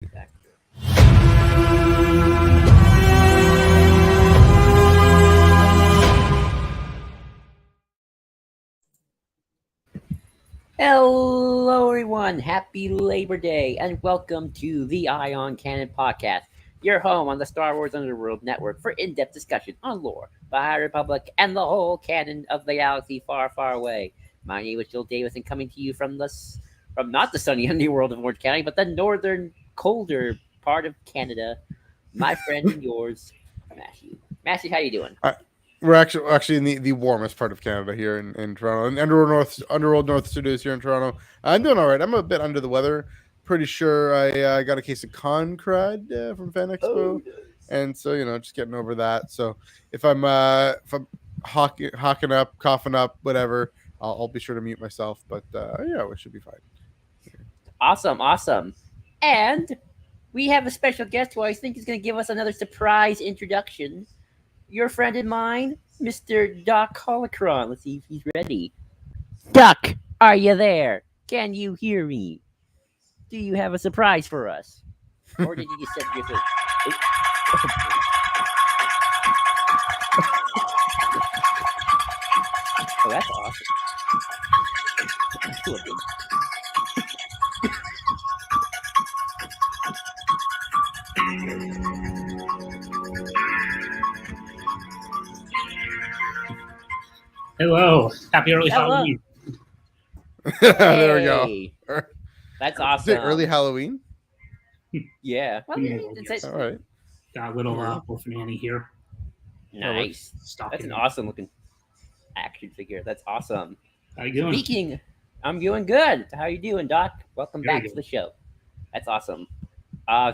Back. Hello, everyone. Happy Labor Day, and welcome to the Canon podcast, your home on the Star Wars Underworld network for in-depth discussion on lore, the High Republic, and the whole canon of the galaxy far, far away. My name is Jill Davis, and coming to you from not the sunny Underworld of Orange County, but the northern, colder part of Canada. My friend and yours, Matthew. Matthew, how you doing? We're actually in the warmest part of Canada here in Toronto, in Underworld North Studios here in Toronto. I'm doing all right. I'm a bit under the weather. Pretty sure I got a case of Concrad from Fan Expo, and so just getting over that. So if I'm hawking up, coughing up, whatever, I'll be sure to mute myself. But we should be fine. Awesome. And we have a special guest who I think is going to give us another surprise introduction. Your friend and mine, Mr. Doc Holocron. Let's see if he's ready. Doc, are you there? Can you hear me? Do you have a surprise for us? Or did you just set your face? Oh, that's awesome. Cool. Hello. Happy early Halloween. There we go. That's awesome. Is it early Halloween? Yeah. Well, yes. All right. Got a little Wolf Nanny here. Nice. That's an awesome looking action figure. That's awesome. How you doing? Speaking, I'm doing good. How you doing, Doc? Welcome back to the show. That's awesome.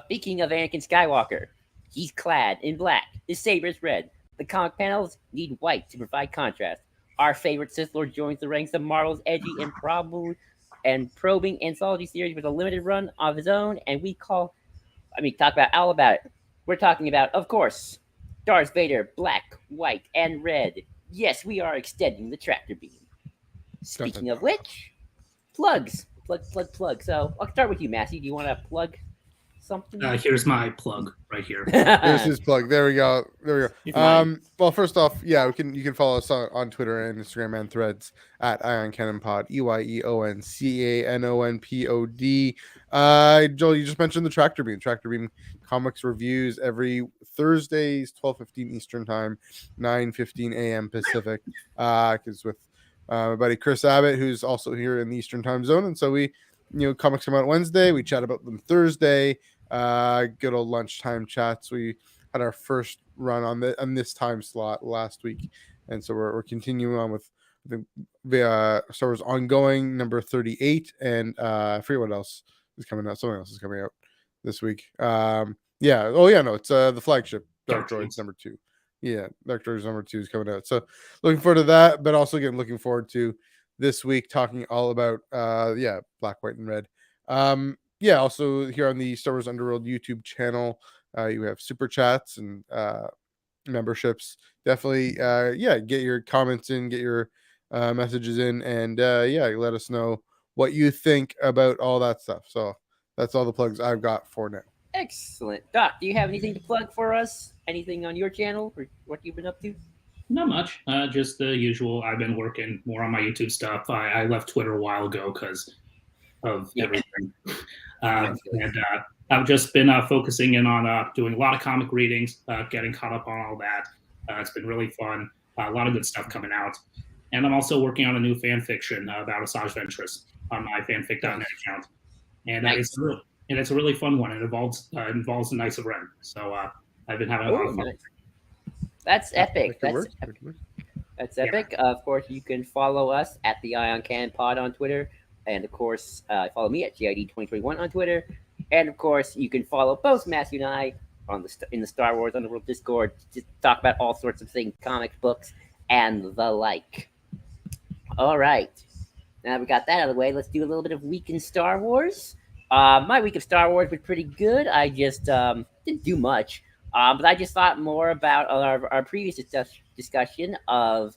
Speaking of Anakin Skywalker, he's clad in black. His saber is red. The comic panels need white to provide contrast. Our favorite Sith Lord joins the ranks of Marvel's edgy and probing anthology series with a limited run of his own, and talk about all about it. We're talking about, of course, Darth Vader, black, white, and red. Yes, we are extending the tractor beam. Speaking of which, plugs. Plug. So I'll start with you, Matthew. Do you want to plug something? Here's my plug right here. There's his plug. There we go. Well, first off, you can follow us on Twitter and Instagram and Threads at IonCanonPod, EYEONCANONPOD. Joel, you just mentioned the Tractor Beam. Tractor Beam Comics reviews every Thursdays, 12:15 Eastern Time, 9:15 a.m. Pacific. Because with my buddy Chris Abbott, who's also here in the Eastern Time Zone, and so we, comics come out Wednesday. We chat about them Thursday. Good old lunchtime chats. We had our first run on this time slot last week, and so we're continuing on with the Star Wars Ongoing number 38, and I forget what else is coming out. Something else is coming out this week. It's the flagship Dark Droids number 2. Yeah, Dark Droids number 2 is coming out. So looking forward to that, but also again looking forward to this week talking all about black, white, and red. Also here on the Star Wars Underworld YouTube channel, you have super chats and memberships. Definitely get your comments in, get your messages in, and let us know what you think about all that stuff. So that's all the plugs I've got for now. Excellent. Doc, do you have anything to plug for us? Anything on your channel or what you've been up to? Not much. Just the usual. I've been working more on my YouTube stuff. I left Twitter a while ago because of everything. And I've just been focusing in on doing a lot of comic readings, getting caught up on all that. It's been really fun. A lot of good stuff coming out. And I'm also working on a new fan fiction about Asajj Ventress on my fanfic.net account. And nice. It's a really fun one. It involves a Knights of Ren. So I've been having a lot of fun. Nice. That's epic. That's epic. Yeah. Of course, you can follow us at the Ion Can Pod on Twitter. And of course, follow me at GID2021 on Twitter. And of course, you can follow both Matthew and I in the Star Wars Underworld Discord to talk about all sorts of things, comics, books, and the like. All right. Now we got that out of the way, let's do a little bit of Week in Star Wars. My week of Star Wars was pretty good. I just didn't do much. But I just thought more about our previous discussion of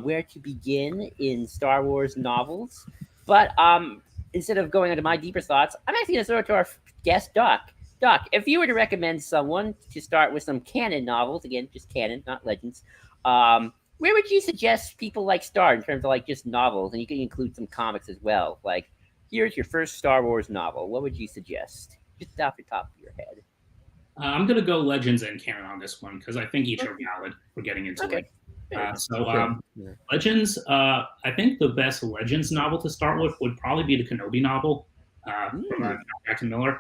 where to begin in Star Wars novels. But instead of going into my deeper thoughts, I'm actually going to throw it to our guest, Doc. Doc, if you were to recommend someone to start with some canon novels, again, just canon, not legends, where would you suggest people like start in terms of like just novels? And you can include some comics as well. Like, here's your first Star Wars novel. What would you suggest? Just off the top of your head. I'm going to go Legends and Canon on this one because I think each are valid for getting into it. Legends, I think the best Legends novel to start with would probably be the Kenobi novel from Jackson Miller.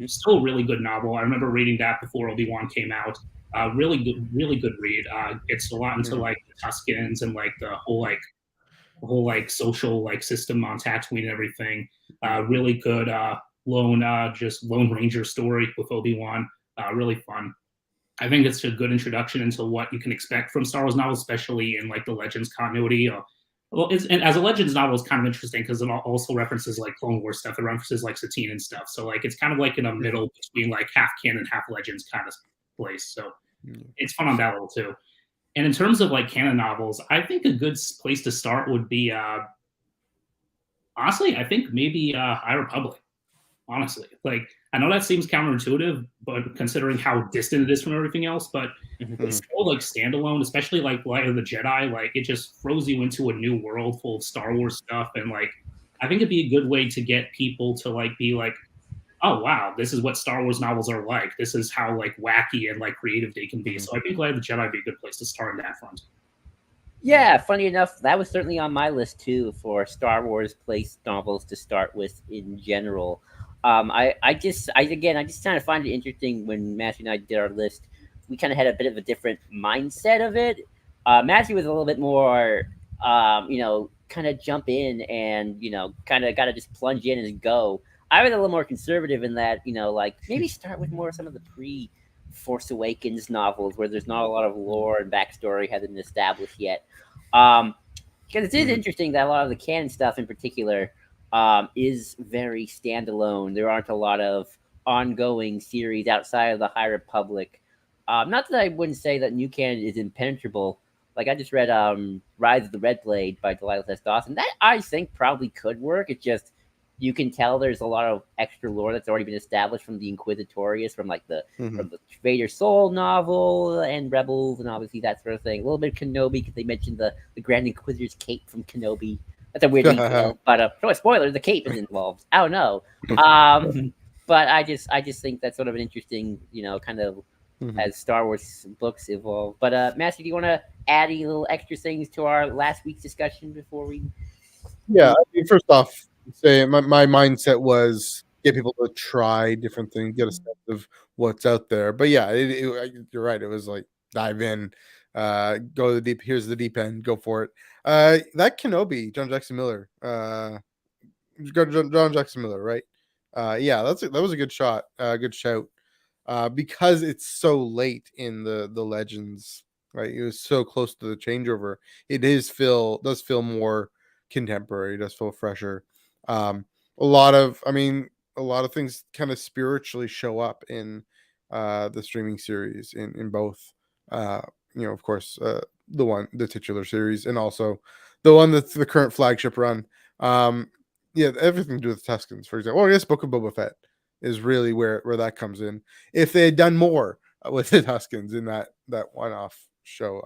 Still a really good novel. I remember reading that before Obi-Wan came out. Really good read. Gets a lot into like the Tuskens and like the whole social like system on Tatooine and everything. Really good Lone Ranger story with Obi-Wan. Really fun. I think it's a good introduction into what you can expect from Star Wars novels, especially in like the Legends continuity. And as a Legends novel, it's kind of interesting because it also references like Clone Wars stuff. It references like Satine and stuff. So like it's kind of like in a middle between like half canon, half Legends kind of place. So it's fun on that level too. And in terms of like canon novels, I think a good place to start would be honestly, I think maybe High Republic. Honestly, like I know that seems counterintuitive, but considering how distant it is from everything else, but it's still like standalone, especially like Light of the Jedi. Like it just throws you into a new world full of Star Wars stuff, and like I think it'd be a good way to get people to like be like, oh wow, this is what Star Wars novels are like. This is how like wacky and like creative they can be. So I think Light of the Jedi would be a good place to start in that front. Yeah, funny enough, that was certainly on my list too for Star Wars place novels to start with in general. I just kind of find it interesting when Matthew and I did our list. We kind of had a bit of a different mindset of it. Matthew was a little bit more, kind of jump in and kind of got to just plunge in and go. I was a little more conservative in that, like maybe start with more of some of the pre-Force Awakens novels where there's not a lot of lore and backstory hasn't been established yet. Because it is interesting that a lot of the canon stuff in particular is very standalone. There aren't a lot of ongoing series outside of the High Republic. Not that I wouldn't say that new canon is impenetrable. Like I just read Rise of the Red Blade by Delilah S. Dawson. That I think probably could work. It's just you can tell there's a lot of extra lore that's already been established from the Inquisitorius, from like from the Vader Soul novel and Rebels, and obviously that sort of thing. A little bit of Kenobi because they mentioned the Grand Inquisitor's cape from Kenobi. That's a weird detail, but spoiler: the cape is involved. I don't know, but I just think that's sort of an interesting, kind of as Star Wars books evolve. But Matthew, do you want to add any little extra things to our last week's discussion before we? Yeah, I mean, first off, say my mindset was get people to try different things, get a sense of what's out there. But yeah, you're right. It was like dive in, go to the deep. Here's the deep end. Go for it. That Kenobi, John Jackson Miller, John Jackson Miller, right? Yeah, that was a good shot, good shout. Because it's so late in the Legends, right? It was so close to the changeover. It does feel more contemporary. It does feel fresher. A lot of things kind of spiritually show up in the streaming series in both. Of course, the titular series, and also the one that's the current flagship run. Everything to do with the Tuskens, for example. Well, I guess Book of Boba Fett is really where that comes in. If they had done more with the Tuskens in that one-off show,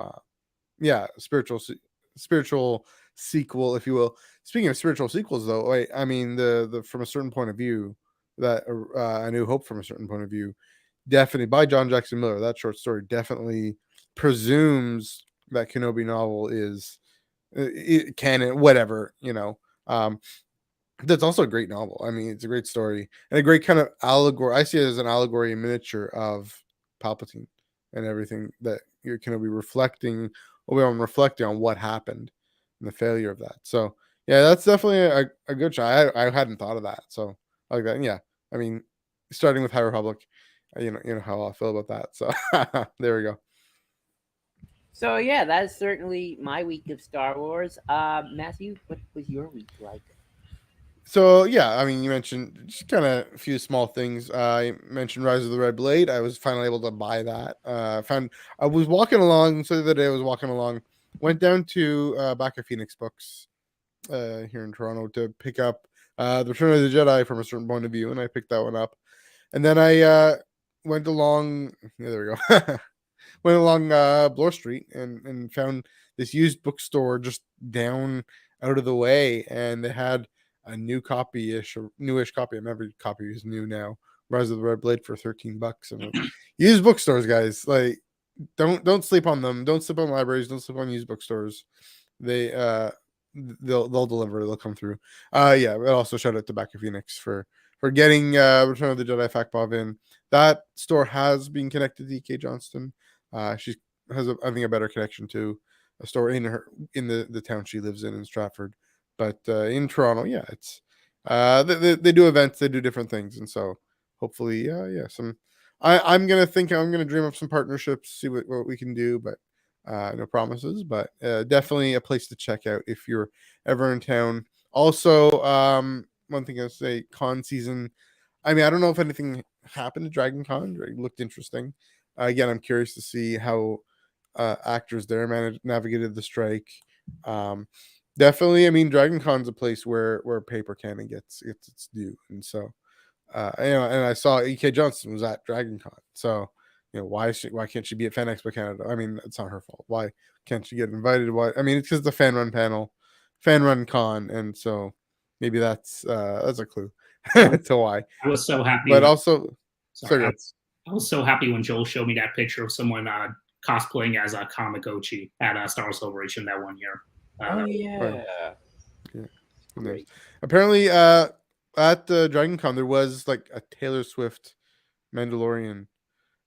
spiritual sequel, if you will. Speaking of spiritual sequels, though, I mean the from a certain point of view, that A New Hope from a certain point of view, definitely by John Jackson Miller. That short story definitely presumes that Kenobi novel is canon, whatever. That's also a great novel. I mean, it's a great story and a great kind of allegory. I see it as an allegory and miniature of Palpatine and everything that you're going to be reflecting on what happened and the failure of that. So yeah, that's definitely a good shot. I hadn't thought of that. So I like that. And yeah, I mean, starting with High Republic, you know how I feel about that. So there we go. So yeah, that's certainly my week of Star Wars. Matthew, what was your week like? So yeah, I mean, you mentioned just kind of a few small things. I mentioned Rise of the Red Blade. I was finally able to buy that. I was walking along. So the other day I was walking along, went down to Back of Phoenix Books here in Toronto to pick up The Return of the Jedi from a certain point of view, and I picked that one up. And then I went along. Yeah, there we go. Went along Bloor Street and found this used bookstore just down out of the way, and they had a new copy-ish, or newish copy. I remember copy is new now. Rise of the Red Blade for $13. And used bookstores, guys, like don't sleep on them. Don't sleep on libraries. Don't sleep on used bookstores. They'll deliver. They'll come through. Yeah. But also shout out to Back of Phoenix for getting Return of the Jedi Factbov in. That store has been connected to E.K. Johnston. She has, I think, a better connection to a store in the town she lives in Stratford. But in Toronto, yeah, it's they do events, they do different things, and so hopefully, yeah, some. I'm gonna dream up some partnerships, see what we can do, but no promises. But definitely a place to check out if you're ever in town. Also, one thing I'll say, con season. I mean, I don't know if anything happened to Dragon Con. It looked interesting. Again, I'm curious to see how actors there navigated the strike. Definitely, I mean, Dragon Con's a place where Paper Canon gets its due, and so and I saw E.K. Johnston was at Dragon Con, so why can't she be at Fan Expo Canada? I mean, it's not her fault. Why can't she get invited? Why? I mean, it's because the fan run con, and so maybe that's a clue to why. I was so happy, but also, sorry, I was so happy when Joel showed me that picture of someone cosplaying as a comic Ochi at Star Wars Celebration that one year. Yeah. Apparently, at the Dragon Con, there was like a Taylor Swift Mandalorian,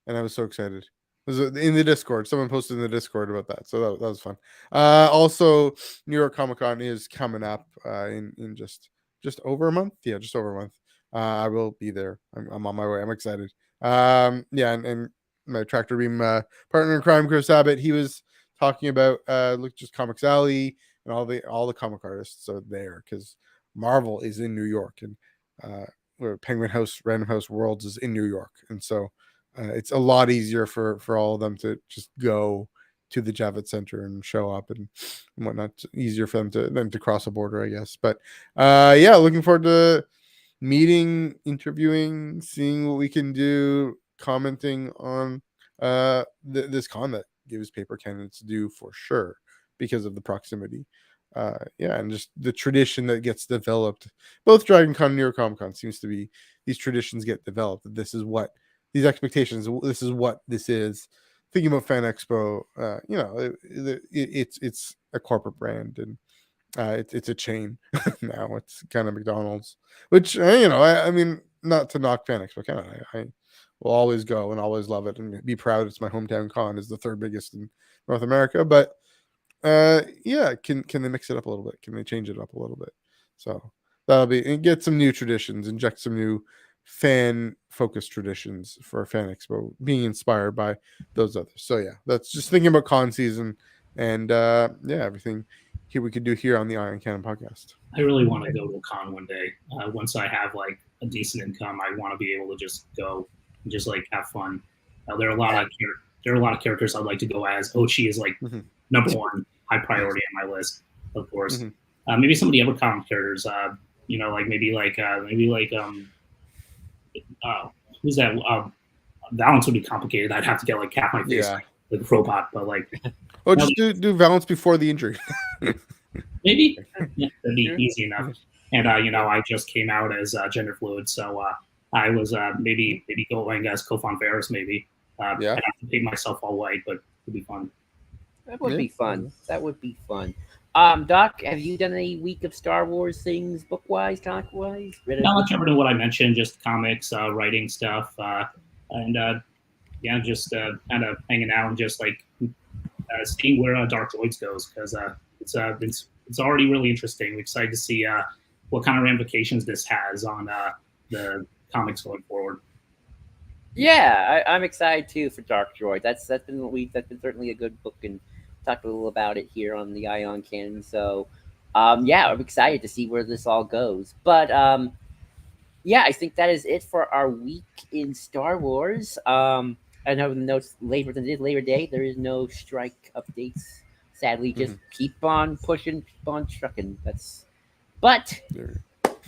and I was so excited. It was in the Discord. Someone posted in the Discord about that, so that was fun. Also, New York Comic Con is coming up in just over a month. Yeah, just over a month. I will be there. I'm on my way. I'm excited. Yeah, and my Tractor Beam partner in crime, Chris Abbott, he was talking about just Comics Alley and all the comic artists are there because Marvel is in New York, and where Penguin House, Random House Worlds is in New York, and so it's a lot easier for all of them to just go to the Javits Center and show up and whatnot. It's easier for them to cross a border, I guess. But yeah, looking forward to meeting, interviewing, seeing what we can do, commenting on this con that gives Paper Canon its due for sure because of the proximity. Yeah, and just the tradition that gets developed. Both Dragon Con and New York Comic Con seems to be these traditions get developed. This is what these expectations. This is what this is. Thinking about Fan Expo, it's a corporate brand and it's a chain now. It's kind of McDonald's, which I mean, not to knock Fan Expo Canada. I will always go and always love it and be proud. It's my hometown con. Is the third biggest in North America, but yeah, can they mix it up a little bit? Can they change it up a little bit? So that'll be, and get some new traditions, inject some new fan focused traditions for Fan Expo, being inspired by those others. So yeah, that's just thinking about con season and yeah, everything here we could do here on the Iron Canon podcast. I really want to go to a con one day. Once I have like a decent income, I want to be able to just go and just like have fun. There are a lot of characters I'd like to go as. Ochi is like number one high priority on my list, of course. Maybe some of the other comic characters, who's that? Valance would be complicated. I'd have to get like cap my face like a robot, but like. Oh, just do Valance before the injury. Maybe that'd be easy enough. And I just came out as gender fluid, so I was maybe going as Kofan Ferris, maybe. I'd have to paint myself all white, but it'd be fun. That would be fun. That would be fun. Doc, have you done any week of Star Wars things, book-wise, comic-wise? Not much other than what I mentioned, just comics, writing stuff, and just kind of hanging out and just like seeing where Dark Droids goes, because it's already really interesting. I'm excited to see what kind of ramifications this has on the comics going forward. Yeah, I'm excited too for Dark Droid. That's been certainly a good book, and talked a little about it here on the Ion Canon. So, yeah, I'm excited to see where this all goes. But yeah, I think that is it for our week in Star Wars. I know the notes Labor Day. There is no strike updates. Sadly, just keep on pushing, keep on trucking. But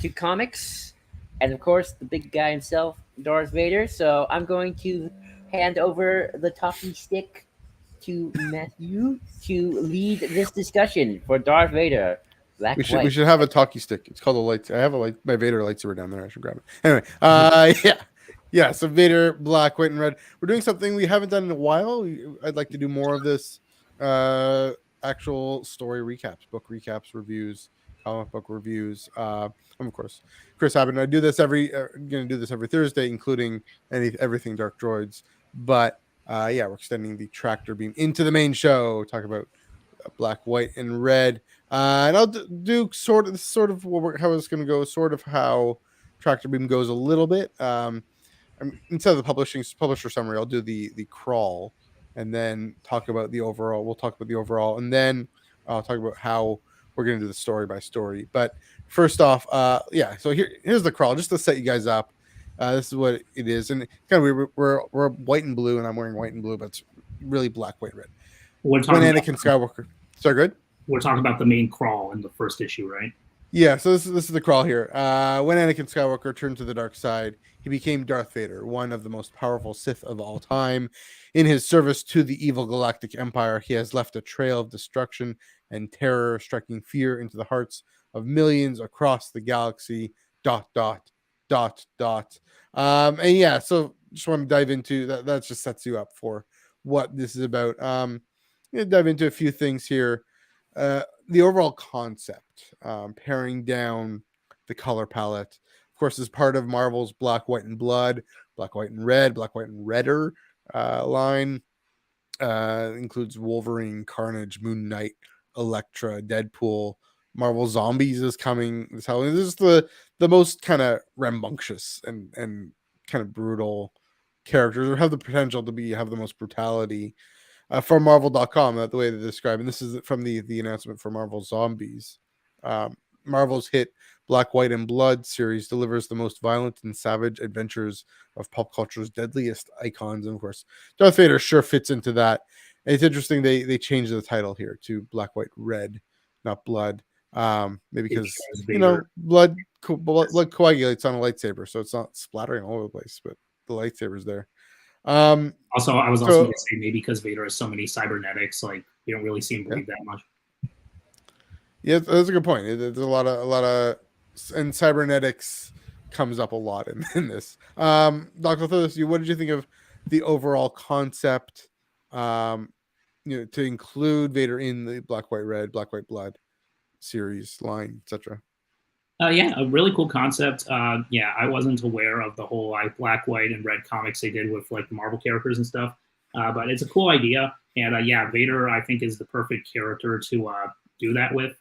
to comics. and of course the big guy himself, Darth Vader. So I'm going to hand over the talking stick to Matthew to lead this discussion for Darth Vader. Black We White. should have a talkie stick. It's called a light. I have my Vader lightsaber down there. I should grab it. Anyway, yeah. So Vader, black, white, and red. We're doing something we haven't done in a while. I'd like to do more of this. Actual story recaps, book recaps, reviews, comic book reviews. Of course, Chris Abbott and I do this going to do this every Thursday, including everything Dark Droids. But yeah, we're extending the tractor beam into the main show. Talk about black, white, and red. And I'll do sort of how it's going to go. Sort of how tractor beam goes a little bit. Instead of the publisher summary, I'll do the crawl, and then talk about the overall. We'll talk about the overall, and then I'll talk about how we're going to do the story by story. But first off, yeah. So here's the crawl, just to set you guys up. This is what it is, and kind of we're white and blue, and I'm wearing white and blue, but it's really black, white, red. When Anakin Skywalker. Sorry, good. We're talking about the main crawl in the first issue, right? Yeah, so this is the crawl here. When Anakin Skywalker turned to the dark side, he became Darth Vader, one of the most powerful Sith of all time. In his service to the evil Galactic Empire, he has left a trail of destruction and terror, striking fear into the hearts of millions across the galaxy. ... And yeah, so just want to dive into that. That just sets you up for what this is about. Dive into a few things here. The overall concept, paring down the color palette, of course, is part of Marvel's Black, White, and Blood, Black, White, and Red, Black, White, and Redder line. Includes Wolverine, Carnage, Moon Knight, Elektra, Deadpool. Marvel Zombies is coming this Halloween. This is the most kind of rambunctious and kind of brutal characters, or have the potential to have the most brutality. From Marvel.com, the way they describe, and this is from the announcement for Marvel Zombies. Marvel's hit Black, White, and Blood series delivers the most violent and savage adventures of pop culture's deadliest icons. And of course, Darth Vader sure fits into that. And it's interesting they changed the title here to Black, White, Red, not Blood. Maybe because blood coagulates on a lightsaber, so it's not splattering all over the place, but the lightsaber's there. Also, I was also going to say maybe because Vader has so many cybernetics, like you don't really see him bleed that much. Yeah, that's a good point. There's a lot of, and cybernetics comes up a lot in this. Dr. Thillis, what did you think of the overall concept? To include Vader in the Black, White, Red, Black, White, Blood series line, etc. Yeah, a really cool concept. Yeah, I wasn't aware of the whole Black, White, and Red comics they did with like the Marvel characters and stuff. But it's a cool idea, and yeah, Vader I think is the perfect character to do that with.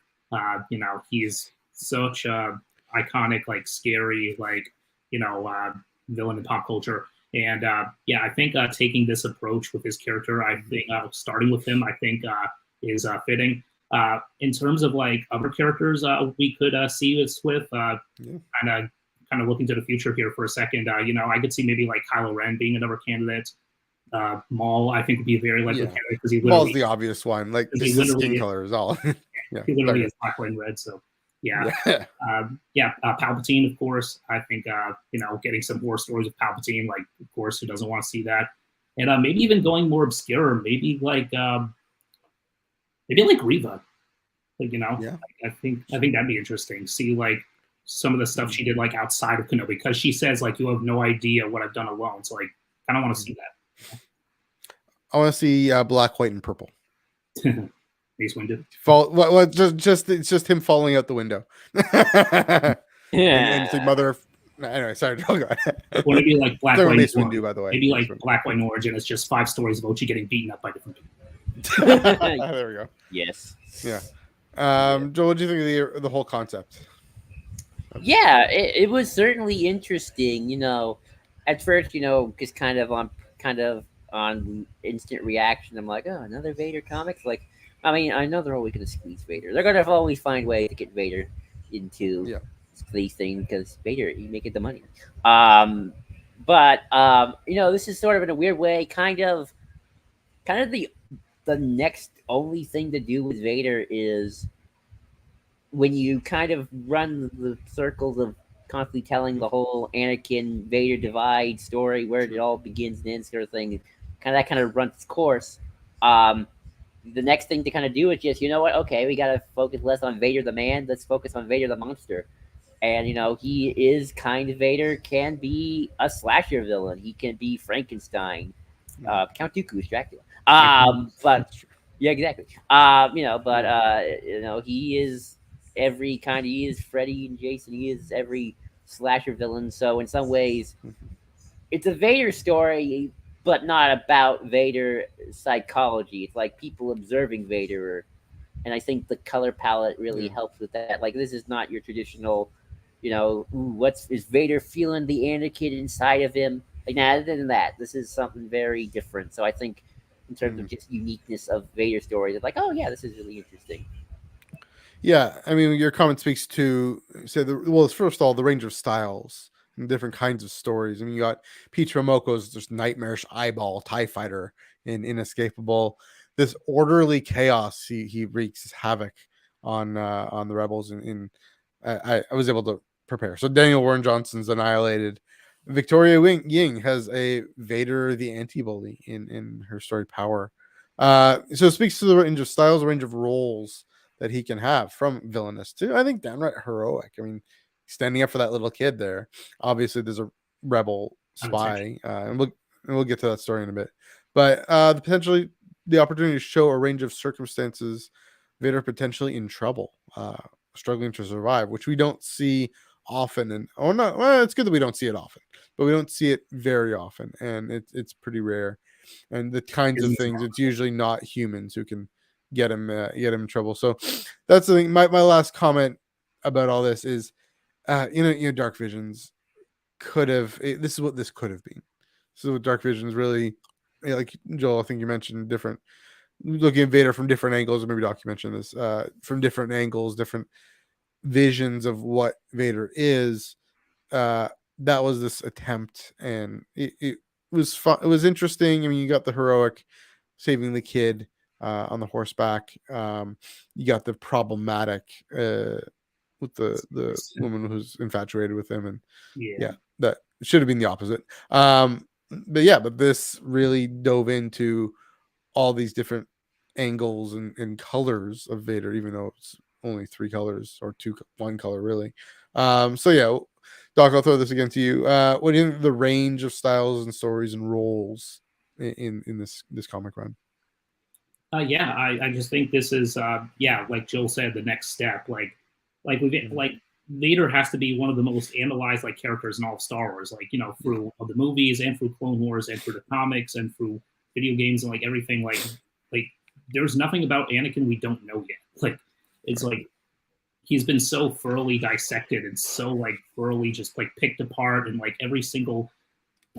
He's such a iconic, like scary, like villain in pop culture, and yeah, I think taking this approach with his character, I think starting with him, I think is fitting. In terms of like other characters we could see this with, kind of looking to the future here for a second. I could see maybe like Kylo Ren being another candidate. Maul, I think, would be a very likely candidate because he literally, Maul's the obvious one. Like his skin color is all. He literally is black, white, and red. So yeah. Palpatine, of course. I think getting some more stories of Palpatine, like of course, who doesn't want to see that? And maybe even going more obscure, maybe like Reva, I think that'd be interesting. See like some of the stuff she did like outside of Kenobi, because she says like you have no idea what I've done alone. So like I don't want to see that. I want to see black, white, and purple. Mace Windu. It's just him falling out the window. and the mother. Anyway, sorry. Go ahead. Or maybe like Black, White, Mace Windu, by the way. Maybe like Black, White, and Orange, and it's just 5 stories of Ochi getting beaten up by different people. There we go. Yes. Yeah. Joel, what do you think of the whole concept? Yeah, it was certainly interesting. At first, because kind of on instant reaction, I'm like, oh, another Vader comic. Like, I mean, I know they're always going to squeeze Vader. They're going to always find ways to get Vader into these things because Vader, you make it the money. But this is sort of in a weird way, kind of the next only thing to do with Vader is when you kind of run the circles of constantly telling the whole Anakin Vader divide story, where it all begins and ends, sort of thing. That kind of runs its course. The next thing to kind of do is just, you know what? Okay, we got to focus less on Vader the man. Let's focus on Vader the monster. And he is kind of Vader. Can be a slasher villain. He can be Frankenstein. Count Dooku's Dracula. But yeah, exactly. He is every kind. He is Freddy and Jason. He is every slasher villain. So in some ways, it's a Vader story, but not about Vader psychology. It's like people observing Vader, and I think the color palette really helps with that. Like, this is not your traditional, is Vader feeling the Anakin inside of him? Like, nah, other than that, this is something very different. So I think, in terms of just uniqueness of Vader stories, it's like, oh yeah, this is really interesting. Yeah, I mean, your comment speaks to first of all, the range of styles and different kinds of stories. I mean, you got Pete Ramoko's just nightmarish eyeball TIE fighter in Inescapable. This orderly chaos he wreaks havoc on the rebels. I was able to prepare. So Daniel Warren Johnson's Annihilated. Victoria Ying has a Vader the anti-bully in her story Power. So it speaks to the range of styles, range of roles that he can have, from villainous to, I think, downright heroic. I mean, standing up for that little kid there. Obviously, there's a rebel spy, and we'll get to that story in a bit. But the opportunity to show a range of circumstances, Vader potentially in trouble, struggling to survive, which we don't see often. It's good that we don't see it often, but we don't see it very often, and it's pretty rare. And the kinds of things, it's usually not humans who can get him in trouble. So that's the thing. My last comment about all this is, Dark Visions this is what this could have been. So Dark Visions really, like Joel, I think you mentioned, different, looking at Vader from different angles, or maybe Doc, you mentioned this, from different angles, different visions of what Vader is. That was this attempt, and it was fun. It was interesting. I mean, you got the heroic saving the kid on the horseback. You got the problematic with the woman who's infatuated with him, and that should have been the opposite. But this really dove into all these different angles and colors of Vader, even though it's only 3 colors, or one color really. Doc, I'll throw this again to you. What do you think of the range of styles and stories and roles in this comic run? I just think this is like Joel said, the next step. Like Vader has to be one of the most analyzed characters in all of Star Wars. Through the movies and through Clone Wars and through the comics and through video games and everything. There's nothing about Anakin we don't know yet. It's he's been so thoroughly dissected and so thoroughly just picked apart, and every single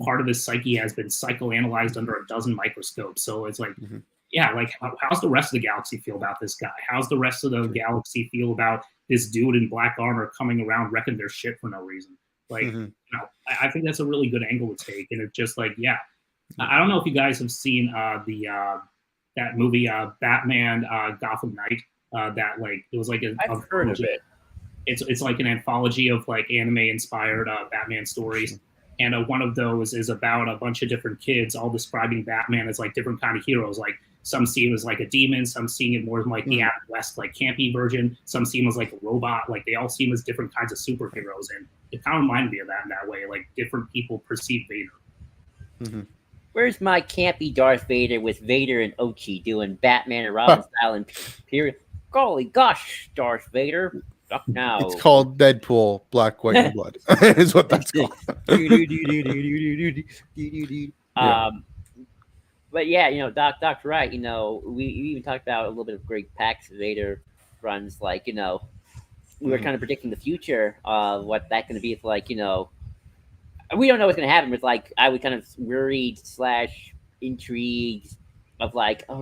part of his psyche has been psychoanalyzed under a dozen microscopes. So it's how's the rest of the galaxy feel about this guy? How's the rest of the galaxy feel about this dude in black armor coming around wrecking their shit for no reason? I think that's a really good angle to take, and it's just I don't know if you guys have seen that movie Batman Gotham Knight. It was I've heard of it. It's like an anthology of anime inspired Batman stories. And one of those is about a bunch of different kids all describing Batman as different kind of heroes. Some see him as a demon, some seeing it more as the Adam West campy version, some see him as a robot. They all see him as different kinds of superheroes, and it kind of reminded me of that in that way. Different people perceive Vader. Where's my campy Darth Vader with Vader and Ochi doing Batman and Robin style and period? Golly gosh, Darth Vader. Now it's called Deadpool Black, White, and Blood. Is what that's called. But yeah, Doc's right. We even talked about a little bit of Greg Pak's Vader runs. We were kind of predicting the future of what that's going to be. It's we don't know what's going to happen. It's I was kind of worried / intrigued of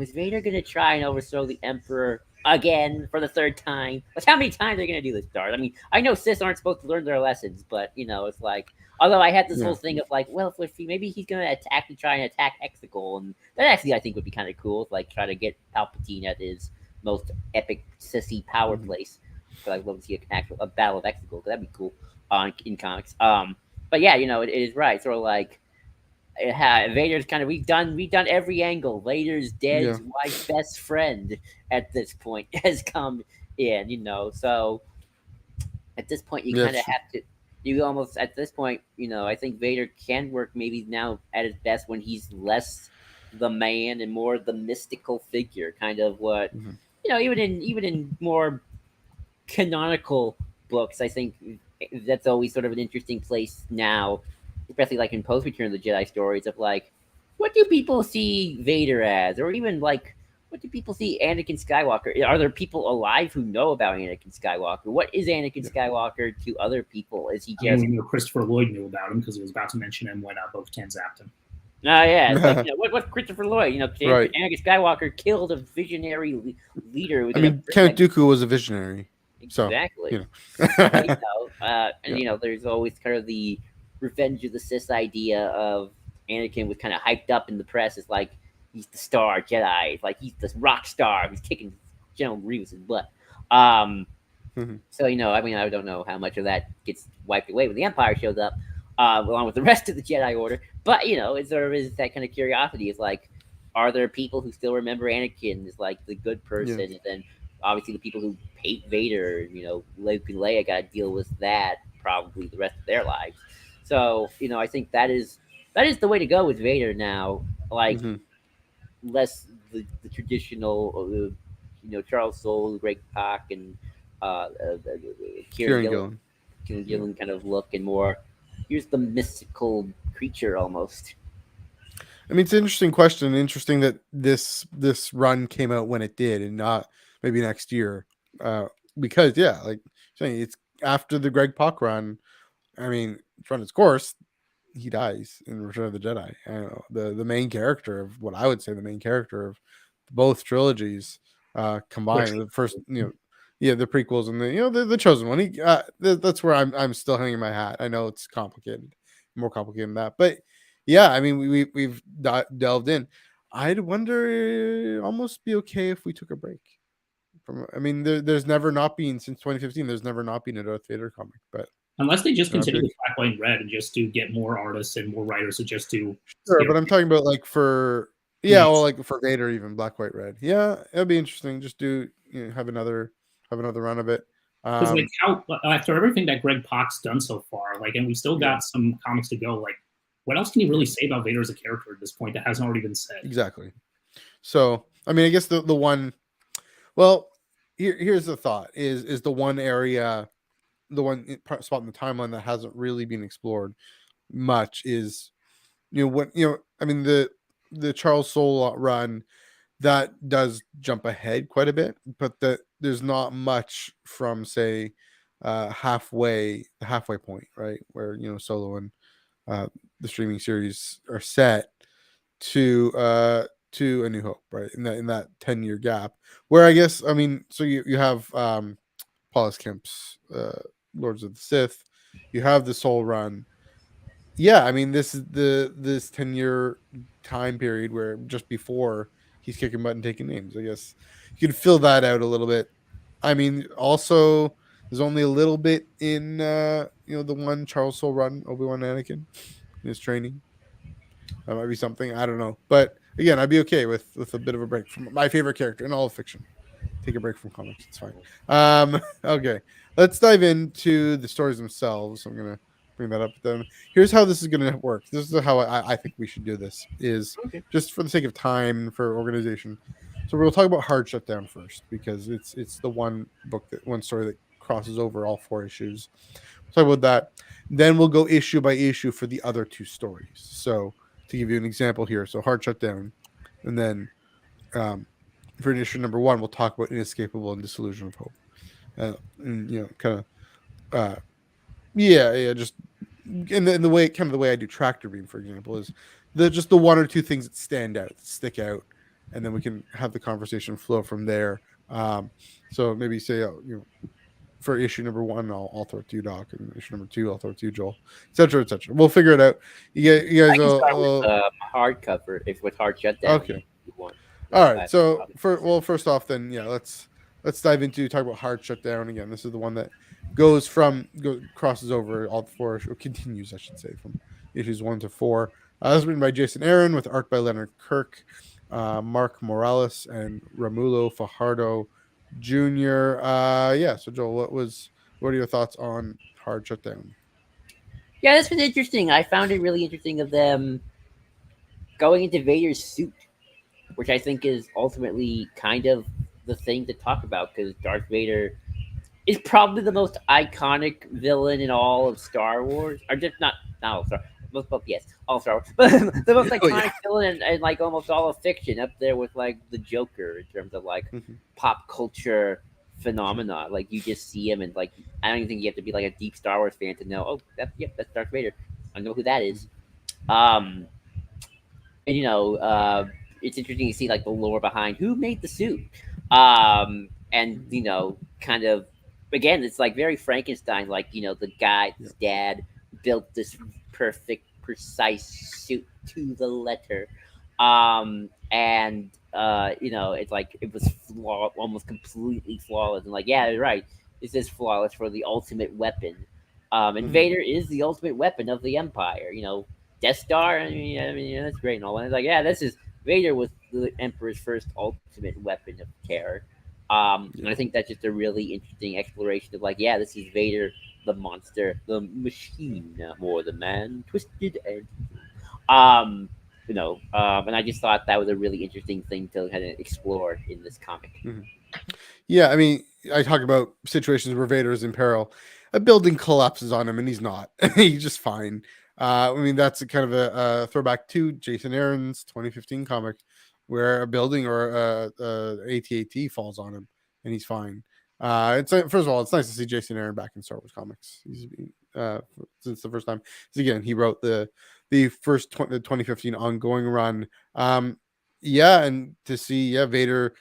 is Vader going to try and overthrow the Emperor again for the 3rd time? How many times are they going to do this, Darth? I mean, I know Sith aren't supposed to learn their lessons, but it's although I had this whole thing of if maybe he's going to try and attack Exegol, and that actually I think would be kind of cool. Try to get Palpatine at his most epic sissy power place. But I'd love to see a battle of Exegol, because that'd be cool. on in comics. But yeah, it is right. Sort of like Vader's kind of we've done every angle. Vader's Yeah. dead wife's best friend at this point has come in. So at this point you Yeah, kind of that's true. have to. You almost at this point, I think Vader can work maybe now at his best when he's less the man and more the mystical figure, kind of what Mhm. even in more canonical books. I think that's always sort of an interesting place now, especially like in post Return of the Jedi stories of like, what do people see Vader as, or even like, what do people see Anakin Skywalker? Are there people alive who know about Anakin Skywalker? What is Anakin Yeah. Skywalker to other people? Is he I mean, just? we knew Christopher Lloyd knew about him because he was about to mention him when Bo-Katan zapped him. Oh yeah, it's like what's Christopher Lloyd? Right. Anakin Skywalker killed a visionary leader I within mean, Count Dooku was a visionary. So, exactly. Yeah. There's always kind of the Revenge of the Sith idea of Anakin was kind of hyped up in the press as like he's the star Jedi, it's like he's the rock star who's kicking General Grievous's butt. So I mean, I don't know how much of that gets wiped away when the Empire shows up, along with the rest of the Jedi Order. But it sort of is that kind of curiosity. Is like, are there people who still remember Anakin as like the good person, and then obviously the people who hate Vader, Luke and Leia got to deal with that probably the rest of their lives. So I think that is the way to go with Vader now. Like less the traditional, Charles Soule, Greg Pak, and Kieran Gillen. Gillen kind of look, and more here's the mystical creature almost. I mean, it's an interesting question. Interesting that this run came out when it did, and not maybe next year. Because like saying, it's after the Greg Pak run. I mean, it's run its course. He dies in Return of the Jedi. I don't know, the main character of what I would say the main character of both trilogies combined. The first, the prequels and the chosen one. That's where I'm still hanging my hat. I know it's complicated, more complicated than that, but yeah, I mean we've delved in. I'd wonder almost be okay if we took a break. I mean, there's never not been since 2015. There's never not been a Darth Vader comic, but unless they just continue with Black, White, and Red and just to get more artists and more writers to just do. Sure, but I'm talking about like for like for Vader, even Black, White, Red. Yeah, it'd be interesting. Just do have another run of it. Because like how after everything that Greg Pak's done so far, like, and we still got some comics to go. Like, what else can you really say about Vader as a character at this point that hasn't already been said? Exactly. So, I mean, I guess the one. Well, here's the thought: is the one area, the one spot in the timeline that hasn't really been explored much is, I mean, the Charles Soule run that does jump ahead quite a bit, but there's not much from say the halfway point, right, where Solo and the streaming series are set to A New Hope, right, in that 10-year gap, where I guess, I mean, so you have Paulus Kemp's Lords of the Sith, you have the Soul run. Yeah, I mean, this is this 10-year time period where just before he's kicking butt and taking names. I guess you can fill that out a little bit. I mean, also there's only a little bit in the one Charles Soule run, Obi-Wan Anakin in his training. That might be something, I don't know, but again, I'd be okay with a bit of a break from my favorite character in all of fiction. Take a break from comics, it's fine. Okay, let's dive into the stories themselves. I'm gonna bring that up. Then here's how this is gonna work. This is how I think we should do this. Is just for the sake of time for organization. So we'll talk about Hard Shutdown first because it's the one story that crosses over all 4 issues. We'll talk about that. Then we'll go issue by issue for the other 2 stories. So to give you an example here, so Hard Shutdown, and then for issue number 1, we'll talk about Inescapable and Disillusion of Hope. And kind of, just in the way I do Tractor Beam, for example, is just the 1 or 2 things that stand out, that stick out, and then we can have the conversation flow from there. So maybe say, for issue number 1, I'll throw it to you, Doc, and issue number 2, I'll throw it to you, Joel, etc., etc. We'll figure it out. You guys I can start with hardcover with Hard Shutdown. Okay. All right. So first off, then let's dive into talk about Hard Shutdown again. This is the one that crosses over all four, or continues, I should say, from issues 1 to 4. It was written by Jason Aaron with art by Leonard Kirk, Mark Morales, and Romulo Fajardo Jr. Yeah. So Joel, what are your thoughts on Hard Shutdown? Yeah, this was interesting. I found it really interesting of them going into Vader's suit, which I think is ultimately kind of the thing to talk about because Darth Vader is probably the most iconic villain in all of Star Wars, or just not all Star. Yes, all Star Wars, but the most iconic villain in like almost all of fiction, up there with like the Joker in terms of like pop culture phenomena. Like you just see him, and like I don't even think you have to be like a deep Star Wars fan to know. Oh, that's Darth Vader. I know who that is. And it's interesting to see like the lore behind who made the suit. And kind of again, it's like very Frankenstein. Like the guy, his dad built this perfect, precise suit to the letter. It's like it was almost completely flawless. And like, yeah, you're right. This is flawless for the ultimate weapon. And Vader is the ultimate weapon of the Empire. Death Star. I mean, that's great and all. And it's like, yeah, this is Vader was the Emperor's first ultimate weapon of terror. And I think that's just a really interesting exploration of like, yeah, this is Vader, the monster, the machine, more the man, twisted and and I just thought that was a really interesting thing to kind of explore in this comic. Yeah, I mean, I talk about situations where Vader is in peril. A building collapses on him, and he's not. He's just fine. I mean, that's a kind of a throwback to Jason Aaron's 2015 comic, where a building or a AT-AT falls on him, and he's fine. It's first of all, it's nice to see Jason Aaron back in Star Wars comics. He's since the first time. So again, he wrote the first the 2015 ongoing run. Yeah, and to see Vader,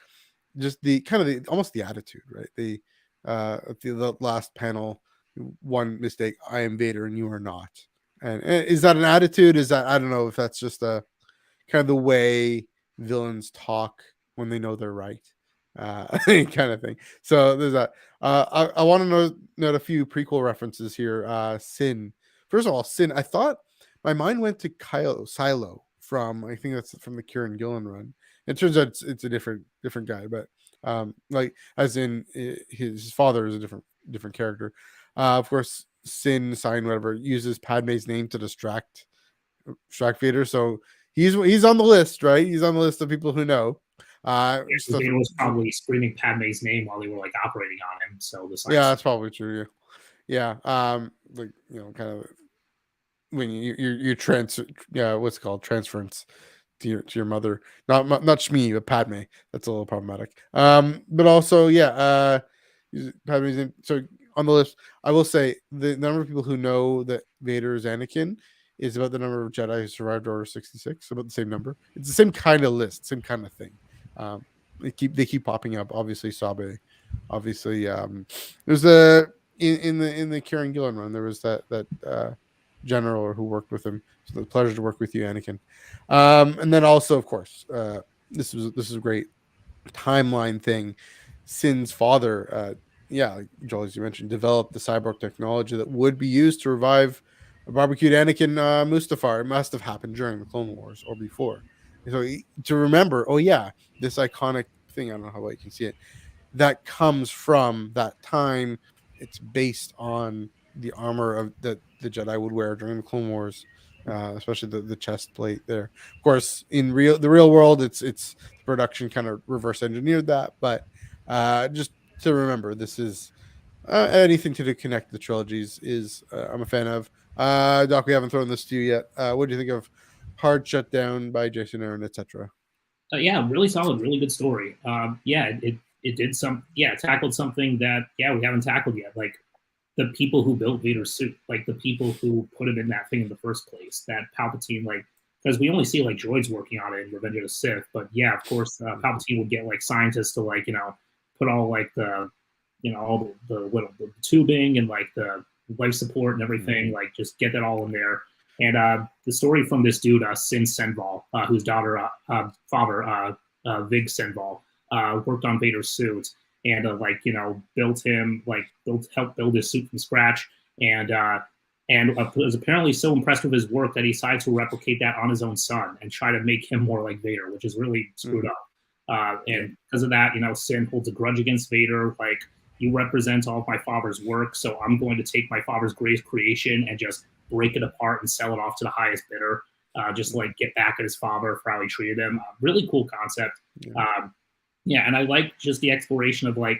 just the kind of almost the attitude, right? The last panel, one mistake, I am Vader and you are not. And is that an attitude? Is that, I don't know if that's just a kind of the way villains talk when they know they're right, kind of thing. So there's that. I want to note a few prequel references here. Sin. First of all, Sin. I thought my mind went to Silo from, I think that's from the Kieran Gillen run. It turns out it's a different guy, but like as in his father is a different character. Of course, Sin, Sign, whatever, uses Padme's name to distract Vader. So he's on the list, right? He's on the list of people who know. Vader was probably screaming Padme's name while they were like operating on him. So that's probably true. Yeah. Like kind of when you transfer, what's it called, transference to your mother, not Shmi, but Padme. That's a little problematic. But also, Padme's name. So on the list, I will say the number of people who know that Vader is Anakin is about the number of Jedi who survived Order 66. About the same number. It's the same kind of list, same kind of thing. They keep popping up. Obviously, Sabe. Obviously, there's in the Kieran Gillen run. There was that general who worked with him. It's a pleasure to work with you, Anakin. And then also, of course, this is a great timeline thing. Sin's father, like Joel, as you mentioned, developed the cyborg technology that would be used to revive a barbecued Anakin Mustafar. It must have happened during the Clone Wars or before. So to remember, this iconic thing, I don't know how well you can see it, that comes from that time. It's based on the armor of the Jedi would wear during the Clone Wars, especially the chest plate there. Of course, in the real world, it's production kind of reverse engineered that, but just to remember, this is anything to connect the trilogies is I'm a fan of. Doc, we haven't thrown this to you yet. What do you think of Hard Shutdown by Jason Aaron, etc.? Really solid, really good story. It did tackled something that we haven't tackled yet, like the people who built Vader's suit, like the people who put him in that thing in the first place, that Palpatine, like, because we only see like droids working on it in Revenge of the Sith, but of course, Palpatine would get like scientists to like put all like the all the tubing and like the life support and everything, like just get that all in there. And the story from this dude, Sin Senval, whose father, Vig Senval, worked on Vader's suit. and helped build his suit from scratch, and was apparently so impressed with his work that he decided to replicate that on his own son and try to make him more like Vader, which is really screwed up. And because of that, Sin holds a grudge against Vader. Like, you represent all of my father's work, so I'm going to take my father's great creation and just break it apart and sell it off to the highest bidder. Just like get back at his father for how he treated him. Really cool concept. And I like just the exploration of like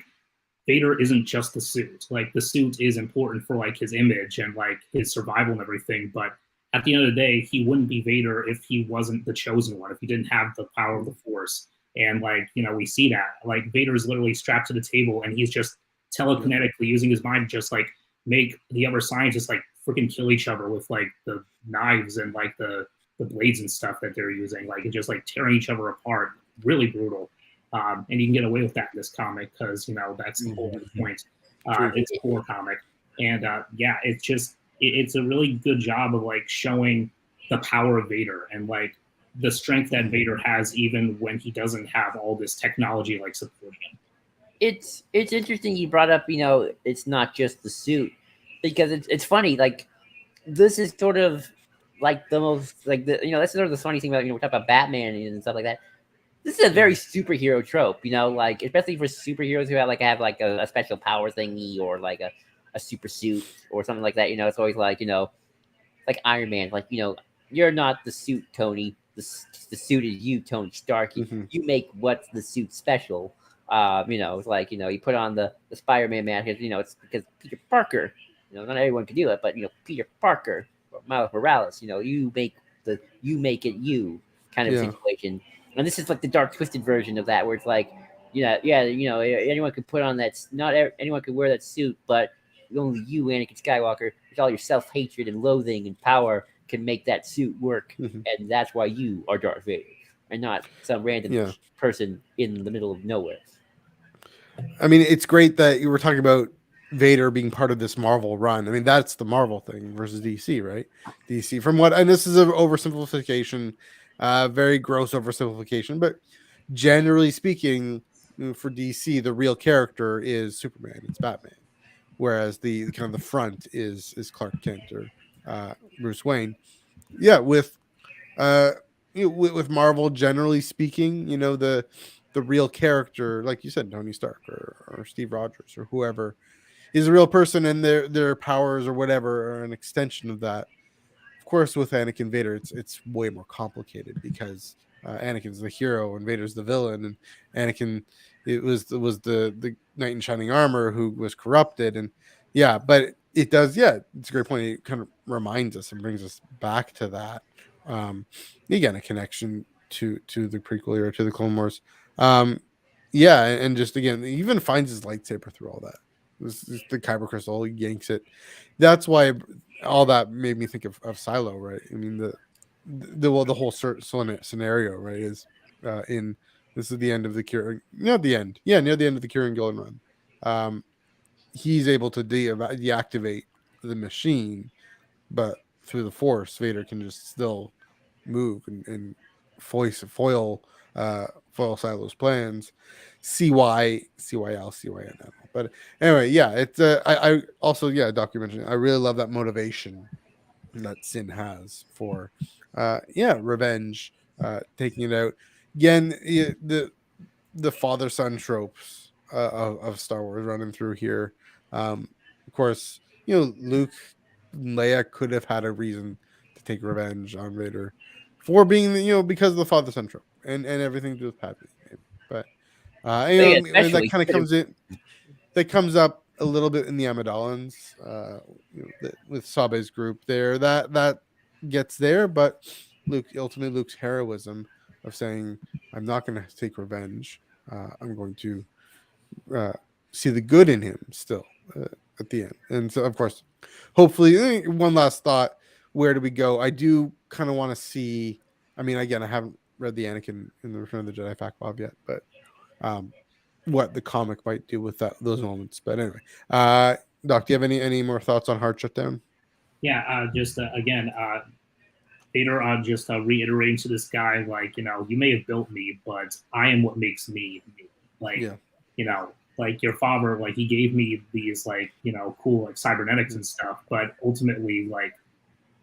Vader isn't just the suit. Like, the suit is important for like his image and like his survival and everything. But at the end of the day, he wouldn't be Vader if he wasn't the chosen one, if he didn't have the power of the Force. And like, we see that like Vader is literally strapped to the table and he's just telekinetically using his mind to just like make the other scientists like freaking kill each other with like the knives and like the blades and stuff that they're using, like, and just like tearing each other apart. Really brutal. And you can get away with that in this comic because that's the whole point. It's a horror comic, and it's a really good job of like showing the power of Vader and like the strength that Vader has even when he doesn't have all this technology like supporting him. It's interesting you brought up it's not just the suit, because it's funny, like this is sort of like the most like that's sort of the funny thing about we talk about Batman and stuff like that. This is a very superhero trope, like especially for superheroes who have like a special power thingy or like a super suit or something like that. It's always like like Iron Man, like you're not the suit, Tony. The suit is you, Tony Stark. You make what's the suit special. It's like you put on the Spider-Man mask. It's because Peter Parker. Not everyone can do it, but Peter Parker or Miles Morales. You make it you kind of situation. And this is like the dark, twisted version of that, where it's like, anyone could put on that. Not anyone could wear that suit, but only you, Anakin Skywalker, with all your self-hatred and loathing and power, can make that suit work, and that's why you are Darth Vader, and not some random person in the middle of nowhere. I mean, it's great that you were talking about Vader being part of this Marvel run. I mean, that's the Marvel thing versus DC, right? DC, and this is an oversimplification, very gross oversimplification, but generally speaking, for DC, the real character is Superman. It's Batman, whereas the kind of the front is Clark Kent or Bruce Wayne. Yeah, with Marvel, generally speaking, the real character, like you said, Tony Stark or Steve Rogers or whoever, is a real person, and their powers or whatever are an extension of that. Of course, with Anakin Vader, it's way more complicated because Anakin's the hero and Vader's the villain, and Anakin was the knight in shining armor who was corrupted, and but it does, it's a great point. It kind of reminds us and brings us back to that. Again, a connection to the prequel era, to the Clone Wars. And just again, he even finds his lightsaber through all that. This is the kyber crystal, he yanks it. That's why all that made me think of Silo, right? I mean, the whole scenario, right, is in this is the end of the Kieran, near the end of the Kieran Gillen run. He's able to deactivate the machine, but through the Force, Vader can just still move and foil Silo's plans. CYL. But anyway, it's I also Doc, you mentioned, I really love that motivation that Sin has for revenge, taking it out again. The father son tropes of Star Wars running through here. Of course, Luke and Leia could have had a reason to take revenge on Vader for being because of the father son trope and everything to do with Padme. But that kind of comes in. That comes up a little bit in the Amidalans, with Sabe's group there. That gets there, but Luke's heroism of saying, "I'm not going to take revenge. I'm going to see the good in him still at the end." And so, of course, hopefully, one last thought: where do we go? I do kind of want to see. I mean, again, I haven't read the Anakin in the Return of the Jedi Factbob yet, but what the comic might do with those moments. But anyway, Doc, do you have any more thoughts on Hard Shutdown? Again, Vader just reiterating to this guy, like, you may have built me, but I am what makes me me. Like, like your father, like he gave me these like, you know, cool like cybernetics and stuff, but ultimately like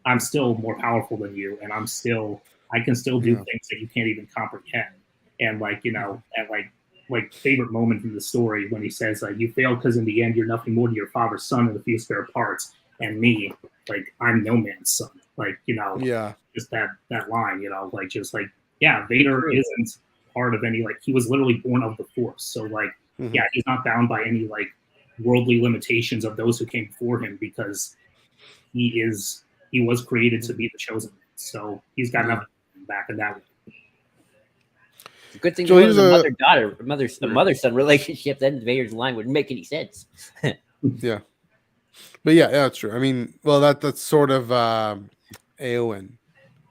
I'm still more powerful than you, and I can still do things that you can't even comprehend. And like, you know, and like favorite moment from the story when he says like, you failed because in the end you're nothing more than your father's son and a few spare parts, and me, like I'm no man's son. Like, you know, just that line, you know, like just like, yeah, Vader isn't part of any, like he was literally born of the Force. So like, yeah, he's not bound by any like worldly limitations of those who came before him, because he was created to be the chosen one. So he's got nothing back in that way. It's a good thing there was a mother-son relationship. Then Vader's line wouldn't make any sense. Yeah. But yeah, that's true. I mean, well, that's sort of Aowen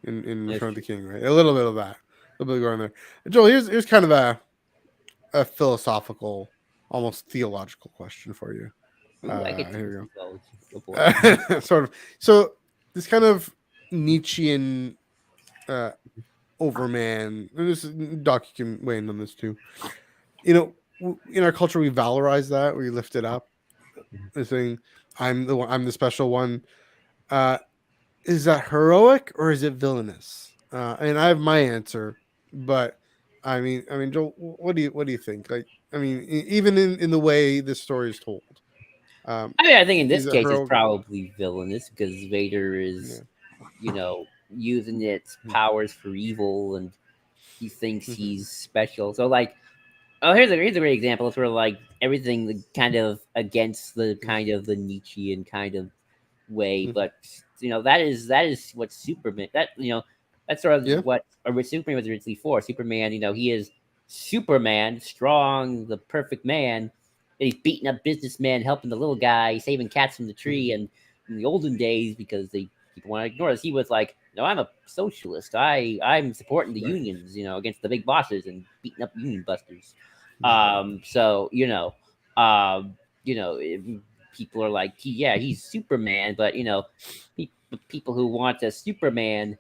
in Return of the King, right? A little bit of that. A little bit going there. Joel, here's kind of a philosophical, almost theological question for you. Here we go. Sort of. So this kind of Nietzschean overman. This Doc, you can weigh in on this too. You know, in our culture, we valorize that. We lift it up. The thing, I'm the special one. Is that heroic or is it villainous? And I have my answer, but I mean, Joel, what do you think? Like, I mean, even in the way this story is told. I mean, I think in this case it's probably villainous because Vader is, you know, using its powers for evil, and he thinks he's special. So, like, here's a great example. It's where like everything kind of against the kind of the Nietzschean kind of way, but you know that is what Superman. That you know that's sort of what Superman was originally for. Superman, you know, he is Superman, strong, the perfect man. And he's beating up businessmen, helping the little guy, saving cats from the tree. And in the olden days, because people want to ignore this, he was like, "No, I'm a socialist. I'm supporting the unions, you know, against the big bosses and beating up union busters." So people are like, he's Superman, but you know, people who want a Superman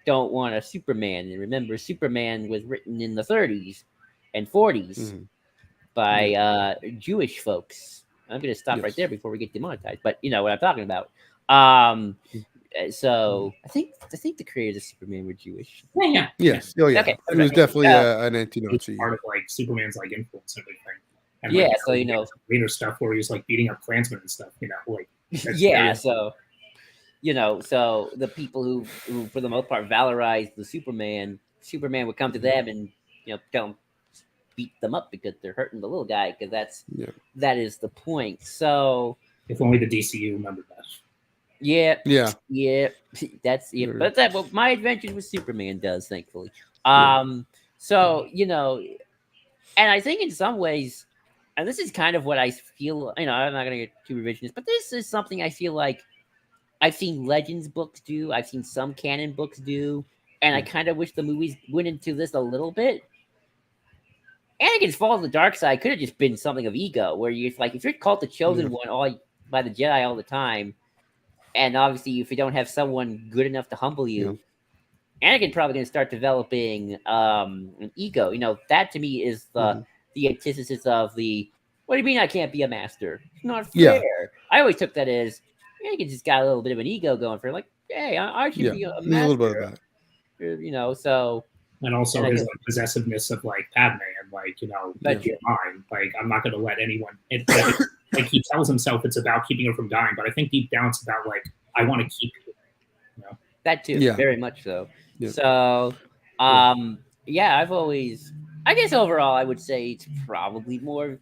don't want a Superman. And remember, Superman was written in the 30s and 40s by Jewish folks. I'm going to stop right there before we get demonetized, but you know what I'm talking about. So I think the creators of Superman were Jewish. Yeah. Yes. Oh yeah. Okay. It was definitely an anti-Nazi. Part of like Superman's like influence and everything. And, like, so you know later stuff where he's like beating up Klansmen and stuff. You know, like so you know, so the people who for the most part valorize the Superman would come to them and you know tell them beat them up because they're hurting the little guy, because that is the point. So if only the DCU remembered that. Yeah, that's it. But that's what my Adventures with Superman does, thankfully. So you know, and I think in some ways, and this is kind of what I feel. You know, I'm not going to get too revisionist, but this is something I feel like I've seen Legends books do. I've seen some Canon books do, and I kind of wish the movies went into this a little bit. Anakin's fall to the dark side could have just been something of ego, where you're like, if you're called the chosen one by the Jedi all the time, and obviously if you don't have someone good enough to humble you, Anakin's probably going to start developing an ego. You know, that to me is the antithesis of the, what do you mean I can't be a master? It's not fair. I always took that as Anakin just got a little bit of an ego going for him, like, hey, I should be a master. A little bit of that. You know, so. And also his like, possessiveness of like Padme and like, you know, you're mine. Like, I'm not going to let anyone. Like he tells himself it's about keeping her from dying, but I think deep down it's about like, I want to keep you. You know? That too, very much so. So, I've always, I guess overall, I would say it's probably more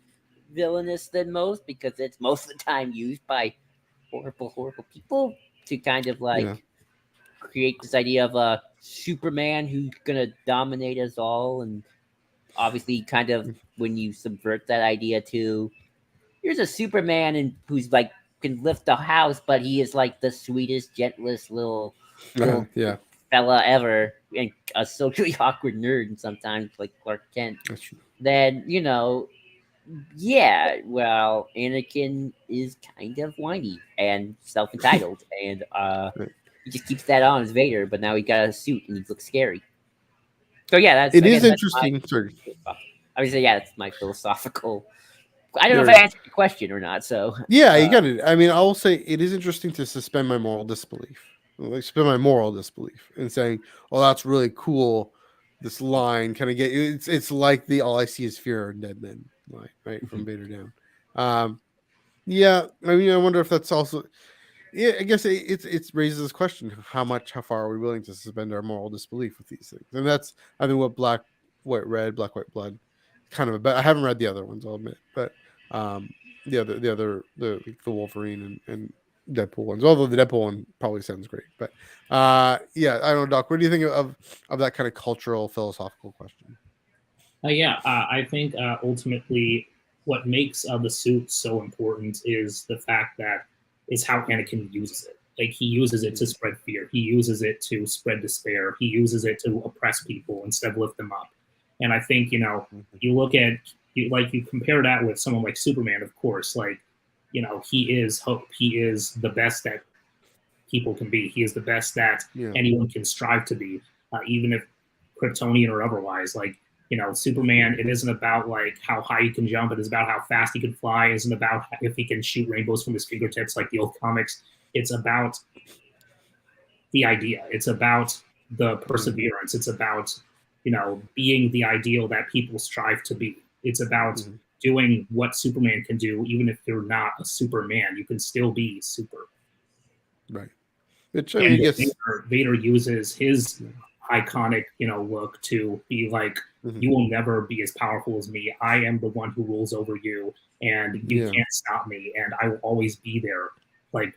villainous than most, because it's most of the time used by horrible people to kind of like create this idea of a Superman who's gonna dominate us all. And obviously kind of when you subvert that idea to, here's a Superman and who's like can lift the house, but he is like the sweetest, gentlest little fella ever, and a socially awkward nerd, and sometimes like Clark Kent. Then you know, well, Anakin is kind of whiny and self-entitled, and he just keeps that on as Vader, but now he got a suit and he looks scary. So that's interesting. I would say that's my philosophical I don't know if I answered your question or not. So yeah, you got it. I mean, I will say it is interesting to suspend my moral disbelief, and saying, "Oh, that's really cool." This line kind of it's like the "all I see is fear" and dead men line, right, from Vader down. Yeah, I mean, I wonder if that's also. Yeah, I guess it raises this question: how far are we willing to suspend our moral disbelief with these things? And that's, I think, what Black, White, Red, Black, White, Blood, kind of. But I haven't read the other ones, I'll admit. But the Wolverine and Deadpool ones. Although the Deadpool one probably sounds great. But yeah, I don't know, Doc. What do you think of that kind of cultural philosophical question? I think ultimately what makes the suit so important is the fact that is how Anakin uses it. Like he uses it to spread fear. He uses it to spread despair. He uses it to oppress people instead of lift them up. And I think, you look at you compare that with someone like Superman, of course, he is hope. He is the best that people can be. He is the best that anyone can strive to be, even if Kryptonian or otherwise. Superman, it isn't about how high he can jump. It is about how fast he can fly. It isn't about if he can shoot rainbows from his fingertips like the old comics. It's about the idea. It's about the perseverance. It's about, being the ideal that people strive to be. It's about doing what Superman can do, even if you're not a Superman. You can still be super. Right. Which I mean, Vader uses his iconic, look to be like, you will never be as powerful as me. I am the one who rules over you, and you can't stop me, and I will always be there,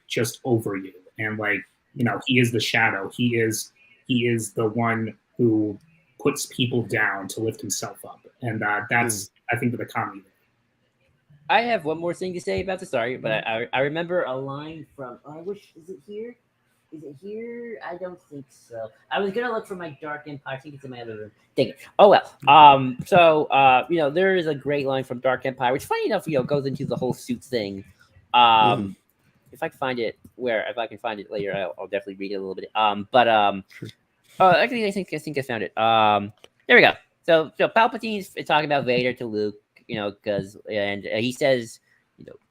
just over you. And he is the shadow. He is the one who puts people down to lift himself up, and that's I think the economy. I have one more thing to say about the story, but I remember a line from. I wish is it here. Is it here? I don't think so. I was gonna look for my Dark Empire. I think it's in my other room. Dang it. Oh well. So there is a great line from Dark Empire, which, funny enough, goes into the whole suit thing. If I can find it later, I'll definitely read it a little bit. Actually, I think I found it. There we go. So Palpatine's talking about Vader to Luke, because he says,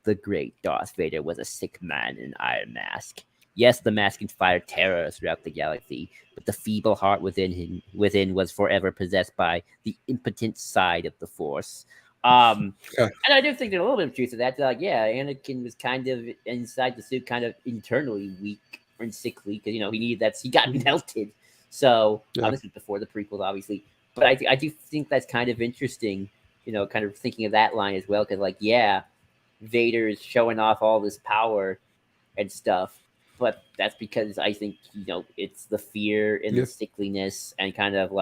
the great Darth Vader was a sick man in an iron mask. Yes, the mask inspired terror throughout the galaxy, but the feeble heart within was forever possessed by the impotent side of the Force. And I do think there's a little bit of truth to that. Anakin was kind of inside the suit, kind of internally weak and sickly, because he needed that. He got melted. So this is before the prequels, obviously. But I do think that's kind of interesting. Kind of thinking of that line as well, because Vader is showing off all this power and stuff. But that's because I think, it's the fear and the sickliness, and kind of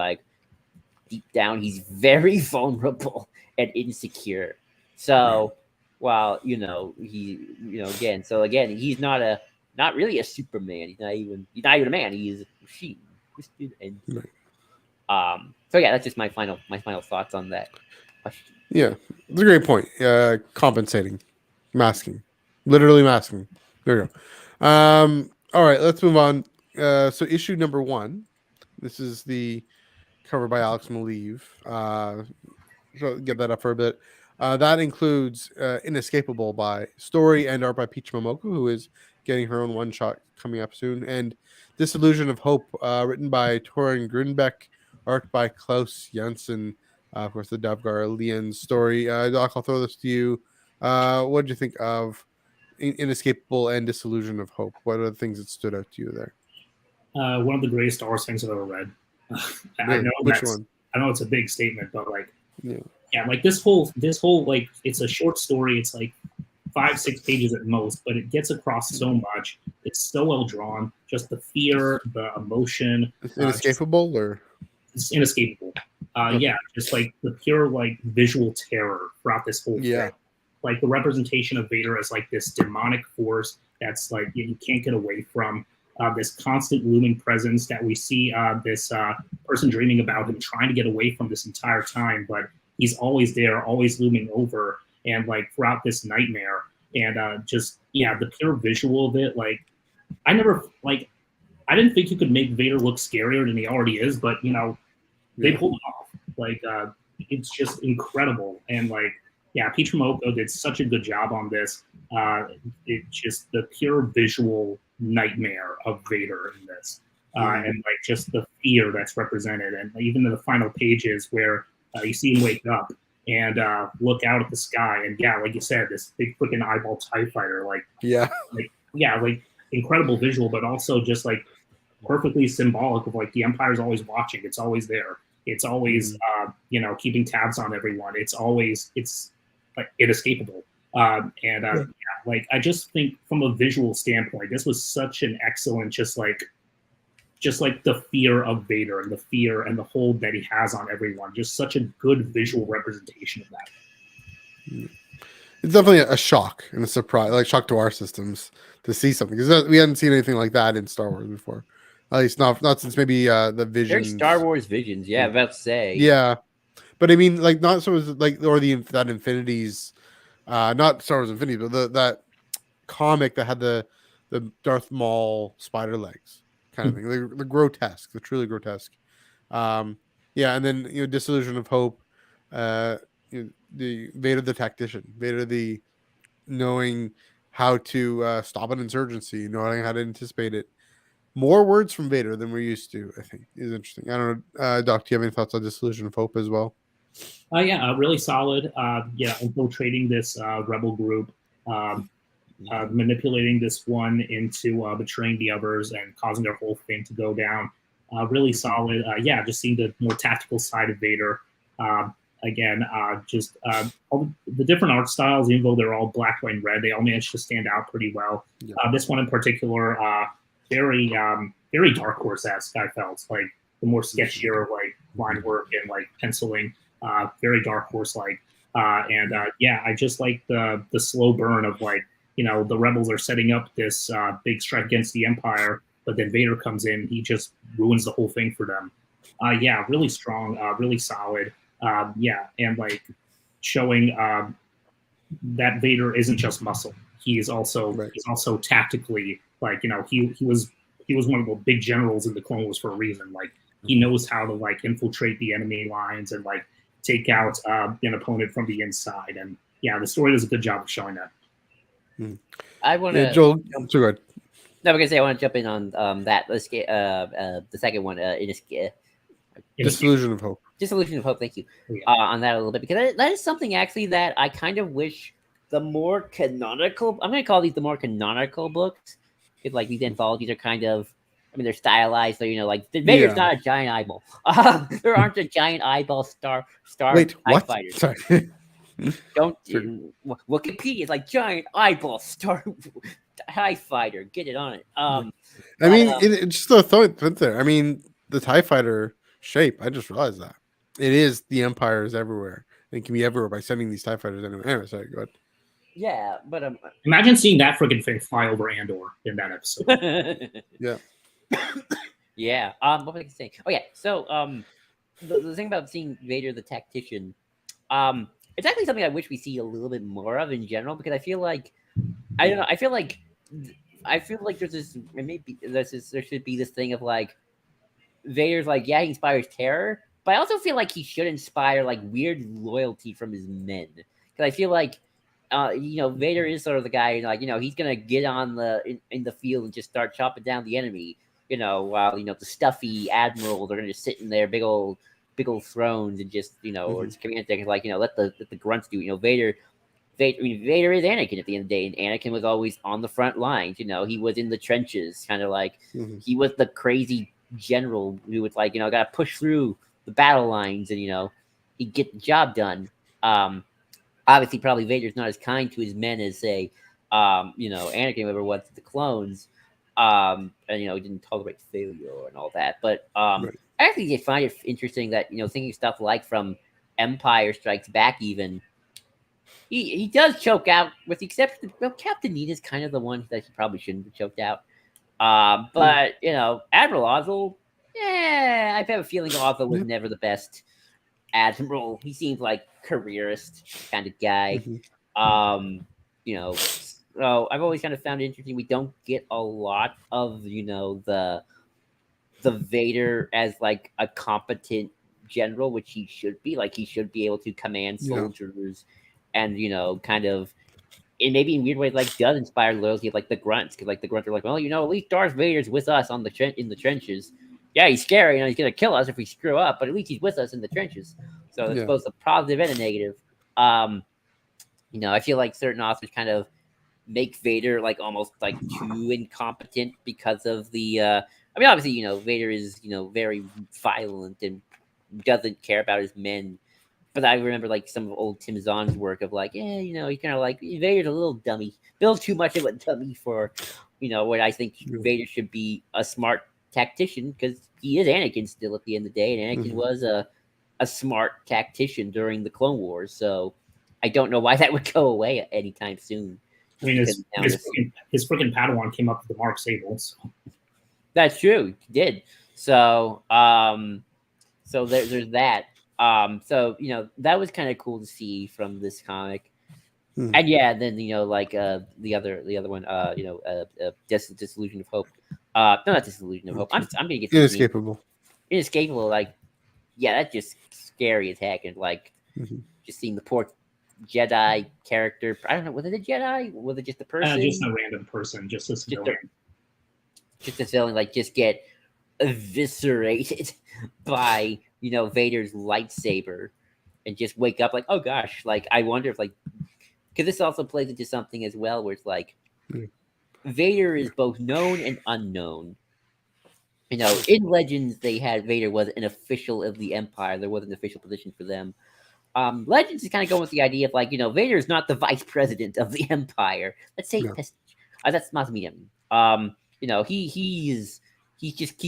deep down, he's very vulnerable and insecure. So while, he's not really a Superman. He's not even a man. He is a machine. And so that's just my final thoughts on that question. Yeah, it's a great point. Compensating, masking, literally masking. There you go. All right, let's move on. So issue number 1. This is the cover by Alex Maleev. So get that up for a bit. That includes Inescapable by story and art by Peach Momoko, who is getting her own one shot coming up soon, and Disillusion of Hope, written by Torun Grünbeck, art by Klaus Janssen. Of course, the Davgar Lian story. Doc, I'll throw this to you. What did you think of Inescapable and Disillusion of Hope? What are the things that stood out to you there? One of the greatest Star Wars things I've ever read. Which one? I know it's a big statement, but this whole it's a short story. It's 5-6 pages at most, but it gets across so much. It's so well drawn. Just the fear, the emotion. It's inescapable, or it's inescapable. Just the pure visual terror throughout this whole thing. The representation of Vader as this demonic force that's you can't get away from. This constant looming presence that we see this person dreaming about him, trying to get away from this entire time, but he's always there, always looming over, and throughout this nightmare, and the pure visual of it. I didn't think you could make Vader look scarier than he already is, but they pulled it off. It's just incredible, and Pete Momoko did such a good job on this. It's just the pure visual nightmare of Vader in this, and like just the fear that's represented, and even in the final pages where you see him wake up and look out at the sky, and like you said, this big freaking eyeball TIE fighter, like incredible visual, but also just like perfectly symbolic of like the Empire's always watching. It's always there. It's always keeping tabs on everyone. It's like inescapable. Like I just think from a visual standpoint, this was such an excellent just like the fear of Vader and the fear and the hold that he has on everyone. Just such a good visual representation of that. It's definitely a shock and a surprise, like shock to our systems to see something, because we hadn't seen anything like that in Star Wars before. At least not since maybe the Visions. Very Star Wars Visions, yeah. About to say, yeah, but I mean, like not so like or that Infinities, not Star Wars Infinity, but that comic that had the Darth Maul spider legs kind of thing, the grotesque, the truly grotesque. And then Disillusion of Hope, the Vader the tactician, Vader the knowing how to stop an insurgency, knowing how to anticipate it. More words from Vader than we're used to, I think, is interesting. I don't know, Doc, do you have any thoughts on Disillusion of Hope as well? Really solid. Infiltrating this rebel group, manipulating this one into betraying the others and causing their whole thing to go down. Really solid. Just seeing the more tactical side of Vader. All the different art styles, even though they're all black, white, and red, they all managed to stand out pretty well. Yeah. This one in particular, very Dark Horse-esque, I felt. Like the more sketchier like line work and like penciling, very Dark Horse-like. I just like the slow burn of like, the rebels are setting up this big strike against the Empire, but then Vader comes in, he just ruins the whole thing for them. Really strong, really solid. And like showing that Vader isn't just muscle. He's also tactically, like, he was one of the big generals in the Clone Wars for a reason. Like he knows how to like infiltrate the enemy lines and like take out an opponent from the inside. And the story does a good job of showing that. I want to. Joel, too good. No, because I want to jump in on that. Let's get the second one. Disillusion of Hope. Disillusion of Hope. Thank you on that a little bit, because that is something actually that I kind of wish the more canonical. I'm going to call these the more canonical books. Because like these anthologies are kind of, I mean, they're stylized. So Like Vader's not a giant eyeball. There aren't a giant eyeball star. Wait, what? Fighters. Sorry. Don't Wikipedia is like giant eyeball star TIE fighter. Get it on it. It's just a thought there. I mean, the TIE fighter shape. I just realized that it is the Empire is everywhere. It can be everywhere by sending these TIE fighters anyway. Anyway, sorry, go ahead. Yeah, but imagine seeing that freaking thing fly over Andor in that episode. Yeah. Yeah. What was I saying? Oh yeah. So the thing about seeing Vader the tactician, it's actually something I wish we see a little bit more of in general, because I feel like I feel like there's this, maybe there should be this thing of like Vader's like, he inspires terror, but I also feel like he should inspire like weird loyalty from his men, because I feel like Vader is sort of the guy, like, he's gonna get on in the field and just start chopping down the enemy, while the stuffy admirals are gonna just sit in their big old thrones and just or just command decks, like, let the grunts do it. Vader is Anakin at the end of the day, and Anakin was always on the front lines. He was in the trenches, kind of like he was the crazy general who was like, gotta push through the battle lines, and he'd get the job done. Obviously, probably Vader's not as kind to his men as, say, Anakin ever was to the clones. And he didn't tolerate failure and all that. But right. I actually find it interesting that thinking stuff like from Empire Strikes Back, even he does choke out, with the exception of Captain Neat is kind of the one that he probably shouldn't have choked out. But Admiral Ozzel, I have a feeling Ozzel was never the best admiral. He seems like careerist kind of guy. So I've always kind of found it interesting. We don't get a lot of the Vader as like a competent general, which he should be. Like, he should be able to command soldiers and kind of. And maybe in weird ways, like does inspire loyalty of like the grunts, because like the grunts are like, well, at least Darth Vader's with us on the in the trenches. Yeah, he's scary, he's gonna kill us if we screw up, but at least he's with us in the trenches. So it's both a positive and a negative. I feel like certain authors kind of make Vader like almost like too incompetent because of the. Obviously, Vader is very violent and doesn't care about his men. But I remember like some of old Tim Zahn's work of like, he's kind of like Vader's a little dummy, built too much of a dummy for, what I think Vader should be a smart tactician, because he is Anakin still at the end of the day, and Anakin was a smart tactician during the Clone Wars. So I don't know why that would go away anytime soon. I mean, his freaking Padawan came up with the Mark Sable. So. That's true, he did. So there's that. So that was kind of cool to see from this comic, and then like the other one, Disillusion of Hope. No, not Disillusion of Hope. I'm gonna get Inescapable. Like, yeah, that's just scary as heck, and like just seeing the poor Jedi character. I don't know, was it a Jedi? Was it just a person? Just a random person, just a civilian. Just a feeling like just get eviscerated by Vader's lightsaber, and just wake up like, oh gosh, like I wonder if like, because this also plays into something as well where it's like Vader is both known and unknown. In Legends they had Vader was an official of the Empire. There was an official position for them. Legends is kind of going with the idea of like, Vader is not the vice president of the Empire. Let's say that's not medium. He's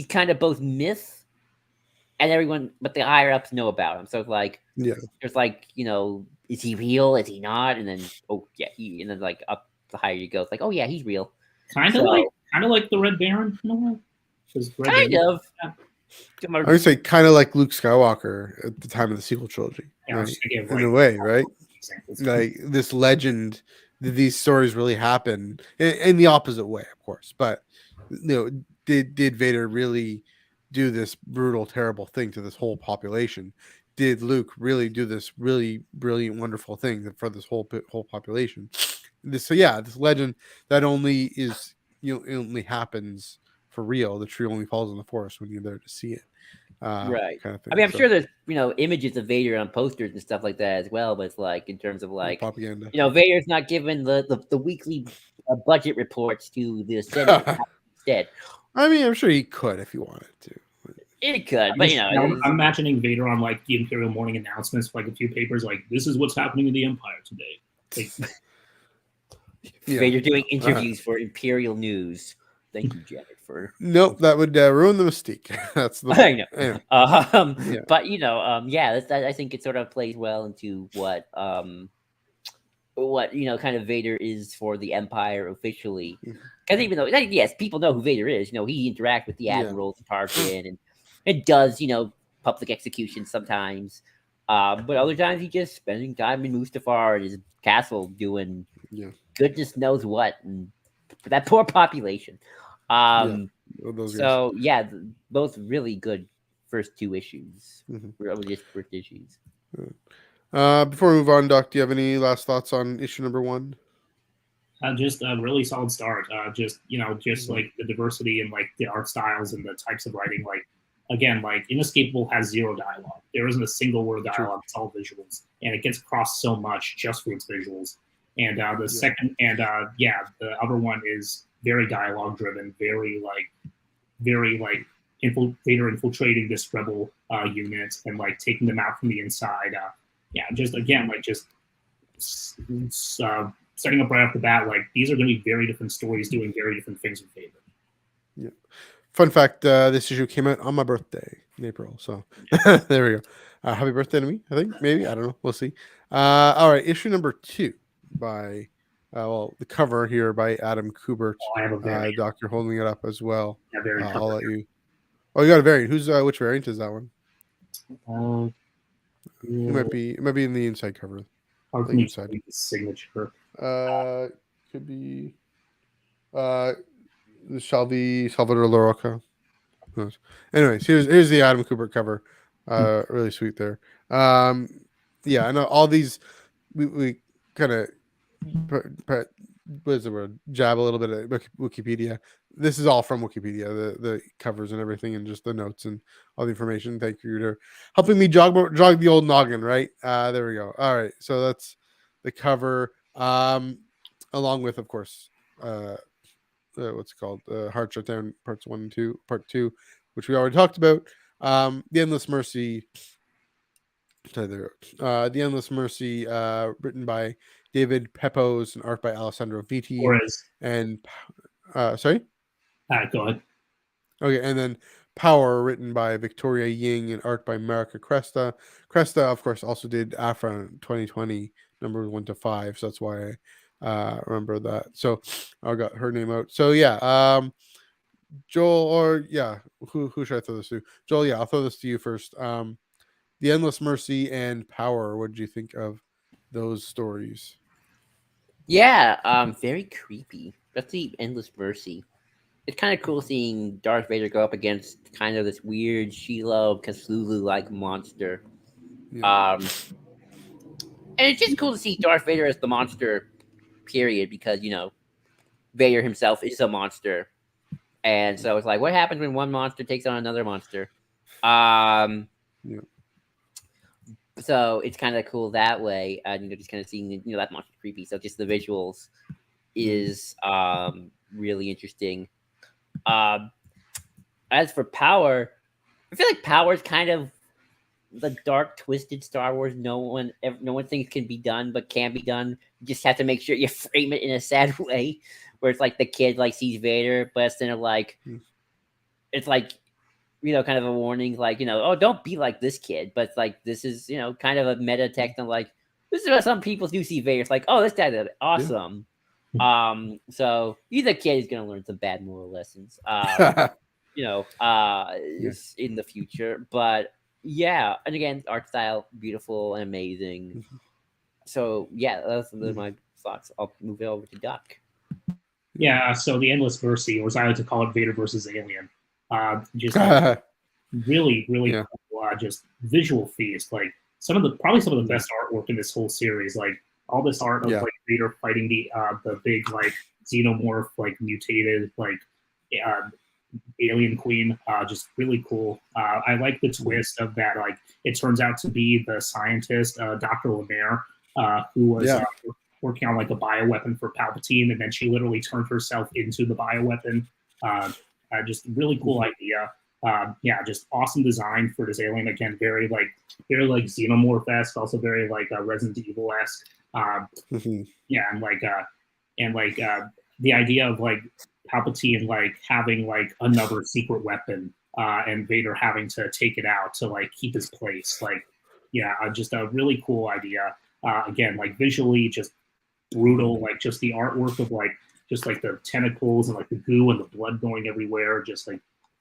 kind of both myth and everyone, but the higher ups know about him. So it's like, there's like, is he real? Is he not? And then, and then like up the higher you go, it's like, oh yeah, he's real. Kind of like the Red Baron. I would say kind of like Luke Skywalker at the time of the sequel trilogy, right? In a way, right? Like this legend, these stories really happen in the opposite way, of course. But did Vader really do this brutal, terrible thing to this whole population? Did Luke really do this really brilliant, wonderful thing for this whole population? This legend that only is it only happens for real. The tree only falls in the forest when you're there to see it. Right. Kind of thing. I'm sure there's images of Vader on posters and stuff like that as well, but it's like in terms of like propaganda. Vader's not given the weekly budget reports to the Senate instead. I mean, I'm sure he could if he wanted to. It could, but I'm imagining Vader on like the Imperial morning announcements, like a few papers, like this is what's happening in the Empire today. Like, Vader doing interviews for Imperial News. Thank you, Janet, for. Nope, that would ruin the mystique. That's the. I know. Anyway. But I think it sort of plays well into what kind of Vader is for the Empire officially. Because even though yes, people know who Vader is. He interacts with the admirals and Tarkin, and it does public execution sometimes. But other times he's just spending time in Mustafar in his castle doing goodness knows what, and for that poor population. Both really good first two issues. Just first issues. Before we move on, Doc, do you have any last thoughts on issue number 1? Just a really solid start. Just like the diversity and like the art styles and the types of writing. Like again, like Inescapable has 0 dialogue. There isn't a single word of dialogue. It's all visuals, and it gets across so much just for its visuals. And the second, and the other one is very dialogue driven, very like Vader infiltrating this rebel unit and like taking them out from the inside. Just again like just setting up right off the bat, like these are going to be very different stories doing very different things with Vader. Yeah. Fun fact: this issue came out on my birthday in April, so there we go. Happy birthday to me! I think maybe I don't know. We'll see. All right, issue number 2 by. The cover here by Adam Kubert. I have a variant. Doc, you're holding it up as well. I'll let you. Oh, you got a variant. Who's which variant is that one? It might be in the inside cover. How can you see the signature? Could be. Salvi Salvador LaRocca. Anyways, here's the Adam Kubert cover. Really sweet there. I know all these. We kind of what is the word? Jab a little bit at Wikipedia. This is all from Wikipedia, the covers and everything, and just the notes and all the information. Thank you for helping me jog the old noggin. Right, there we go. All right, so that's the cover, along with, of course, what's it called? Heart Shutdown Parts 1 and 2, Part 2, which we already talked about. The Endless Mercy. The Endless Mercy, written by David Pepose and art by Alessandro Vitti. And sorry? Go ahead. Okay, and then Power, written by Victoria Ying and art by Marika Cresta. Cresta, of course, also did Afra 2020, numbers 1 to 5. So that's why I remember that. So I got her name out. So yeah, Joel, or yeah, who should I throw this to? Joel, yeah, I'll throw this to you first. The Endless Mercy and Power. What did you think of those stories? Yeah, very creepy. That's the Endless Mercy. It's kind of cool seeing Darth Vader go up against kind of this weird Shiloh Cthulhu-like monster. Yeah. And it's just cool to see Darth Vader as the monster, period, because, Vader himself is a monster. And so it's like, what happens when one monster takes on another monster? Yeah. So it's kind of cool that way. Just kind of seeing, that monster's creepy. So just the visuals is really interesting. As for Power, I feel like Power is kind of the dark, twisted Star Wars. No one thinks can be done, but can be done. You just have to make sure you frame it in a sad way, where it's like the kid sees Vader, but instead of it's like, kind of a warning, oh, don't be like this kid. But it's like, this is, kind of a meta text on this is what some people do see Vader. It's like, oh, this guy's awesome. Yeah. So either kid is going to learn some bad moral lessons, in the future. But yeah, and again, art style, beautiful and amazing. So yeah, those are my thoughts. I'll move it over to Duck. Yeah, so the Endless Mercy, or as I like to call it, Vader versus Alien. Just really cool, just visual feast. Probably some of the best artwork in this whole series. All this art of Vader fighting the big xenomorph mutated alien queen. Just really cool. I like the twist of that. It turns out to be the scientist, Dr. Lemaire, who was working on a bioweapon for Palpatine, and then she literally turned herself into the bioweapon. Just really cool idea. Just awesome design for this alien. Again, very xenomorph-esque, also very Resident Evil-esque. Yeah, and the idea of Palpatine having another secret weapon, and Vader having to take it out to keep his place. Just a really cool idea. Again, visually just brutal. Just the artwork of just the tentacles and the goo and the blood going everywhere. Just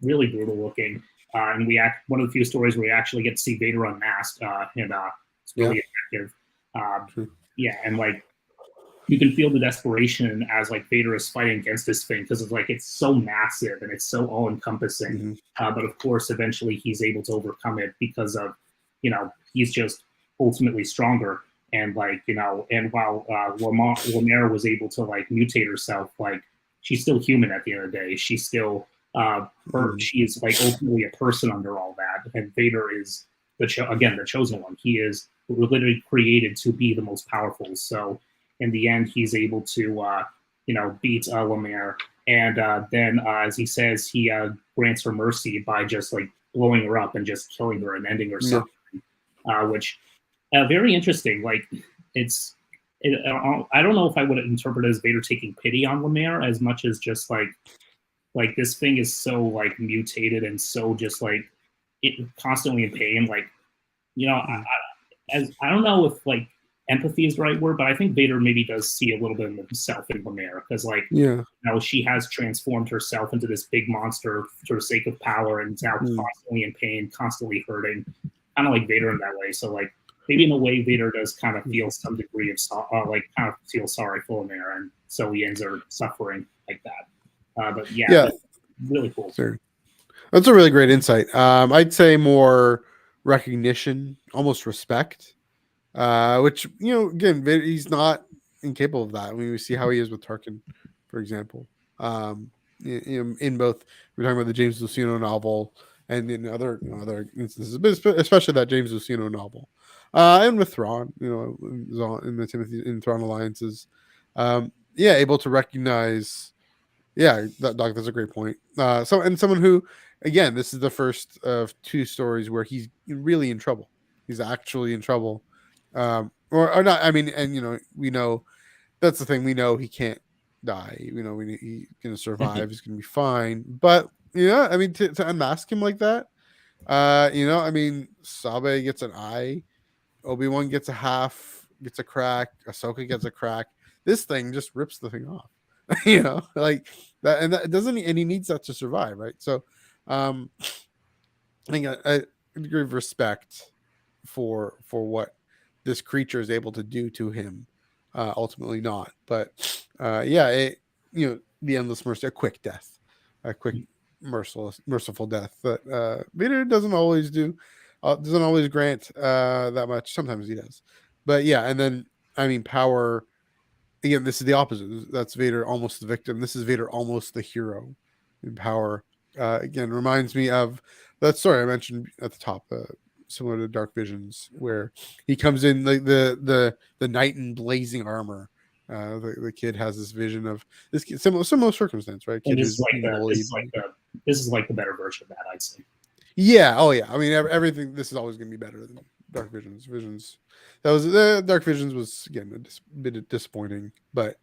really brutal looking. And one of the few stories where we actually get to see Vader unmasked, and it's really effective. And you can feel the desperation as Vader is fighting against this thing, because it's so massive and it's so all encompassing. But of course, eventually he's able to overcome it because of, he's just ultimately stronger. And and while Lemaire was able to mutate herself, she's still human at the end of the day. She's still she is ultimately a person under all that. And Vader is the chosen one. He is literally created to be the most powerful. So in the end, he's able to beat Lemaire. And then, as he says, he grants her mercy by just blowing her up and just killing her and ending her suffering, which. Very interesting. I don't know if I would interpret it as Vader taking pity on Lemaire as much as just this thing is so mutated and so just it constantly in pain. I don't know if empathy is the right word, but I think Vader maybe does see a little bit of himself in Lemaire, because she has transformed herself into this big monster for the sake of power, and is now constantly in pain, constantly hurting, kind of like Vader in that way. So maybe in a way, Vader does kind of feel some degree of kind of feel sorry for Lemaire, and so he ends up suffering like that. But really cool. Sure. That's a really great insight. I'd say more recognition, almost respect which again, he's not incapable of that. I mean, we see how he is with Tarkin, for example. In both, we're talking about the James Luceno novel and in other instances, but especially that James Luceno novel, and with Thrawn, in the Timothy in Thrawn alliances, able to recognize. Yeah, that's a great point. And someone who, again, this is the first of two stories where he's really in trouble. He's actually in trouble, or not. I mean, and we know that's the thing. We know he can't die. He's gonna survive. He's gonna be fine. But I mean, to unmask him like that, I mean, Sabe gets an eye, Obi-Wan gets a half, gets a crack, Ahsoka gets a crack. This thing just rips the thing off. Like that, and that doesn't, and he needs that to survive, right? So, I think a degree of respect for what this creature is able to do to him. Ultimately, not, but the endless mercy, a quick death, a quick merciful death that Vader doesn't always do, doesn't always grant that much. Sometimes he does, but yeah, and then I mean, power. Again, this is the opposite. That's Vader almost the victim. This is Vader almost the hero in power. Again, reminds me of that story I mentioned at the top, similar to Dark Visions, where he comes in like the knight in blazing armor. The kid has this vision of this kid, similar circumstance, right? Kid this is like the better version of that, I'd say. Yeah. Oh, yeah. I mean, everything. This is always going to be better than Dark Visions. That was Dark Visions was again a bit disappointing, but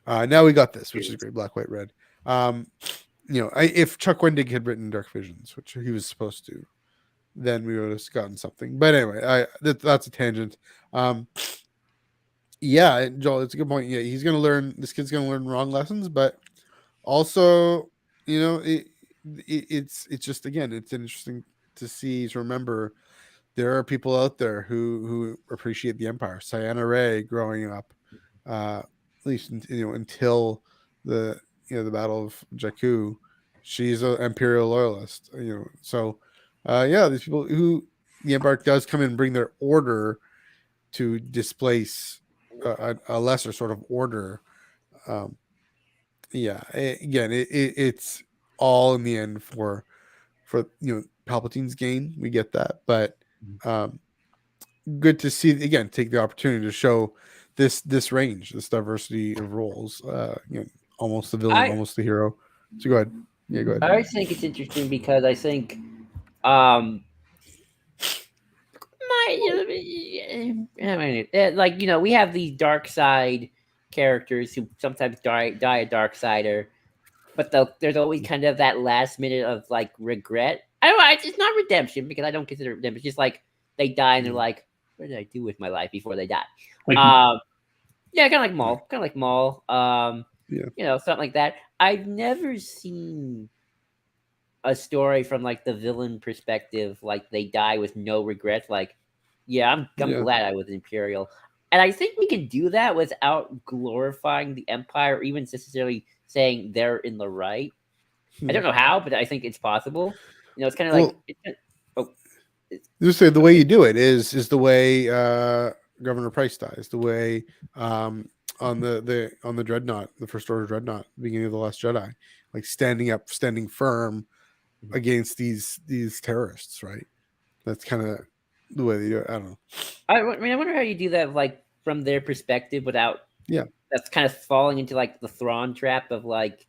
now we got this, which is great. Black, white, red. If Chuck Wendig had written Dark Visions, which he was supposed to, then we would have gotten something. But anyway, that's a tangent. Yeah, Joel, it's a good point. Yeah, he's going to learn. This kid's going to learn wrong lessons, but also, it's just, again, it's interesting to remember there are people out there who appreciate the Empire. Ciana Ray growing up, at least until the Battle of Jakku, she's an Imperial loyalist. So these people who the Empire does come in and bring their order to displace a lesser sort of order. It's all in the end for Palpatine's gain. We get that, but good to see, again, take the opportunity to show this range, this diversity of roles. Almost the villain, almost the hero. So go ahead. Yeah, go ahead. I think it's interesting because I think we have these dark side characters who sometimes die a dark sider, but there's always kind of that last minute of like regret. I don't know, it's not redemption because I don't consider it redemption. It's just like they die and they're like, what did I do with my life before they die? Kind of like Maul. Something like that. I've never seen a story from like the villain perspective, like they die with no regrets. Like, I'm glad I was Imperial, and I think we can do that without glorifying the Empire, or even necessarily saying they're in the right. I don't know how, but I think it's possible. It's kind of just say the way you do it is the way Governor Price dies, the way on the Dreadnought, the First Order Dreadnought, beginning of The Last Jedi, like standing firm against these terrorists, right? That's kind of the way they do it. I don't know. I wonder how you do that, like from their perspective, without that's kind of falling into like the Thrawn trap of like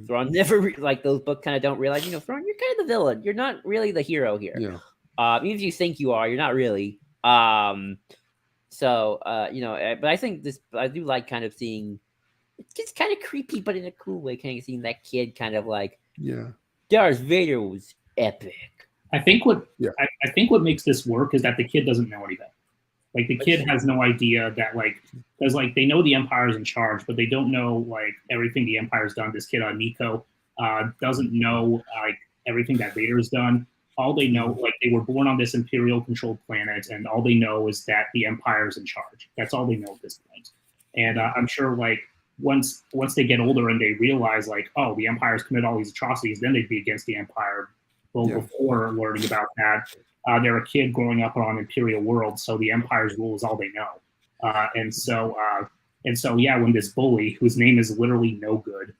Thrawn never like those books kind of don't realize, Thrawn, you're kind of the villain. You're not really the hero here. Even if you think you are, you're not really. But I think I do like kind of seeing. It's kind of creepy, but in a cool way. Kind of seeing that kid kind of like, Darth Vader was epic. I think what makes this work is that the kid doesn't know anything. Like the kid has no idea that because they know the Empire's in charge, but they don't know like everything the Empire's done. This kid on Nico doesn't know like everything that Vader's done. All they know, like they were born on this Imperial controlled planet, and all they know is that the Empire's in charge. That's all they know at this point. And I'm sure like once they get older and they realize like, oh, the Empire's committed all these atrocities, then they'd be against the Empire Well, before learning about that, they're a kid growing up on an imperial world, so the Empire's rule is all they know. And so, yeah, when this bully, whose name is literally No Good,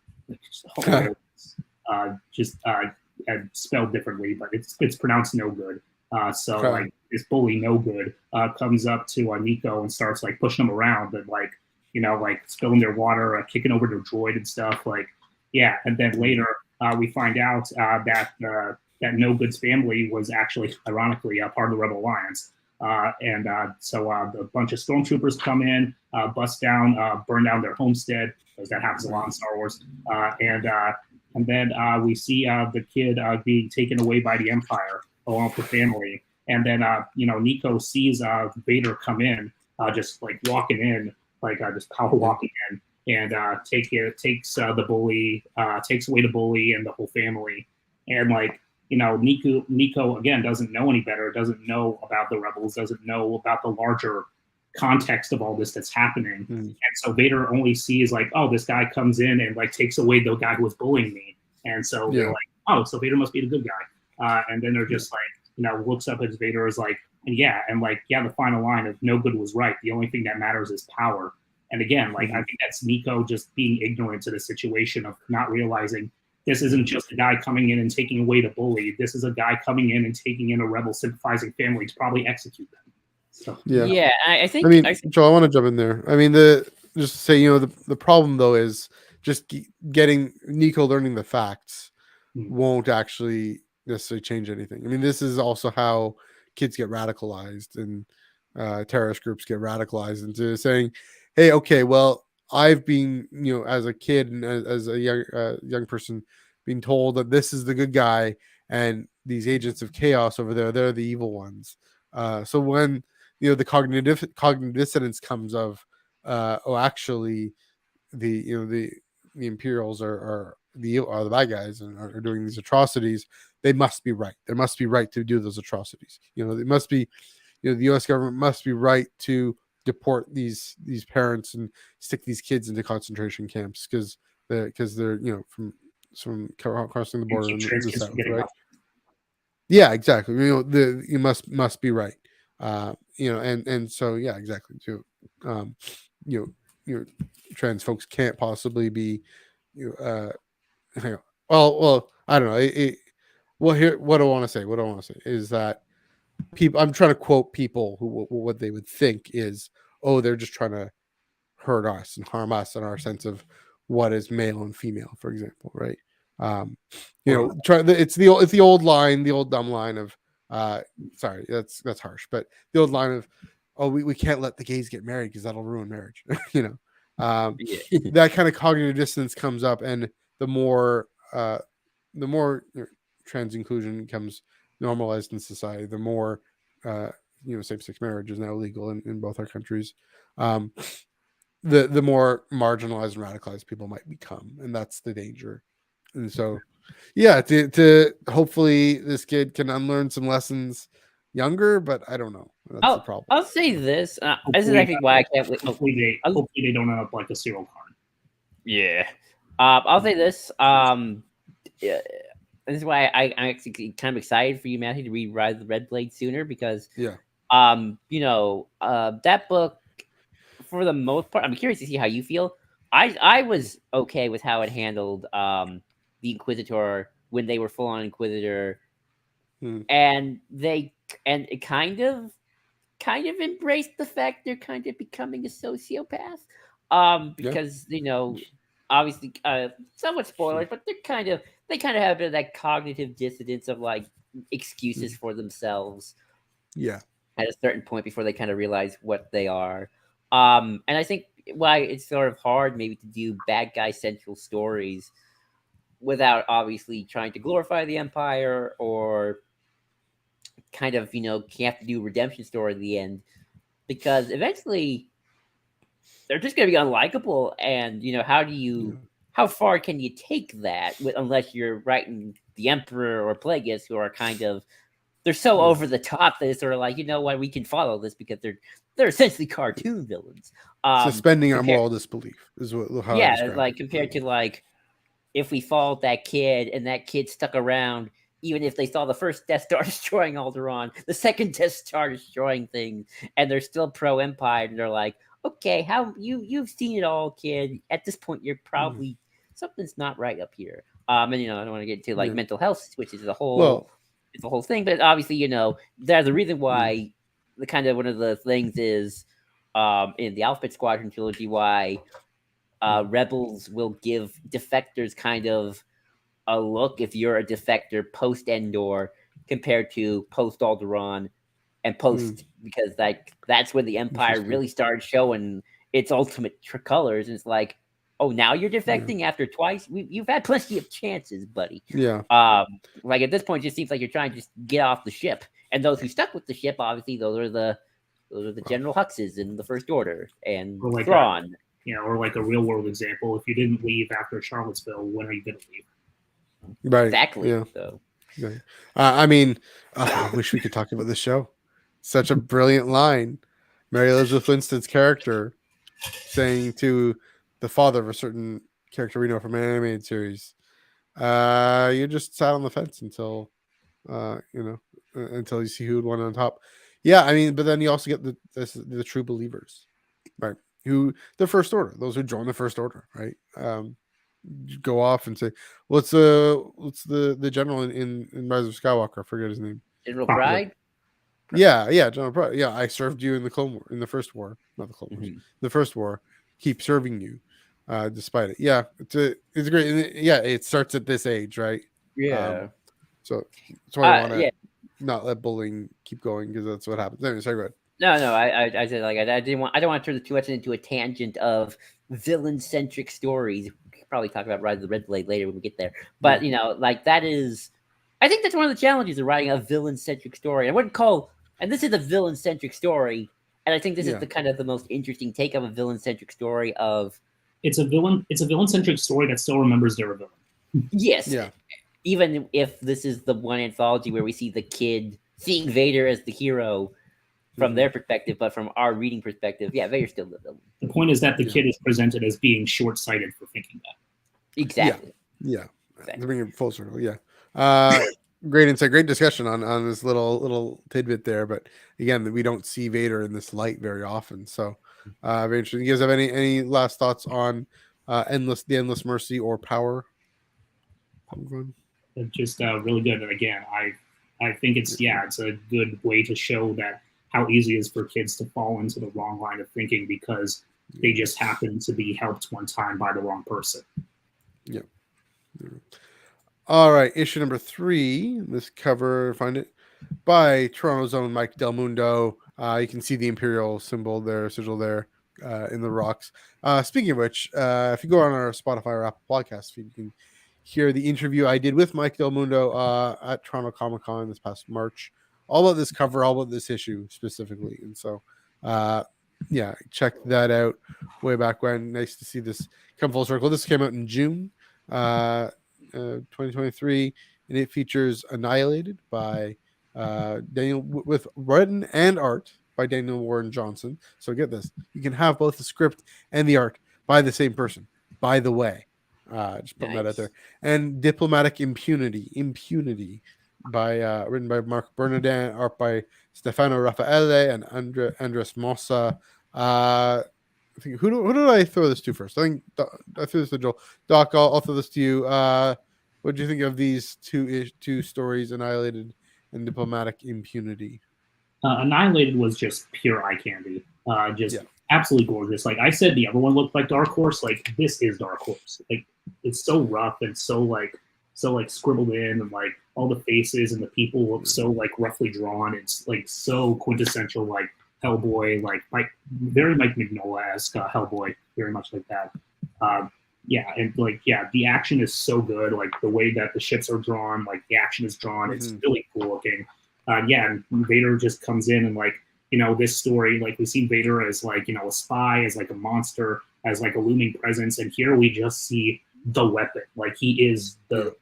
spelled differently, but it's pronounced No Good. Like this bully No Good comes up to Nico and starts like pushing him around and like spilling their water, kicking over their droid and stuff. And then later we find out that No Good's family was actually, ironically, part of the Rebel Alliance. So a bunch of stormtroopers come in, bust down, burn down their homestead, because that happens a lot in Star Wars. And then we see the kid being taken away by the Empire along with the family. And then Nico sees Vader come in, just like walking in, just power walking in, and takes the bully, takes away the bully and the whole family. And Nico again doesn't know any better, doesn't know about the rebels, doesn't know about the larger context of all this that's happening. And so Vader only sees this guy comes in and takes away the guy who was bullying me. And so they're like, oh, so Vader must be the good guy. And then they're just looks up at Vader as the final line of No Good was right. The only thing that matters is power. And again, I think that's Nico just being ignorant to the situation of not realizing this isn't just a guy coming in and taking away the bully. This is a guy coming in and taking in a rebel sympathizing family to probably execute them. So, I think. Joel, I want to jump in there. I mean, just to say, the problem though is just getting Nico learning the facts won't actually necessarily change anything. I mean, this is also how kids get radicalized and terrorist groups get radicalized into saying, "Hey, okay, well, I've been, as a kid and as a young person, being told that this is the good guy and these agents of chaos over there, they're the evil ones." So when the cognitive dissonance comes of, actually, the Imperials are the bad guys and are doing these atrocities, they must be right. They must be right to do those atrocities. It must be, the U.S. government must be right to deport these parents and stick these kids into concentration camps because they're from crossing the border in the south, right? Yeah, exactly. You must be right. And so exactly. So, trans folks can't possibly be, well, I don't know. What I want to say is that people. I'm trying to quote people who what they would think is, oh, they're just trying to hurt us and harm us and our sense of what is male and female, for example, right? It's the old line, the old dumb line of, sorry, that's harsh, but the old line of, oh, we can't let the gays get married because that'll ruin marriage. That kind of cognitive dissonance comes up, and the more trans inclusion becomes normalized in society, the more same-sex marriage is now legal in both our countries. The more marginalized and radicalized people might become, and that's the danger. And so, to hopefully this kid can unlearn some lessons younger, but I don't know. That's the problem. I'll say this. This is actually why I can't wait. Hopefully they don't end up like a serial card. Yeah. I'll say this. This is why I'm actually kind of excited for you, Matthew, to read Rise of the Red Blade sooner because that book, for the most part, I'm curious to see how you feel. I was okay with how it handled the Inquisitor when they were full on Inquisitor, and it kind of embraced the fact they're kind of becoming a sociopath. Because obviously somewhat spoilers, but they kind of have a bit of that cognitive dissonance of excuses for themselves. Yeah. At a certain point before they kind of realize what they are. And I think why it's sort of hard maybe to do bad guy central stories without obviously trying to glorify the Empire or kind of, have to do a redemption story at the end, because eventually they're just going to be unlikable. And, how far can you take that unless you're writing the Emperor or Plagueis, who are kind of, they're so over the top that it's sort of like, we can follow this because they're essentially cartoon villains. Suspending our moral disbelief is how I describe it. Compared to if we followed that kid and that kid stuck around even if they saw the first Death Star destroying Alderaan, the second Death Star destroying things, and they're still pro-Empire, and they're like, okay, how you've seen it all, kid. At this point, you're probably something's not right up here. And I don't want to get into like mental health, which is it's a whole thing. But obviously, there's a reason why the kind of one of the things is in the Alphabet Squadron trilogy why rebels will give defectors kind of a look if you're a defector post Endor compared to post Alderaan and post because like that's when the Empire really started showing its ultimate colors. And it's like, oh, now you're defecting after twice. You've had plenty of chances, buddy. Yeah. Like at this point, it just seems like you're trying to just get off the ship. And those who stuck with the ship, obviously, those are the General Huxes in the First Order and or like Thrawn. Or like a real world example. If you didn't leave after Charlottesville, when are you going to leave? Right. Exactly. Yeah. So. Right. I mean, I wish we could talk about this show. Such a brilliant line. Mary Elizabeth Winstead's character saying to the father of a certain character we know from an animated series, you just sat on the fence until until you see who would win on top. Yeah, I mean, but then you also get the true believers, right? Who the First Order, those who join the First Order, right? Go off and say, what's the general in Rise of Skywalker? I forget his name. General Pride? Yeah, General Pride. Yeah, I served you in the Clone War, in the First War, not the Clone Wars, the First War. Keep serving you, despite it. Yeah, it's great. And it starts at this age, right? Yeah. So that's why I want to not let bullying keep going because that's what happens. Anyway, sorry, go ahead. No, I said like I don't want to turn too much into a tangent of villain-centric stories. We could probably talk about Rise of the Red Blade later when we get there. But like that is, I think that's one of the challenges of writing a villain-centric story. I wouldn't call, and this is a villain-centric story, and I think this is the kind of the most interesting take of a villain-centric story. Of it's a villain-centric story that still remembers they're a villain. Yes. Yeah. Even if this is the one anthology where we see the kid seeing Vader as the hero. From their perspective, but from our reading perspective, Vader's still the villain. The point is that the kid is presented as being short-sighted for thinking that. Exactly. Yeah. To bring it full circle. Yeah. Great insight. Great discussion on this little tidbit there. But again, we don't see Vader in this light very often. So very interesting. You guys have any last thoughts on the Endless Mercy or Power? Just really good. And again, I think it's a good way to show that how easy it is for kids to fall into the wrong line of thinking because they just happen to be helped one time by the wrong person. Yeah. All right. Issue number 3. This cover, find it, by Toronto's own Mike Del Mundo. You can see the Imperial symbol there, sigil there in the rocks. Speaking of which, if you go on our Spotify or Apple podcast feed, you can hear the interview I did with Mike Del Mundo at Toronto Comic Con this past March. All about this cover, all about this issue specifically. And so, check that out way back when. Nice to see this come full circle. This came out in June 2023, and it features Annihilated by Daniel, with written and art by Daniel Warren Johnson. So get this. You can have both the script and the art by the same person, by the way. Just putting that out there. And Diplomatic Impunity by written by Mark Bernardin, art by Stefano Raffaele and Andres Mossa. I think who did I throw this to first? I think I threw this to Joel. Doc, I'll throw this to you. What do you think of these two stories, Annihilated and Diplomatic Impunity? Annihilated was just pure eye candy. Absolutely gorgeous. Like I said, the other one looked like Dark Horse. Like this is Dark Horse. Like it's so rough and so scribbled in, and like all the faces and the people look so like roughly drawn. It's like so quintessential, like Hellboy, like very Mike Mignola-esque Hellboy, very much like that. The action is so good. Like the way that the ships are drawn, like the action is drawn, it's really cool looking. And Vader just comes in and like, this story, like we see Vader as like, a spy, as like a monster, as like a looming presence. And here we just see the weapon. Like he is the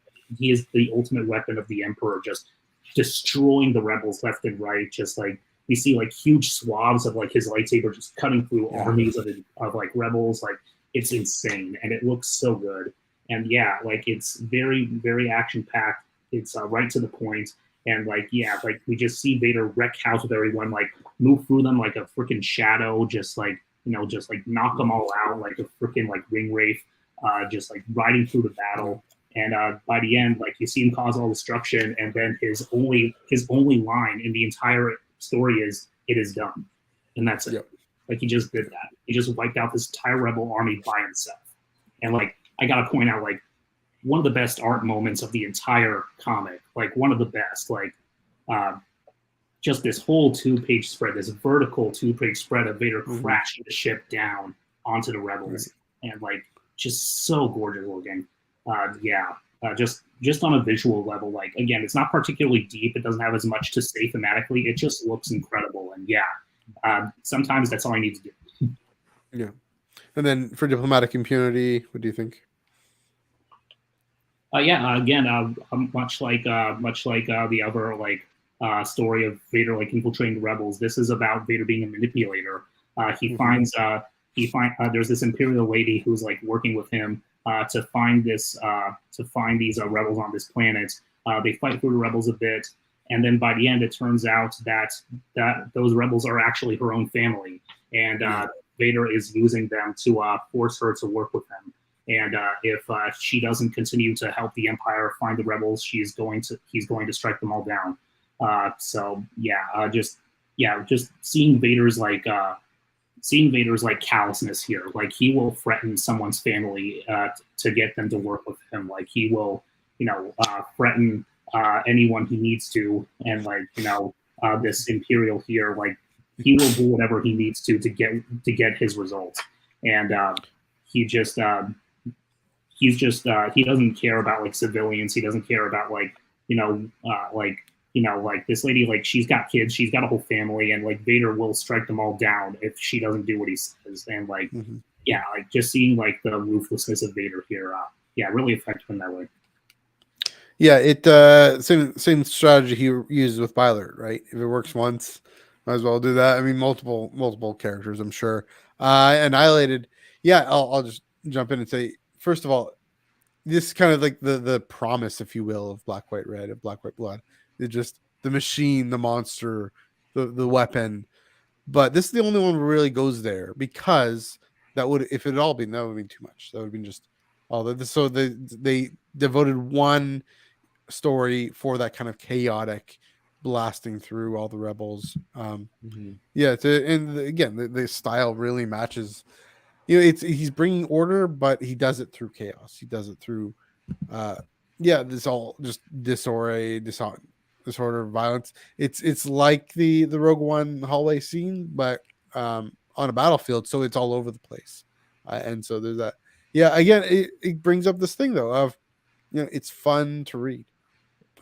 ultimate weapon of the Emperor, just destroying the rebels left and right. Just like we see like huge swabs of like his lightsaber just cutting through armies of like rebels. Like it's insane. And it looks so good. And like it's very, very action packed. it's right to the point, and like we just see Vader wreck house with everyone, like move through them like a freaking shadow, just like just like knock them all out like a freaking like ring wraith, just like riding through the battle. And by the end, like you see him cause all destruction, and then his only line in the entire story is "It is done," and that's it. Yep. Like he just did that. He just wiped out this entire rebel army by himself. And like I gotta point out, like one of the best art moments of the entire comic, like one of the best, like just this whole 2-page spread, this vertical 2-page spread of Vader crashing the ship down onto the rebels, and like just so gorgeous looking. Just on a visual level, like again, it's not particularly deep. It doesn't have as much to say thematically. It just looks incredible, and sometimes that's all I need to do. Yeah, and then for diplomatic impunity, what do you think? Again, much like the other story of Vader like infiltrating the rebels, this is about Vader being a manipulator. He finds there's this Imperial lady who's like working with him to find these rebels on this planet. They fight through the rebels a bit, and then by the end, it turns out that those rebels are actually her own family, and Vader is using them to force her to work with them. And if she doesn't continue to help the Empire find the rebels, he's going to strike them all down. Just seeing Vader's callousness here. Like he will threaten someone's family to get them to work with him. Like he will, threaten anyone he needs to, and this Imperial here, like he will do whatever he needs to get his results. And he doesn't care about like civilians. He doesn't care about this lady, like she's got kids, she's got a whole family, and like Vader will strike them all down if she doesn't do what he says. And just seeing like the ruthlessness of Vader here, really effective in that way. Yeah, it same strategy he uses with Bylert, right? If it works once, might as well do that. I mean, multiple characters, I'm sure. Annihilated. Yeah, I'll just jump in and say, first of all, this is kind of like the promise, if you will, of Black, White, Red, of Black, White, Blood. It's just the machine, the monster, the weapon. But this is the only one who really goes there, because that would, if it had all been, that would have been too much. That would have been just all that. So they devoted one story for that kind of chaotic blasting through all the rebels. And again, the style really matches. He's bringing order, but he does it through chaos. He does it through this all just disorder, violence. It's like the Rogue One hallway scene, but on a battlefield, so it's all over the place. And so there's that. Again, it brings up this thing though of it's fun to read,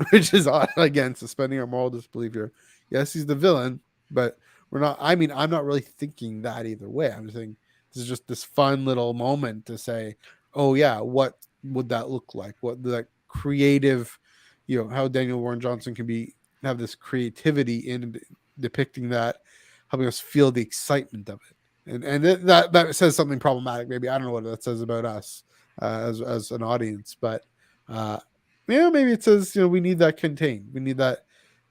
which is odd. Again, suspending our moral disbelief here. Yes, he's the villain, but we're not. I mean, I'm not really thinking that either way. I'm just saying this is just this fun little moment to say, oh yeah, what would that look like? What that creative, how Daniel Warren Johnson can have this creativity in depicting that, helping us feel the excitement of it. And that says something problematic. Maybe I don't know what that says about us as an audience, but maybe it says we need that contained. We need that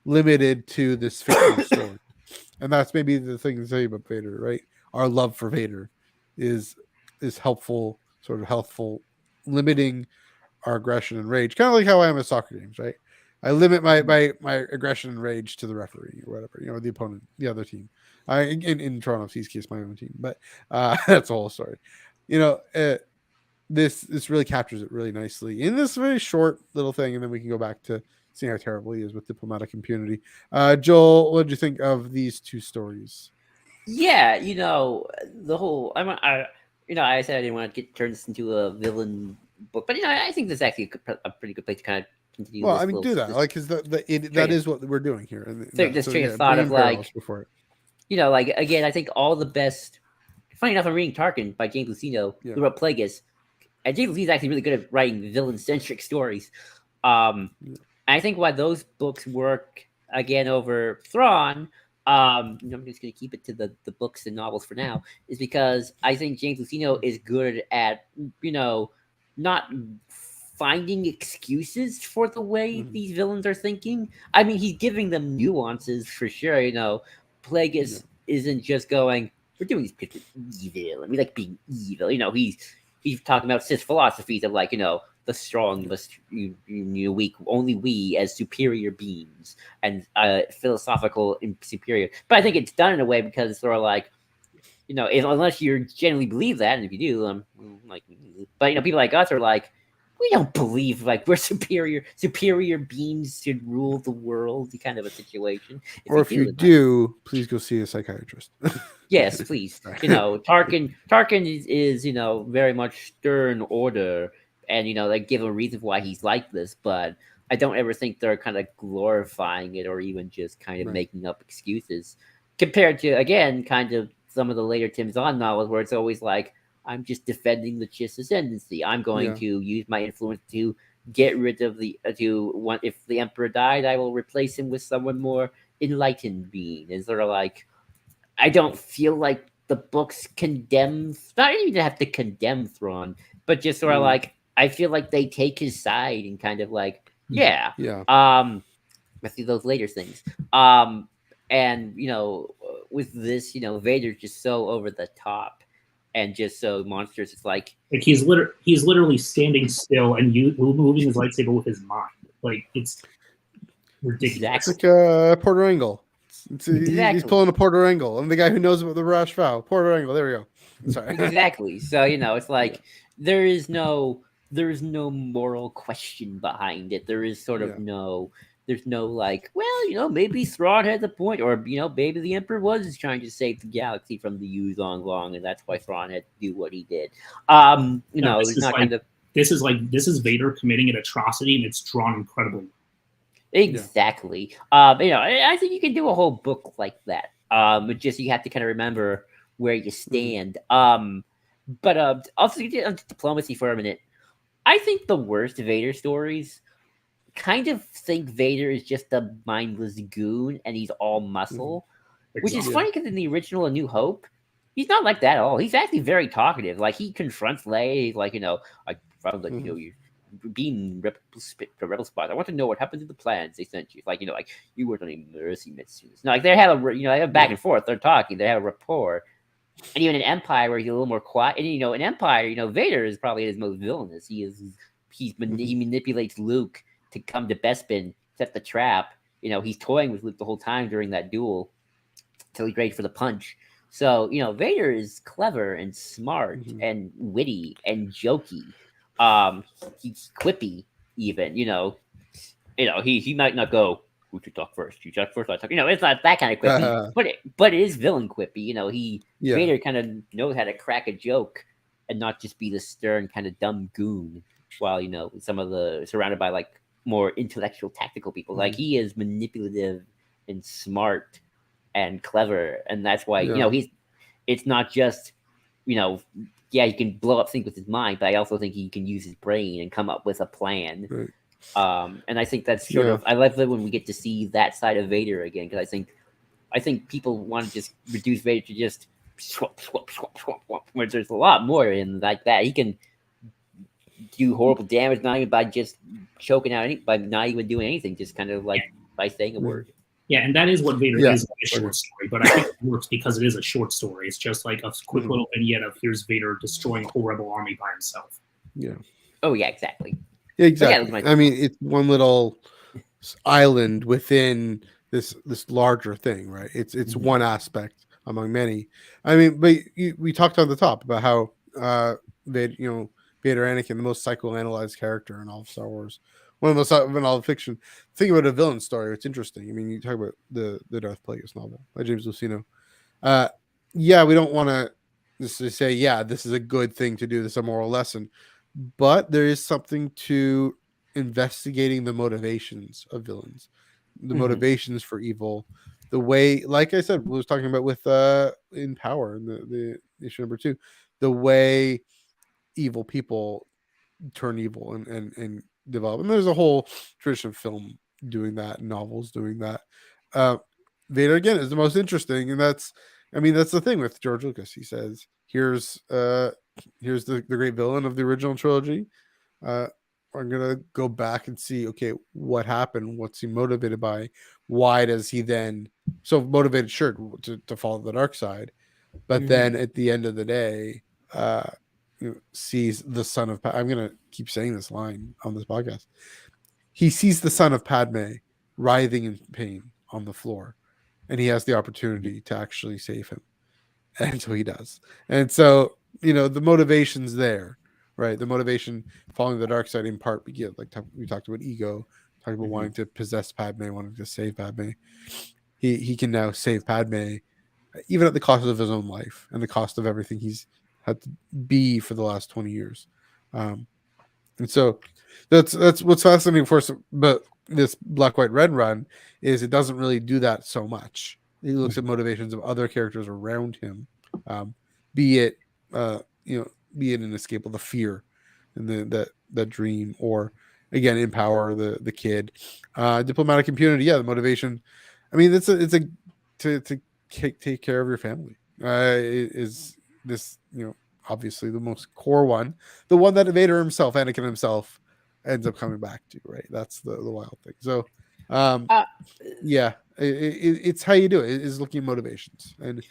limited to this fictional story, and that's maybe the thing to say about Vader, right? Our love for Vader is helpful, sort of healthful, limiting our aggression and rage, kind of like how I am at soccer games, right? I limit my aggression and rage to the referee or whatever, the opponent, the other team. In Toronto FC's case, my own team, but that's a whole story. This really captures it really nicely in this very short little thing, and then we can go back to seeing how terrible he is with diplomatic impunity. Joel, what did you think of these two stories? Yeah, the whole I said I didn't want to turn this into a villain book, but I think this is actually a pretty good place to kind of continue. Well, do that, because that is what we're doing here. And this train of thought of again, I think all the best. Funny enough, I'm reading Tarkin by James Luceno, who wrote Plagueis, and James Luceno is actually really good at writing villain-centric stories. I think why those books work again over Thrawn. I'm just going to keep it to the books and novels for now, is because I think James Luceno is good at, not finding excuses for the way these villains are thinking. I mean, he's giving them nuances for sure. Plagueis isn't just going, "We're doing this because we're evil and we like being evil." He's talking about Sith philosophies of like, the strong must weak. Only we as superior beings and philosophical and superior. But I think it's done in a way because it's sort of like, unless you genuinely believe that, and if you do, but people like us are like, we don't believe like we're superior beings should rule the world, kind of a situation. Or if you do, please go see a psychiatrist. Yes, please. Tarkin is very much stern order, and they give a reason why he's like this, but I don't ever think they're kind of glorifying it or even just kind of making up excuses compared to, again, kind of some of the later Tim Zahn novels where it's always like, I'm just defending the Chiss ascendancy. I'm going to use my influence to get rid of if the Emperor died, I will replace him with someone more enlightened being. And sort of like, I don't feel like the books condemn, not even have to condemn Thrawn, but just sort of like, I feel like they take his side and kind of like, I see those later things. And with this, Vader's just so over the top and just so monstrous. It's like he's literally standing still and moving his lightsaber with his mind. Like, it's ridiculous. It's like Porter Engle. He's pulling a Porter Engle. I'm the guy who knows about the rash vow. Porter Engle. There we go. Sorry. Exactly. So it's like there is no moral question behind it. There is sort of there's no like, well, maybe Thrawn had a point, or maybe the Emperor was trying to save the galaxy from the Yuzong Long, and that's why Thrawn had to do what he did. This is Vader committing an atrocity, and it's drawn incredibly. Exactly. I think you can do a whole book like that. Just you have to kind of remember where you stand. But also get on diplomacy for a minute. I think the worst Vader stories kind of think Vader is just a mindless goon and he's all muscle, which is funny because in the original A New Hope, he's not like that at all. He's actually very talkative. Like, he confronts Leia. He's like, I found that you're being rebel spies. I want to know what happened to the plans they sent you. Like, you weren't on any mercy missions. No, like they have they have back and forth. They're talking. They have a rapport. And even in Empire, where he's a little more quiet. And in Empire, Vader is probably his most villainous. He manipulates Luke to come to Bespin, set the trap. He's toying with Luke the whole time during that duel till he's ready for the punch. So, Vader is clever and smart and witty and jokey. He's quippy even, he might not go, who should talk first? You talk first, I talk. It's not that kind of quippy, but it is villain quippy. Vader kind of knows how to crack a joke and not just be the stern kind of dumb goon while, some of the surrounded by like more intellectual, tactical people. Like, he is manipulative and smart and clever, and that's why it's not just he can blow up things with his mind, but I also think he can use his brain and come up with a plan. Right. And I think that's sort of, I love it when we get to see that side of Vader again, because I think people want to just reduce Vader to just swap, where there's a lot more in like that. He can do horrible damage not even by just choking out by not even doing anything, just kind of like by saying a word. Yeah, and that is what Vader is in a short story, but I think it works because it is a short story. It's just like a quick little vignette of here's Vader destroying a whole rebel army by himself. Yeah. Oh yeah, exactly. Yeah, exactly. I mean, it's one little island within this larger thing, right? It's one aspect among many. I mean, but we talked on the top about how Vader, Vader Anakin, the most psychoanalyzed character in all of Star Wars. One of the most in all of fiction. Think about a villain story. It's interesting. I mean, you talk about the Darth Plagueis novel by James Luceno. We don't want to just say, this is a good thing to do. This is a moral lesson. But there is something to investigating the motivations of villains, the motivations for evil, the way, like I said, we was talking about with in Power in the issue number 2, the way evil people turn evil and develop. And there's a whole tradition of film doing that, novels doing that. Vader again is the most interesting, and that's the thing with George Lucas. He says, here's the great villain of the original trilogy, I'm gonna go back and see, okay, what happened? What's he motivated by? Why does he then so motivated, sure, to follow the dark side, but then at the end of the day, sees the son of I'm gonna keep saying this line on this podcast. He sees the son of Padme writhing in pain on the floor, and he has the opportunity to actually save him. And so he does. And so, the motivation's there, right? The motivation following the dark side in part begins, like we talked about ego, talked about wanting to possess Padme, wanting to save Padme. He can now save Padme, even at the cost of his own life and the cost of everything he's had to be for the last 20 years. And so that's what's fascinating for us. But this Black, White, Red run is it doesn't really do that so much. He looks at motivations of other characters around him, be it an escape of the fear and that dream, or again empower the kid, diplomatic impunity. Yeah, the motivation. I mean, it's a to take care of your family. Is this obviously the most core one, the one that Vader himself, Anakin himself, ends up coming back to, right? That's the wild thing. So, yeah, it's how you do it. Is looking at motivations and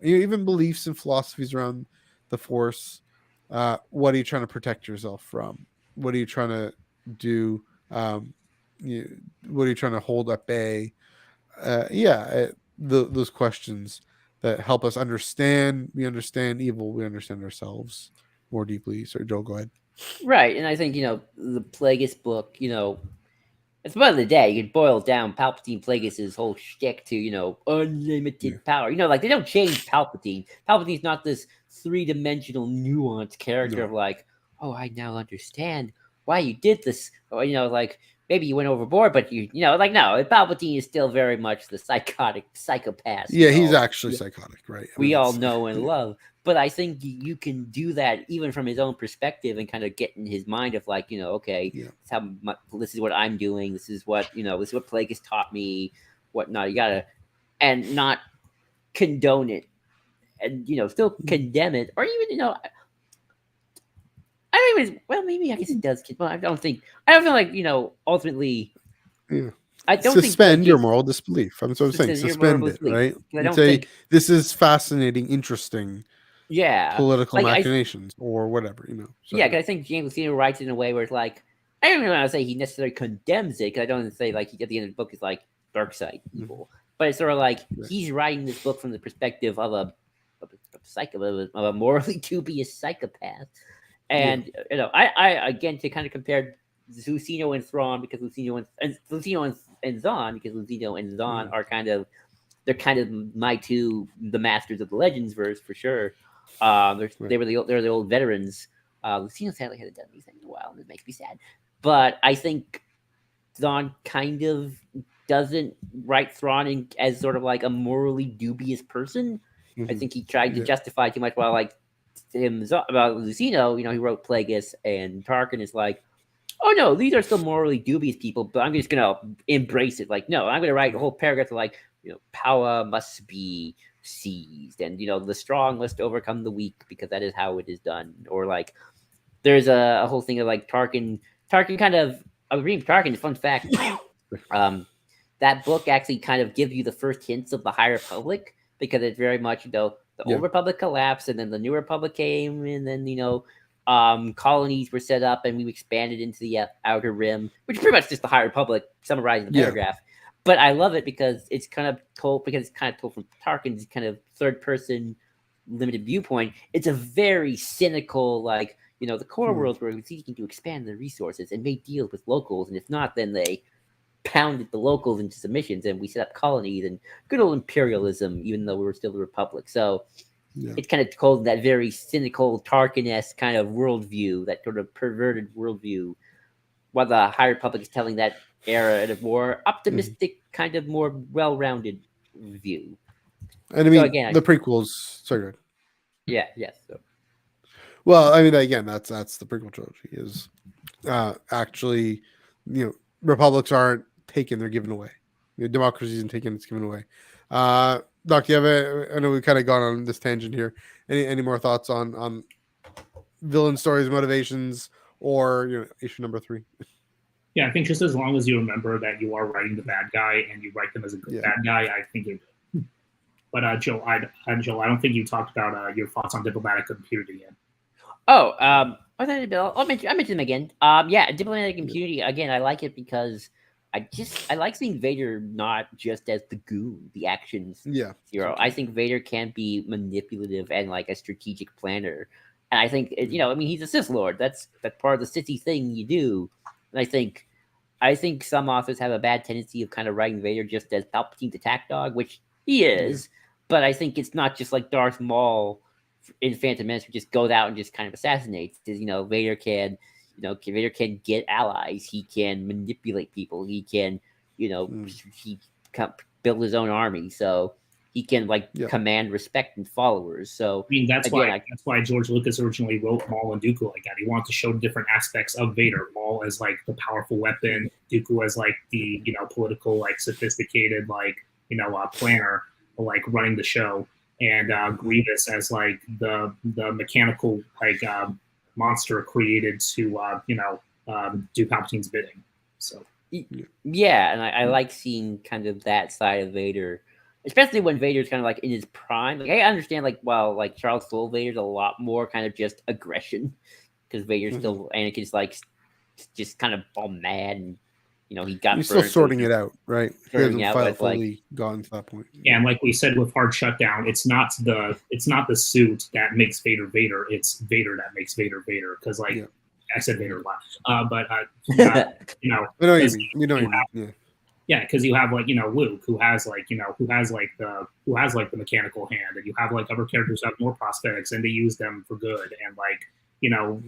even beliefs and philosophies around the Force. What are you trying to protect yourself from? What are you trying to do? What are you trying to hold at bay? Those questions that help us understand. We understand evil. We understand ourselves more deeply. So, Joel, go ahead. Right, and I think the Plagueis book. At the end of the day, you can boil down Palpatine Plagueis' whole shtick to unlimited power. Like they don't change Palpatine. Palpatine's not this 3-dimensional, nuanced character of like, oh, I now understand why you did this. Or, like maybe you went overboard, but no, Palpatine is still very much the psychopath. Yeah, he's actually psychotic, right? We all know and love. But I think you can do that even from his own perspective and kind of get in his mind of like, okay, this is what I'm doing. This is what, this is what Plagueis taught me, whatnot. You gotta, and not condone it and, still condemn it, or even, I don't even, well, maybe I guess it does. Well, I don't feel like, ultimately, I don't suspend your moral disbelief. I'm saying, suspend it, right? And say, this is fascinating, interesting. Political machinations or whatever, So. Yeah, because I think James Luceno writes it in a way where it's like, I don't even want to say he necessarily condemns it, because I don't want to say like at the end of the book is like dark side evil, but it's sort of like he's writing this book from the perspective of a morally dubious psychopath, and I again to kind of compare Luceno and Thrawn, because Luceno and Zahn, because Luceno and Zahn are they're kind of the masters of the Legends verse for sure. They're the old veterans. Luceno sadly hasn't done anything in a while, and it makes me sad. But I think Thrawn kind of doesn't write Thrawn as sort of like a morally dubious person. I think he tried to justify too much. While like him about Luceno, he wrote Plagueis, and Tarkin is like, oh no, these are still morally dubious people, but I'm just gonna embrace it. Like, no, I'm gonna write a whole paragraph of like, power must be seized, and the strong must overcome the weak, because that is how it is done. Or like there's a whole thing of like Tarkin kind of, I'm reading Tarkin, fun fact, that book actually kind of gives you the first hints of the High Republic, because it's very much the Old Republic collapsed, and then the New Republic came, and then colonies were set up, and we expanded into the Outer Rim, which is pretty much just the High Republic summarized in a paragraph. But I love it because it's kind of told from Tarkin's kind of third person limited viewpoint. It's a very cynical, like, the core worlds were seeking to expand their resources and make deals with locals. And if not, then they pounded the locals into submissions, and we set up colonies and good old imperialism, even though we were still a republic. So it's kind of told that very cynical Tarkin-esque kind of worldview, that sort of perverted worldview, while the High Republic is telling that era in a more optimistic, kind of more well-rounded view. And I mean, so again, the prequels. Sorry, go ahead. Yeah, yes. So. Well, I mean, again, that's the prequel trilogy is actually, republics aren't taken; they're given away. Democracy isn't taken; it's given away. Doc, do you have I know we've kind of gone on this tangent here. Any more thoughts on villain stories, motivations, or issue number 3. Yeah, I think just as long as you remember that you are writing the bad guy and you write them as a good bad guy, I think you're good. But Joe, I don't think you talked about your thoughts on diplomatic impunity yet. Oh, I mentioned him again. Yeah, diplomatic impunity again. I like it because I like seeing Vader not just as the goon, the actions hero. I think Vader can be manipulative and like a strategic planner. And I think he's a Sith Lord. That's part of the Sithy thing you do. And I think some authors have a bad tendency of kind of writing Vader just as Palpatine's attack dog, which he is. But I think it's not just like Darth Maul in Phantom Menace who just goes out and just kind of assassinates. Vader can get allies. He can manipulate people. He can, he can build his own army. So he can command respect and followers. So I mean that's why George Lucas originally wrote Maul and Dooku like that. He wanted to show different aspects of Vader. Maul as like the powerful weapon, Dooku as like the political sophisticated planner, like running the show, and Grievous as like the mechanical monster created to do Palpatine's bidding. So yeah, and I like seeing kind of that side of Vader. Especially when Vader's kind of like in his prime. Like I understand, Charles Soule Vader's a lot more kind of just aggression because Vader's still Anakin's just kind of all mad and he's still sorting it out, right? He hasn't fully gotten to that point. Yeah, and like we said with Hard Shutdown, it's not the suit that makes Vader Vader. It's Vader that makes Vader Vader. Because I said Vader a lot, but we know you mean. Yeah, because you have Luke, who has the mechanical hand, and you have other characters who have more prosthetics, and they use them for good. And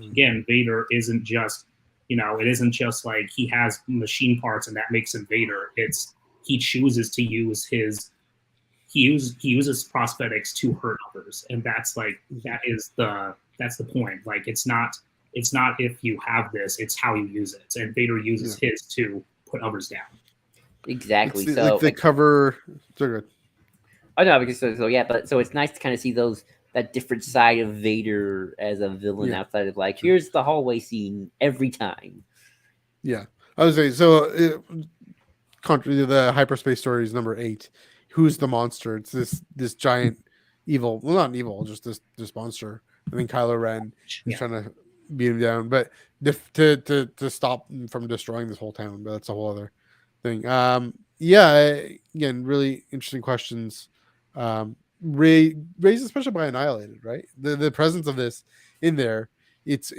again, Vader isn't just it isn't just like he has machine parts and that makes him Vader. It's he chooses to use he uses prosthetics to hurt others, and that's the point. Like it's not if you have this, it's how you use it. And Vader uses his to put others down. Exactly. It's so they cover. So good. Oh no, because so it's nice to kind of see that different side of Vader as a villain outside of here's the hallway scene every time. Yeah, I was saying contrary to the hyperspace stories number 8. Who's the monster? It's this giant evil. Well, not evil, just this monster. I think Kylo Ren is trying to beat him down, but to stop him from destroying this whole town. But that's a whole other thing. Again, really interesting questions. Raised especially by Annihilated, right? The presence of this in there, it's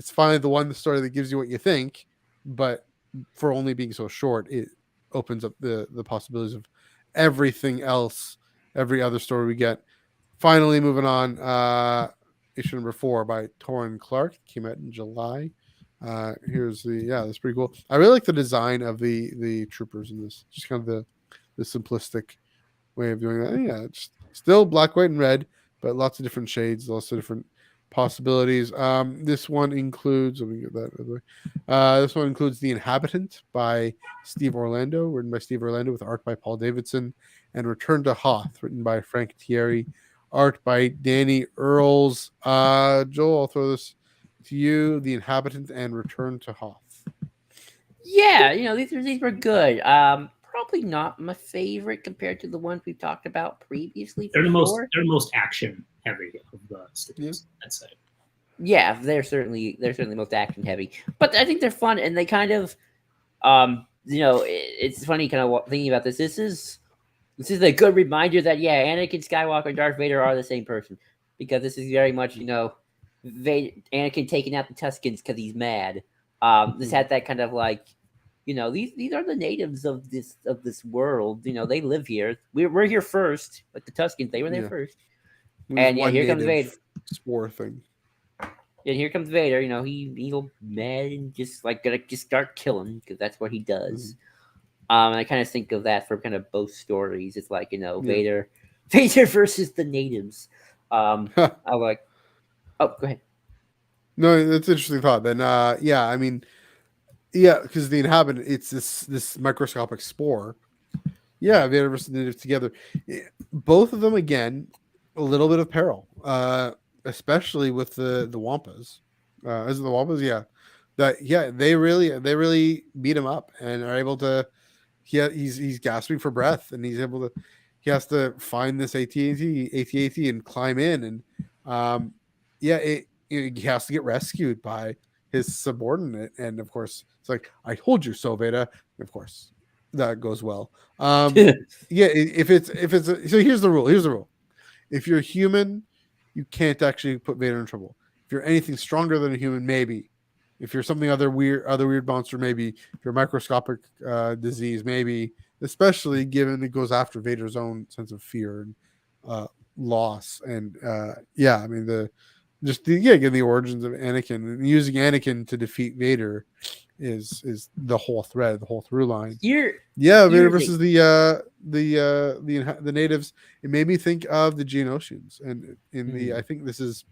finally the one story that gives you what you think, but for only being so short, it opens up the possibilities of everything else, every other story we get. Finally, moving on, issue number 4 by Torrin Clark came out in July. Here's that's pretty cool. I really like the design of the troopers in this, just kind of the simplistic way of doing that. Yeah, it's still black, white, and red, but lots of different shades, lots of different possibilities. This one includes, let me get that out of the way. This one includes The Inhabitant by Steve Orlando, written by Steve Orlando with art by Paul Davidson, and Return to Hoth, written by Frank Thierry, art by Danny Earls. Joel, I'll throw this to you. The Inhabitant and Return to Hoth. Yeah, these were good. Probably not my favorite compared to the ones we've talked about previously. They're the most action heavy of the studios, I'd say. Yeah, they're certainly most action heavy, but I think they're fun and they kind of, it's funny kind of thinking about this. This is a good reminder that Anakin Skywalker and Darth Vader are the same person, because this is very much Anakin taking out the Tuskens because he's mad. This had that kind of these are the natives of this world. They live here. We're here first, but the Tuskens, they were there first. And here comes Vader. Spore thing. And here comes Vader. He's mad and just gonna just start killing because that's what he does. And I kind of think of that for kind of both stories. It's Vader versus the natives. I like. Oh, go ahead. No, that's an interesting thought. Then, because the Inhabitant, it's this microscopic spore. Yeah, Vader versus the natives together. Both of them, again, a little bit of peril, especially with the Wampas. Is it the Wampas? Yeah. that they really beat him up and are able to. He's gasping for breath, and he has to find this AT-AT and climb in, and he has to get rescued by his subordinate, and of course it's like, I told you so, Vader. Of course that goes well. If it's so here's the rule. If you're human, you can't actually put Vader in trouble. If you're anything stronger than a human, maybe. If you're something other weird monster, maybe. If you're a microscopic disease, maybe. Especially given it goes after Vader's own sense of fear and loss. And I mean the origins of Anakin, and using Anakin to defeat Vader is the whole thread, the whole through line. Vader versus the natives. It made me think of the Geonosians, and I think this is.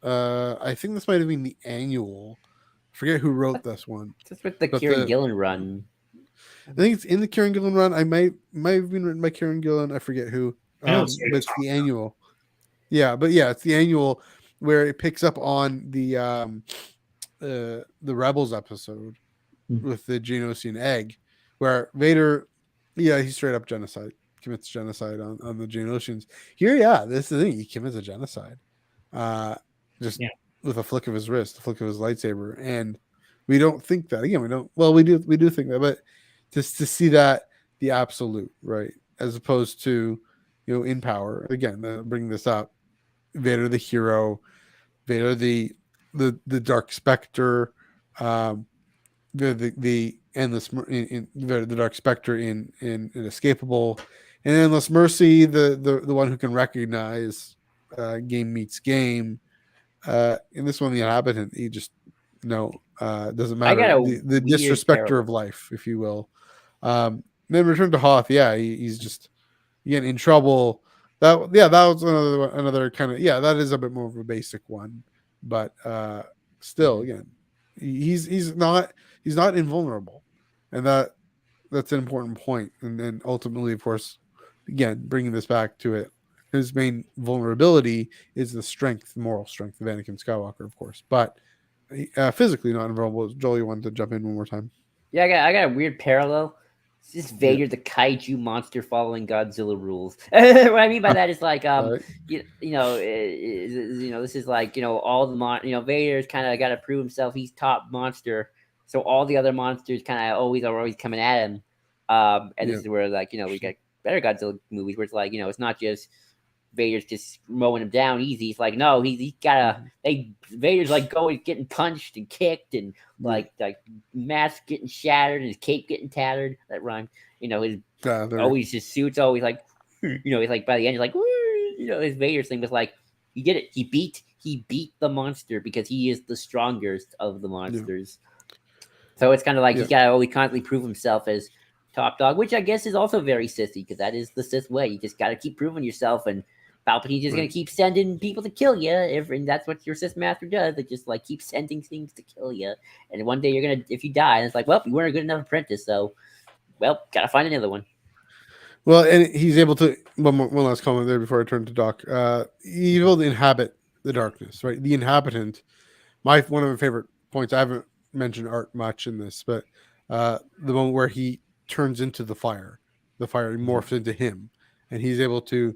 I think this might have been the annual. I forget who wrote this one. Just with the Kieran Gillen run. I think it's in the Kieran Gillen run. I might have been written by Kieran Gillen. I forget who. But it's the annual. It's the annual where it picks up on the Rebels episode with the Geonosian egg, where Vader, he straight up commits genocide on the Geonosians. Here, this is the thing. He commits a genocide. With a flick of his wrist, a flick of his lightsaber, and we don't think that. Again, we don't. Well, we do think that, but just to see that the absolute, right, as opposed to in power. Again, bringing this up, Vader the hero, Vader the Dark Spectre, the endless the Dark Spectre in Inescapable, and Endless Mercy, the one who can recognize game meets game. In this one, the Inhabitant, he just doesn't matter. The disrespecter of life, if you will. Then Return to Hoth, he's just in trouble. That was another kind of that is a bit more of a basic one, but still, again, he's not invulnerable, and that's an important point. And then ultimately, of course, again, bringing this back to it, his main vulnerability is the moral strength of Anakin Skywalker, of course, but physically not invulnerable. Joel, you wanted to jump in one more time? Yeah, I got a weird parallel. This is Vader, the kaiju monster following Godzilla rules. What I mean by that is like, this is like, all the Vader's kind of got to prove himself. He's top monster, so all the other monsters kind of always coming at him. This is where we get better Godzilla movies where it's like, it's not just Vader's just mowing him down easy. It's like, no, he's gotta. Vader's like getting punched and kicked, and like mask getting shattered, and his cape getting tattered. That rhymed. His suit's always like, he's like by the end, he's like, his Vader's thing was like, he did it. He beat the monster because he is the strongest of the monsters. So it's kind of like he's gotta always constantly prove himself as top dog, which I guess is also very Sithy, because that is the Sith way. You just gotta keep proving yourself, and Palpatine's just going to keep sending people to kill you. And that's what your Sith Master does. It just keeps sending things to kill you. And one day you're going to, if you die, and it's like, well, you weren't a good enough apprentice. So, got to find another one. Well, and he's able to, one last comment there before I turn to Doc. He's able to inhabit the darkness, right? The Inhabitant. One of my favorite points, I haven't mentioned art much in this, but the moment where he turns into the fire morphs into him, and he's able to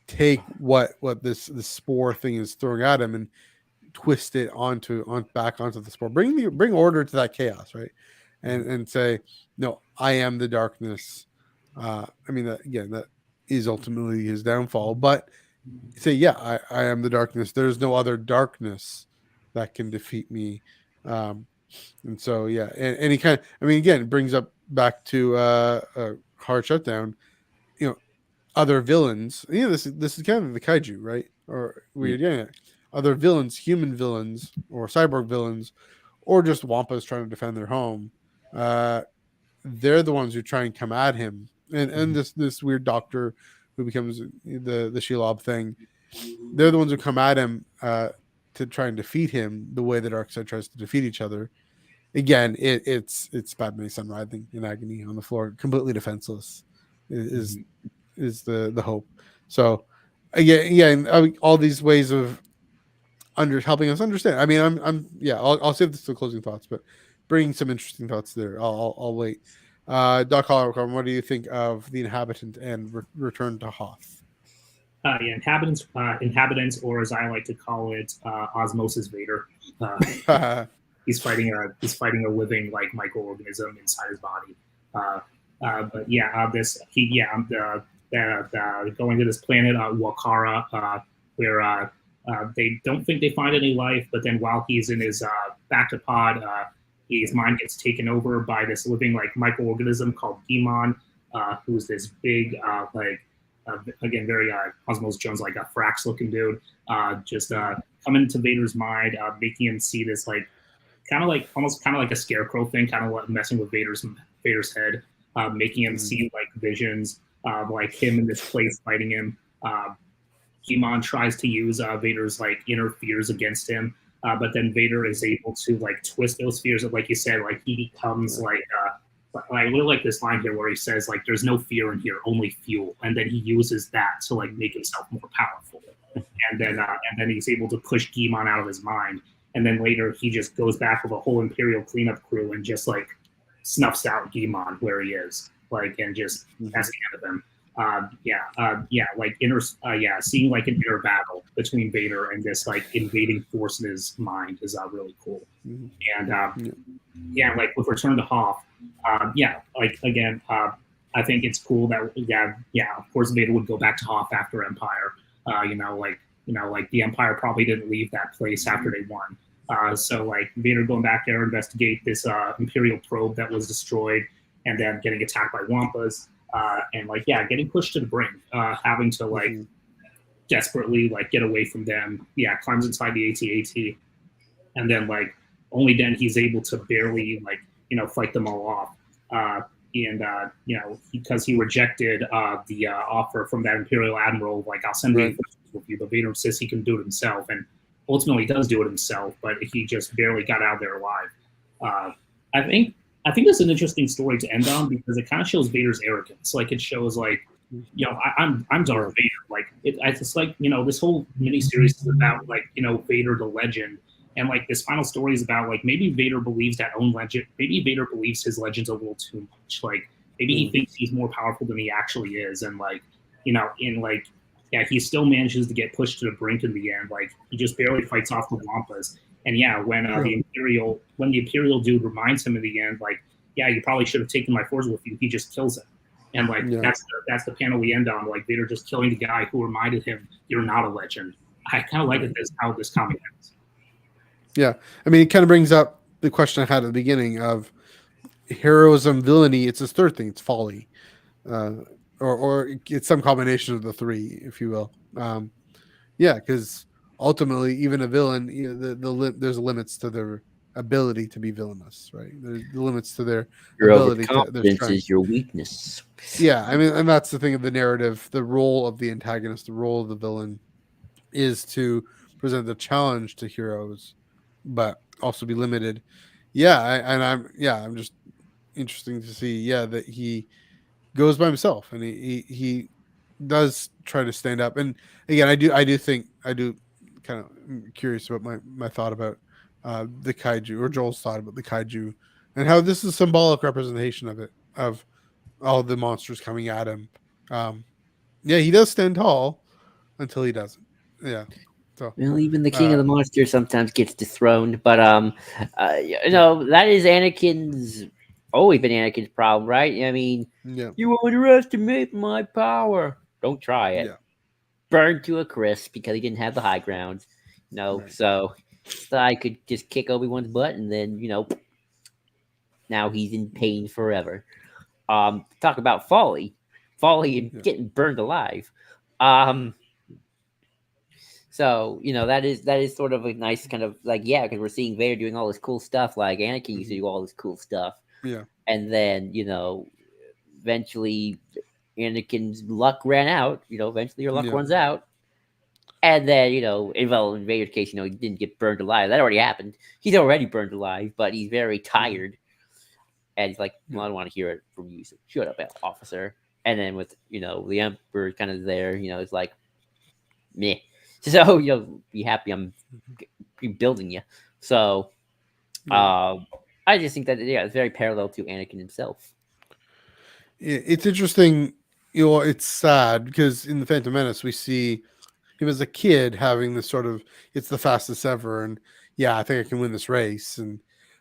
take what this spore thing is throwing at him and twist it back onto the spore. Bring order to that chaos, right? And say, no, I am the darkness. I mean, that is ultimately his downfall. But say, I am the darkness. There's no other darkness that can defeat me. And so, and he kind of, I mean, again, it brings up back to Hard Shutdown. Other villains. This is kind of the kaiju, right? Or weird, other villains, human villains, or cyborg villains, or just Wampas trying to defend their home. They're the ones who try and come at him, and this weird doctor who becomes the Shelob thing. They're the ones who come at him to try and defeat him the way the dark side tries to defeat each other. Again, it's Padme Sun writhing in agony on the floor, completely defenseless. Is the hope. So again, all these ways of helping us understand. I mean, I'll save this to closing thoughts, but bringing some interesting thoughts there. I'll wait. Doc Hollercorn, what do you think of The Inhabitant and Return to Hoth? Inhabitants, or as I like to call it, Osmosis Vader. He's fighting a living like microorganism inside his body. But yeah, going to this planet Wakara, where they don't think they find any life, but then while he's in his bactopod, his mind gets taken over by this living like microorganism called Demon, who's this big again very Cosmos Jones like a Frax looking dude, just coming into Vader's mind, making him see this like almost kind of like a scarecrow thing, kind of like messing with Vader's head, making him see like visions of like him in this place fighting him. He-Man tries to use Vader's like inner fears against him, but then Vader is able to like twist those fears. Like you said, like he becomes like I really like this line here where he says like, "There's no fear in here, only fuel," and then he uses that to like make himself more powerful. And then he's able to push He-Man out of his mind. And then later he just goes back with a whole Imperial cleanup crew and just like snuffs out He-Man where he is, like, and just that's the end of him. Seeing like an inner battle between Vader and this like invading force in his mind is really cool. And like with Return to Hoth, I think it's cool that of course Vader would go back to Hoth after Empire. Like the Empire probably didn't leave that place after they won. So like Vader going back there, investigate this Imperial probe that was destroyed, and then getting attacked by Wampas, and like getting pushed to the brink, having to like desperately like get away from them. Climbs inside the AT-AT, and then like only then he's able to barely like fight them all off. Because he rejected the offer from that Imperial Admiral, like, "I'll send reinforcements with you," but Vader insists he can do it himself, and ultimately does do it himself, but he just barely got out of there alive. I think it's an interesting story to end on because it kind of shows Vader's arrogance. Like, it shows like, I'm Darth Vader. Like, it's just like, this whole miniseries is about like, Vader the legend. And like this final story is about like maybe Vader believes that own legend. Maybe Vader believes his legend's a little too much. Like maybe he thinks he's more powerful than he actually is. And like, he still manages to get pushed to the brink in the end. Like he just barely fights off the Wampas. And when the Imperial dude reminds him in the end, like, you probably should have taken my force with you. He just kills him. And like that's the panel we end on. Like Vader just killing the guy who reminded him, "You're not a legend." I kind of like how this comic ends. Yeah, I mean, it kind of brings up the question I had at the beginning of heroism, villainy. It's this third thing. It's folly, or it's some combination of the three, if you will. Because ultimately, even a villain, there's limits to their ability to be villainous, right? There's limits to their ability. Overconfidence is your weakness. Yeah, I mean, and that's the thing of the narrative. The role of the antagonist, the role of the villain, is to present the challenge to heroes, but also be limited. I'm just interesting to see that he goes by himself and he does try to stand up. And again, I do kind of curious about my thought about the kaiju, or Joel's thought about the kaiju, and how this is a symbolic representation of it, of all the monsters coming at him. He does stand tall until he doesn't. So, well, even the king of the monsters sometimes gets dethroned, but that is Anakin's always been Anakin's problem, right? I mean, you underestimate my power. Don't try it. Burned to a crisp because he didn't have the high ground. So I could just kick Obi-Wan's butt, and then now he's in pain forever. Talk about folly and getting burned alive. So, that is sort of a nice kind of like, because we're seeing Vader doing all this cool stuff. Like Anakin used to do all this cool stuff. Yeah. And then, eventually Anakin's luck ran out. Eventually your luck runs out. And then, in Vader's case, he didn't get burned alive. That already happened. He's already burned alive, but he's very tired. And he's like, well, I don't want to hear it from you. So shut up, officer. And then with, the Emperor kind of there, it's like, meh. So you'll be happy I'm rebuilding you. So I just think that it's very parallel to Anakin himself. It's interesting. It's sad because in the Phantom Menace we see him as a kid having this sort of it's the fastest ever, and I think I can win this race, and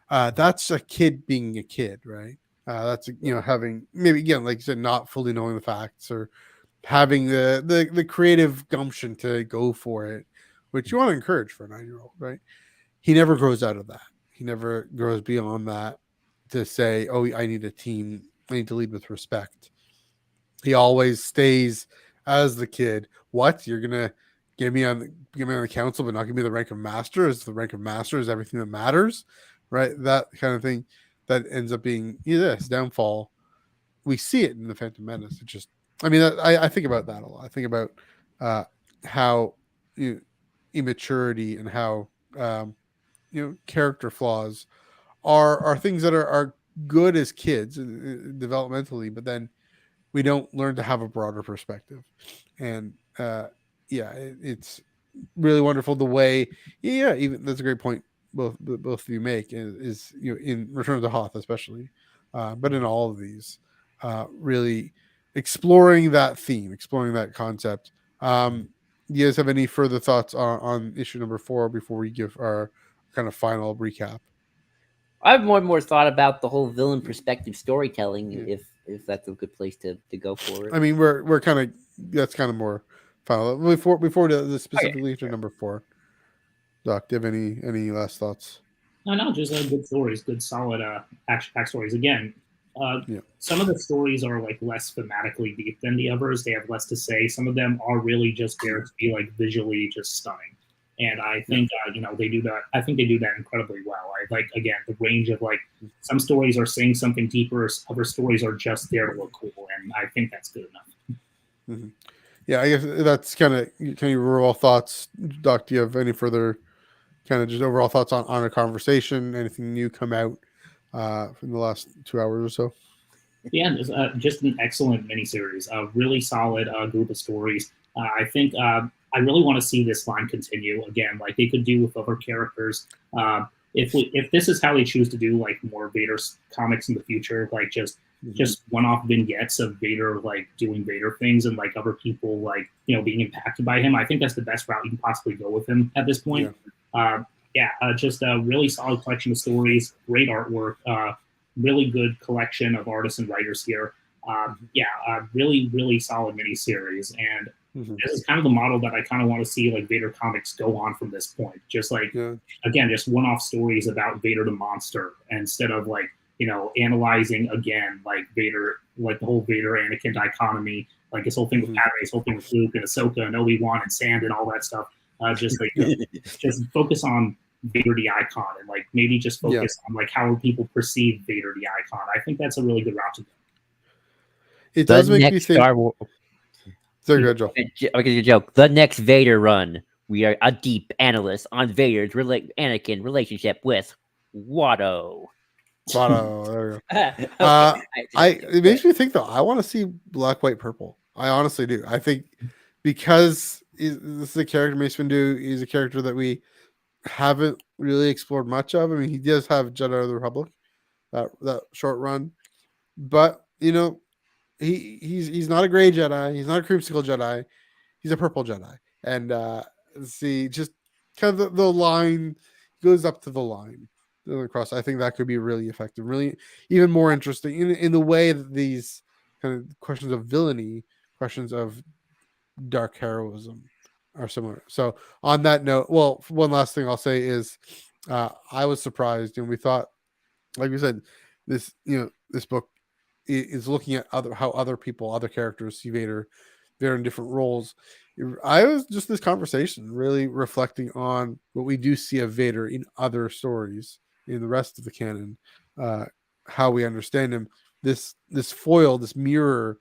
that's a kid being a kid, right? That's having maybe again, like you said, not fully knowing the facts or having the creative gumption to go for it, which you want to encourage for a 9-year-old, right? He never grows out of that. He never grows beyond that to say, "Oh, I need a team. I need to lead with respect." He always stays as the kid. What, you're gonna give me on the council, but not give me the rank of master? Is the rank of master is everything that matters, right? That kind of thing that ends up being his downfall. We see it in the Phantom Menace. It just, I think about that a lot. I think about how immaturity and how character flaws are things that are good as kids developmentally, but then we don't learn to have a broader perspective. And it's really wonderful the way even that's a great point both of you make is in Return of the Hoth especially, but in all of these really exploring that theme, exploring that concept. You guys have any further thoughts on issue number 4 before we give our kind of final recap? I've more and more thought about the whole villain perspective storytelling, if that's a good place to go for it. I mean, we're kind of that's kind of more final before the specifically issue number 4. Doc, do you have any last thoughts? No, just good stories, good solid action pack stories. Again, some of the stories are like less thematically deep than the others. They have less to say. Some of them are really just there to be like visually just stunning. And I think they do that. I think they do that incredibly well. I like, again, the range of like some stories are saying something deeper, other stories are just there to look cool, and I think that's good enough. Mm-hmm. Yeah, I guess that's kind of your overall thoughts. Doc, do you have any further kind of just overall thoughts on a conversation? Anything new come out from the last 2 hours or so? Yeah, just an excellent miniseries. A really solid group of stories. I think I really want to see this line continue again, like they could do with other characters. If this is how they choose to do like more Vader comics in the future, like just one-off vignettes of Vader like doing Vader things and like other people like being impacted by him, I think that's the best route you can possibly go with him at this point. Just a really solid collection of stories, great artwork, really good collection of artists and writers here. Really, really solid miniseries. And this is kind of the model that I kind of want to see like Vader comics go on from this point. Just like, again, just one-off stories about Vader the monster instead of like, analyzing again, like Vader, like the whole Vader Anakin dichotomy, like this whole thing with Padme, this whole thing with Luke and Ahsoka and Obi-Wan and Sand and all that stuff. Just focus on Vader the icon and like maybe just focus on like how people perceive Vader the icon. I think that's a really good route to go. It does make me think. Star Wars. There you go, Joe. I'll give you a joke. The next Vader run, we are a deep analyst on Vader's Anakin relationship with Watto. There you go. It makes me think though. I want to see Black, White, Purple. I honestly do. I think because this is a character Mace Windu is a character that we haven't really explored much of. I mean, he does have Jedi of the Republic, that short run, but he's not a gray Jedi. He's not a creamsicle Jedi. He's a purple Jedi. And just kind of the line goes up to the line across. I think that could be really effective, really even more interesting in the way that these kind of questions of villainy, questions of dark heroism are similar. So on that note, well, one last thing I'll say is I was surprised, and we thought, like we said, this book is looking at how other characters see Vader in different roles. I was just this conversation really reflecting on what we do see of Vader in other stories in the rest of the canon, how we understand him, this foil, this mirror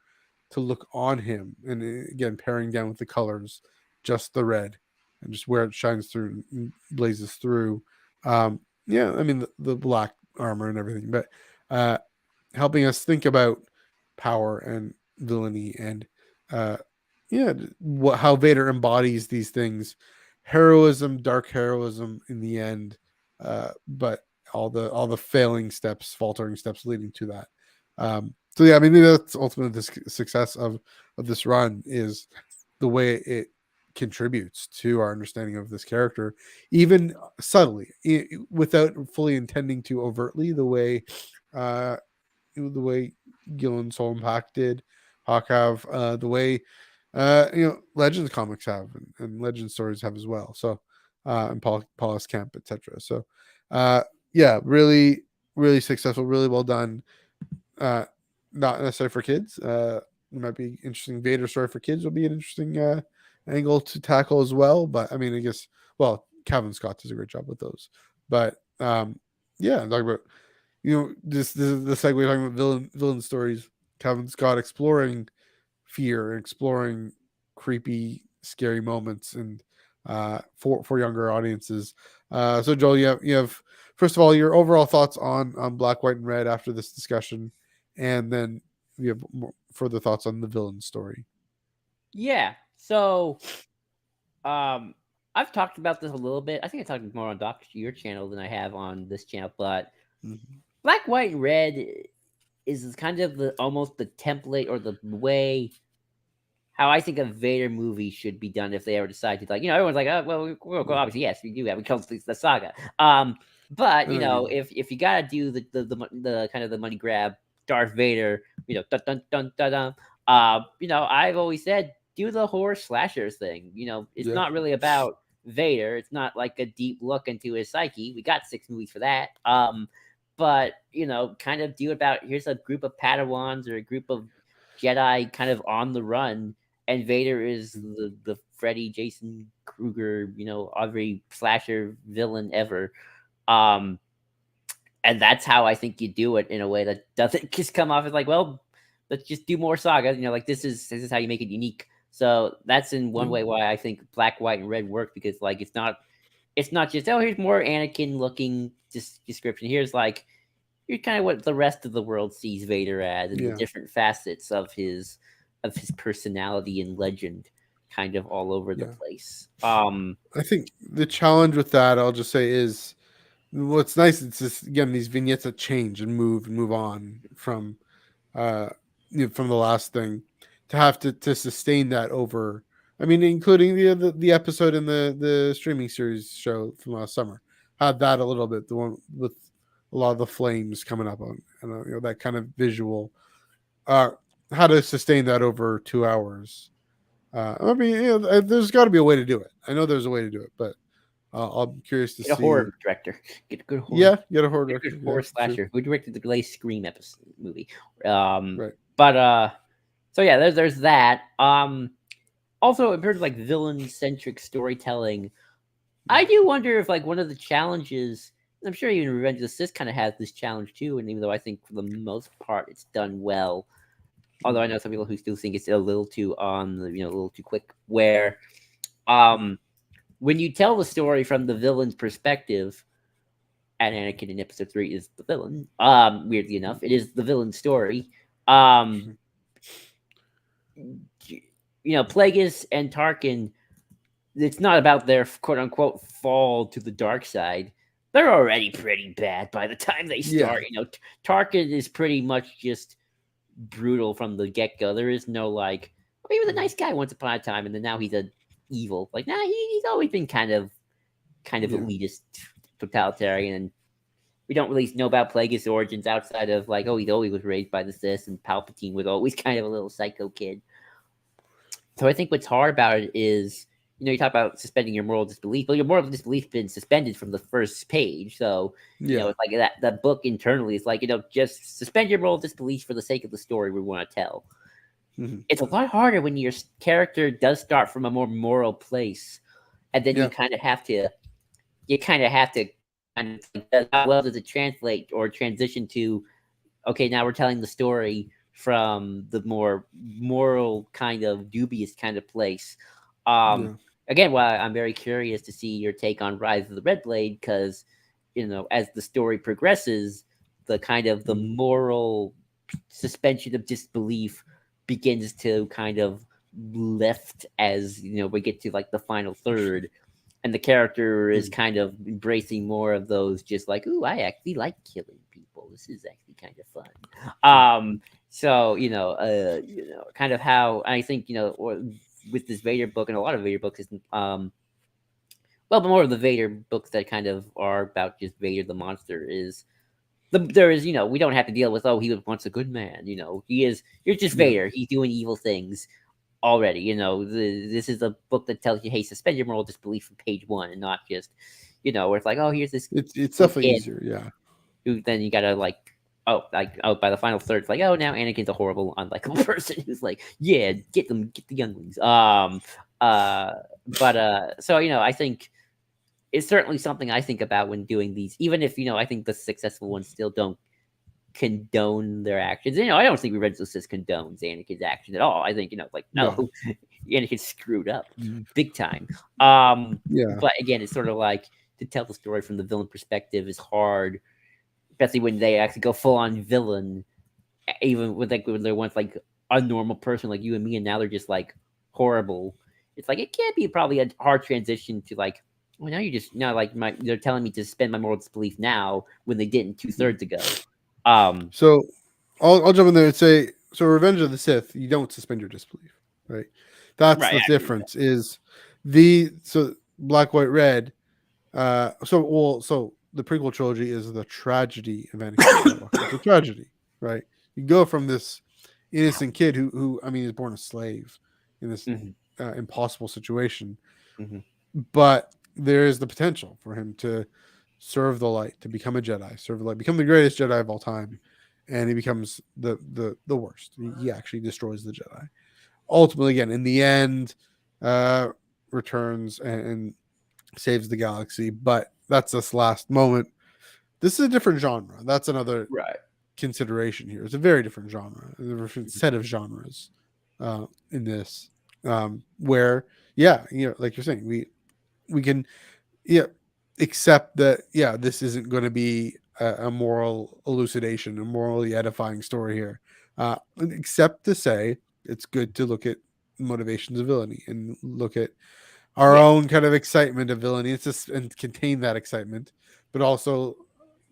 to look on him, and again paring down with the colors, just the red and just where it shines through and blazes through. I mean the black armor and everything, but helping us think about power and villainy and how Vader embodies these things heroism, dark heroism in the end, but all the faltering steps leading to that. So yeah, I mean that's ultimately the success of this run is the way it contributes to our understanding of this character, even subtly, without fully intending to overtly, uh, the way Gillen Soul Impact did, Hawk have, the way Legends comics have, and Legend stories have as well. So, and Paulus Camp, etc. So, yeah, really, really successful, really well done. Not necessarily for kids. It might be interesting. Vader story for kids will be an interesting angle to tackle as well. But I mean, I guess Calvin Scott does a great job with those. But yeah, talk about this is the segue talking about villain stories. Calvin Scott exploring fear and exploring creepy, scary moments, and for younger audiences. So Joel, you have first of all your overall thoughts on Black, White, and Red after this discussion, and then we have more further thoughts on the villain story. Yeah. So, I've talked about this a little bit. I think I talked more on your channel than I have on this channel, but Black, White, and Red is kind of almost the template or the way how I think a Vader movie should be done if they ever decide to, everyone's like, oh, well, obviously, yes, we do that. We call it the saga. But if you gotta do the kind of the money grab Darth Vader, dun dun dun dun dun. I've always said do the horror slasher thing. It's not really about Vader. It's not like a deep look into his psyche. We got 6 movies for that. But kind of do about here's a group of Padawans or a group of Jedi kind of on the run, and Vader is the Freddy, Jason Krueger, every slasher villain ever. And that's how I think you do it in a way that doesn't just come off as like, well, let's just do more saga. This is how you make it unique. So that's in one way why I think Black, White, and Red work, because it's not just, oh, here's more Anakin looking description. Here's kind of what the rest of the world sees Vader as, and the different facets of his personality and legend kind of all over the place. I think the challenge with that, I'll just say, is what's nice. It's just, again, these vignettes that change and move on from from the last thing, to have to sustain that over. I mean, including the episode in the streaming series show from last summer had that a little bit. The one with a lot of the flames coming up on, that kind of visual. How to sustain that over 2 hours? I mean, there's got to be a way to do it. I know there's a way to do it, but I'm curious to see. Get a horror director. Get a good horror. Get a horror director. Horror slasher. Who directed the latest Scream movie? Right. But so yeah, there's that. Also, in terms of villain centric storytelling, I do wonder if one of the challenges. I'm sure even Revenge of the Sith kind of has this challenge too, and even though I think for the most part it's done well, although I know some people who still think it's a little too a little too quick. Where, when you tell the story from the villain's perspective, and Anakin in Episode 3 is the villain. Weirdly enough, it is the villain's story. Plagueis and Tarkin. It's not about their quote unquote fall to the dark side. They're already pretty bad by the time they start. Tarkin is pretty much just brutal from the get-go. There is no he was a nice guy once upon a time, and then now he's a evil. He's always been kind of elitist, totalitarian, and we don't really know about Plagueis' origins outside of he always was raised by the Sith, and Palpatine was always kind of a little psycho kid. So I think what's hard about it is, you talk about suspending your moral disbelief. Well, your moral disbelief has been suspended from the first page. So, it's that book internally is just suspend your moral disbelief for the sake of the story we want to tell. Mm-hmm. It's a lot harder when your character does start from a more moral place. And then you kind of have to how well does it translate or transition to, okay, now we're telling the story from the more moral kind of dubious kind of place. Again, why I'm very curious to see your take on Rise of the Red Blade, because as the story progresses, the kind of the moral suspension of disbelief begins to kind of lift as we get to the final third. and the character is kind of embracing more of those, just like, ooh, I actually like killing people. This is actually kind of fun. So kind of how I think with this Vader book and a lot of Vader books is but more of the Vader books that kind of are about just Vader the monster is there is we don't have to deal with, oh, he was once a good man. You're just Vader. He's doing evil things already. This is a book that tells you, hey, suspend your moral disbelief from page 1, and not just where it's like, oh, here's this. It's definitely easier, yeah. Who then you gotta by the final third, it's like, oh, now Anakin's a horrible, unlikable person who's like, yeah, get the younglings. So I think it's certainly something I think about when doing these, even if I think the successful ones still don't condone their actions. I don't think Revenge of the Sith condones Anakin's actions at all. I think no. Anakin screwed up big time. But again, it's sort of like, to tell the story from the villain perspective is hard, especially when they actually go full on villain, even when they're once like a normal person like you and me, and now they're just like horrible. It's like, it can't be probably a hard transition to like, well, now they're telling me to suspend my moral disbelief now when they didn't 2/3 ago. So I'll jump in there and say, so Revenge of the Sith, you don't suspend your disbelief, right? That's right, the difference. Is so Black, White, Red. So the prequel trilogy is the tragedy of Anakin Skywalker. It's a tragedy, right? You go from this innocent kid who is born a slave in this impossible situation, but there is the potential for him to serve the light, to become a Jedi, serve the light, become the greatest Jedi of all time, and he becomes the worst. He actually destroys the Jedi. Ultimately, again, in the end, returns and saves the galaxy, but that's this last moment. This is a different genre. That's another consideration here. It's a very different genre, a different set of genres in this, where like you're saying, we can accept that this isn't going to be a moral elucidation, a morally edifying story here, except to say it's good to look at motivations of villainy and look at our own kind of excitement of villainy. It's just, and contain that excitement, but also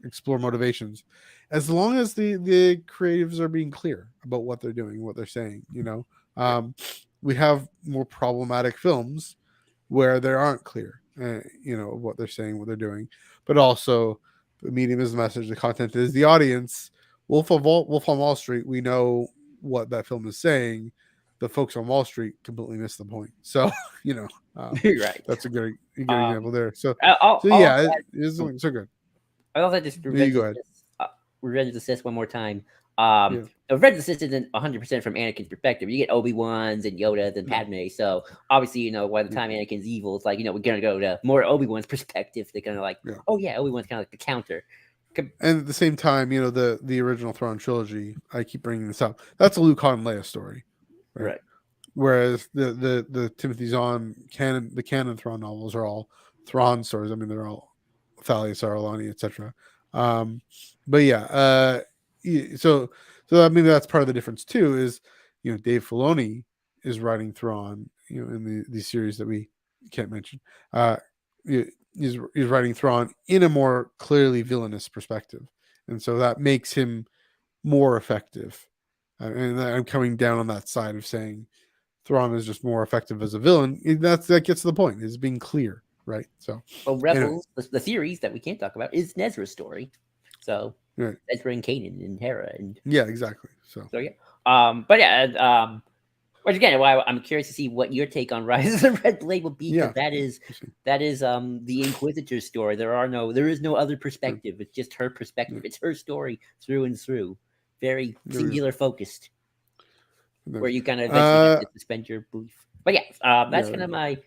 explore motivations, as long as the creatives are being clear about what they're doing, what they're saying. We have more problematic films where they aren't clear, what they're saying, what they're doing, but also the medium is the message, the content is the audience. Wolf on Wall Street, we know what that film is saying. The folks on Wall Street completely missed the point. So, right. That's a good example there. So, it's so good. I also just Revenge of the Sith one more time. Revenge of the Sith isn't 100% from Anakin's perspective. You get Obi-Wan's and Yoda's and Padme. So obviously, by the time Anakin's evil, it's like, we're gonna go to more Obi-Wan's perspective. They're gonna like, Obi-Wan's kind of like the counter. And at the same time, the original Thrawn trilogy, I keep bringing this up, that's a Luke, Han, Leia story, right? Whereas the Timothy Zahn canon, the canon Thrawn novels are all Thrawn stories. I mean, they're all Thalia, Saralani, etc. So I mean, that's part of the difference too. Is Dave Filoni is writing Thrawn, in the series that we can't mention. He's writing Thrawn in a more clearly villainous perspective, and so that makes him more effective. And I'm coming down on that side of saying Thrawn is just more effective as a villain. That gets to the point, is being clear, right? So, Rebels, the series that we can't talk about, is Nezra's story. So Ezra and Canon and Hera, and exactly. So which again, why I'm curious to see what your take on Rise of the Red Blade will be. That is the Inquisitor's story. There is no other perspective. It's just her perspective. It's her story through and through. Very singular focused. Where you kind of eventually have to suspend your belief. But that's kind of my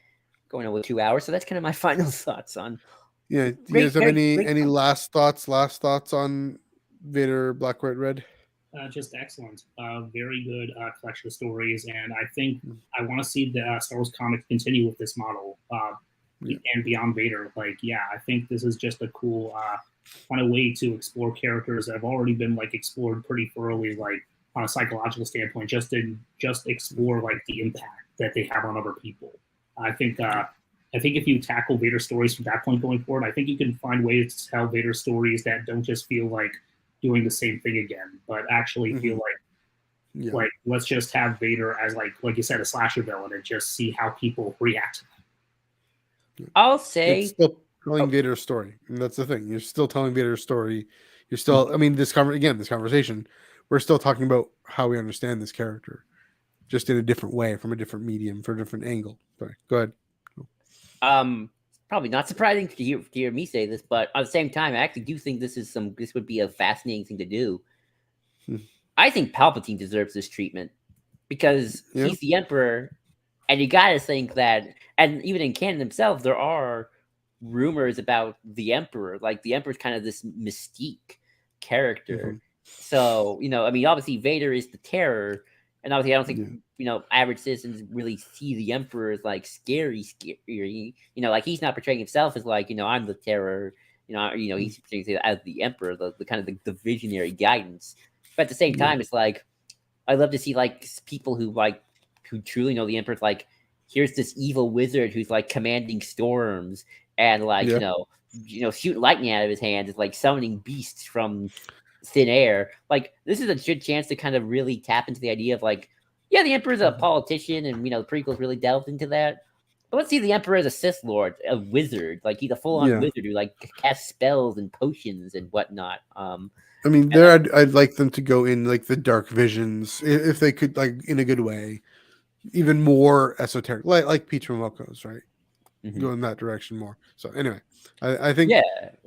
going over 2 hours. So that's kind of my final thoughts on. Do you guys have any last thoughts on Vader, Black, White, Red? Just excellent. Very good collection of stories, and I think I want to see the Star Wars comics continue with this model and beyond Vader. I think this is just a cool kind of way to explore characters that have already been explored pretty thoroughly, on a psychological standpoint, just explore the impact that they have on other people. I think I think if you tackle Vader stories from that point going forward, I think you can find ways to tell Vader stories that don't just feel like doing the same thing again, but actually feel like let's just have Vader as like you said, a slasher villain, and just see how people react. I'll say it's still telling Vader's story, and that's the thing. You're still telling Vader's story. You're still, I mean, this conversation, we're still talking about how we understand this character, just in a different way, from a different medium, for a different angle. Sorry, go ahead. Probably not surprising to hear me say this, but at the same time, I actually do think this would be a fascinating thing to do. I think Palpatine deserves this treatment because he's the Emperor, and you gotta think that, and even in canon himself, there are rumors about the Emperor. Like, the Emperor's kind of this mystique character. So, I mean, obviously Vader is the terror, and obviously I don't think average citizens really see the Emperor as like scary. Like, he's not portraying himself as like, I'm the terror. He's portraying himself as the Emperor, the kind of the visionary guidance. But at the same time, it's like, I love to see like people who truly know the Emperor. Like, here's this evil wizard who's like commanding storms and like shooting lightning out of his hands. It's like summoning beasts from thin air. Like, this is a good chance to kind of really tap into the idea of like, the Emperor's a politician, and the prequels really delved into that. But let's see the Emperor as a Sith Lord, a wizard. Like, he's a full-on wizard who like casts spells and potions and whatnot. I mean, I'd like them to go in like the dark visions, if they could, like, in a good way, even more esoteric, like Peach Momoko's, right? Go in that direction more. So anyway, I think,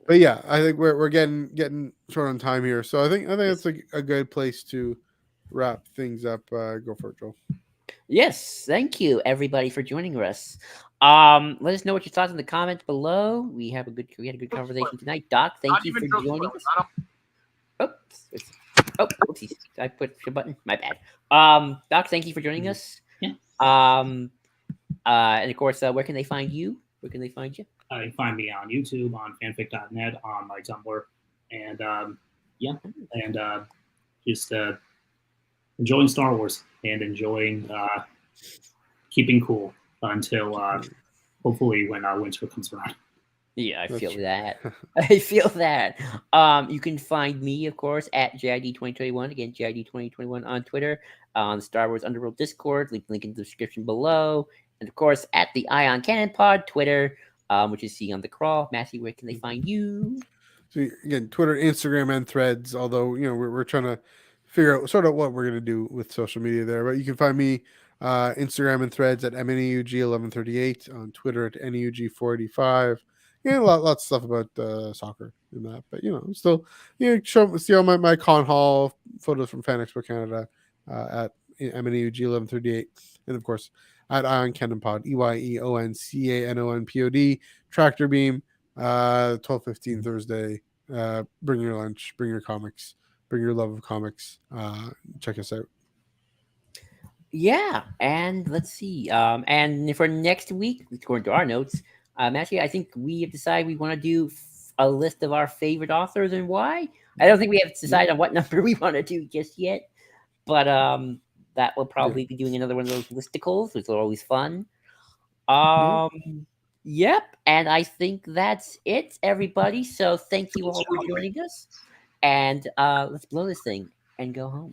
but I think we're getting short on time here. So I think that's a good place to wrap things up. Go for it, Joel. Yes, thank you everybody for joining us. Let us know what your thoughts in the comments below. We had a good conversation tonight. Doc, thank you for joining us. Oopsies. I put the button. My bad. Doc, thank you for joining us. Yeah. And of course, where can they find you? Where can they find you? You can find me on YouTube, on fanfic.net, on my Tumblr, and just enjoying Star Wars and enjoying keeping cool until hopefully when winter comes around. Yeah, I feel that. I feel that. You can find me, of course, at JID2021. Again, JID2021 on Twitter, on the Star Wars Underworld Discord. Link in the description below. And, of course, at the Ion Canon Pod Twitter, which is See on the Crawl. Matthew, where can they find you? So, again, Twitter, Instagram, and Threads, although, we're trying to figure out sort of what we're going to do with social media there. But you can find me Instagram and Threads at MNEUG1138, on Twitter at NEUG485. Yeah, lots of stuff about soccer and that, but still, see all my con hall photos from Fan Expo Canada at MNEUG1138, and of course at Ion Canon Pod, EYEONCANONPOD, Tractor Beam, 12:15 Thursday. Bring your lunch, bring your comics, bring your love of comics. Check us out. Yeah, and let's see. And for next week, according to our notes. Actually, I think we have decided we want to do a list of our favorite authors and why. I don't think we have decided on what number we want to do just yet, but that will probably be doing another one of those listicles, which are always fun. Yep, and I think that's it, everybody. So thank you all for joining us, and let's blow this thing and go home.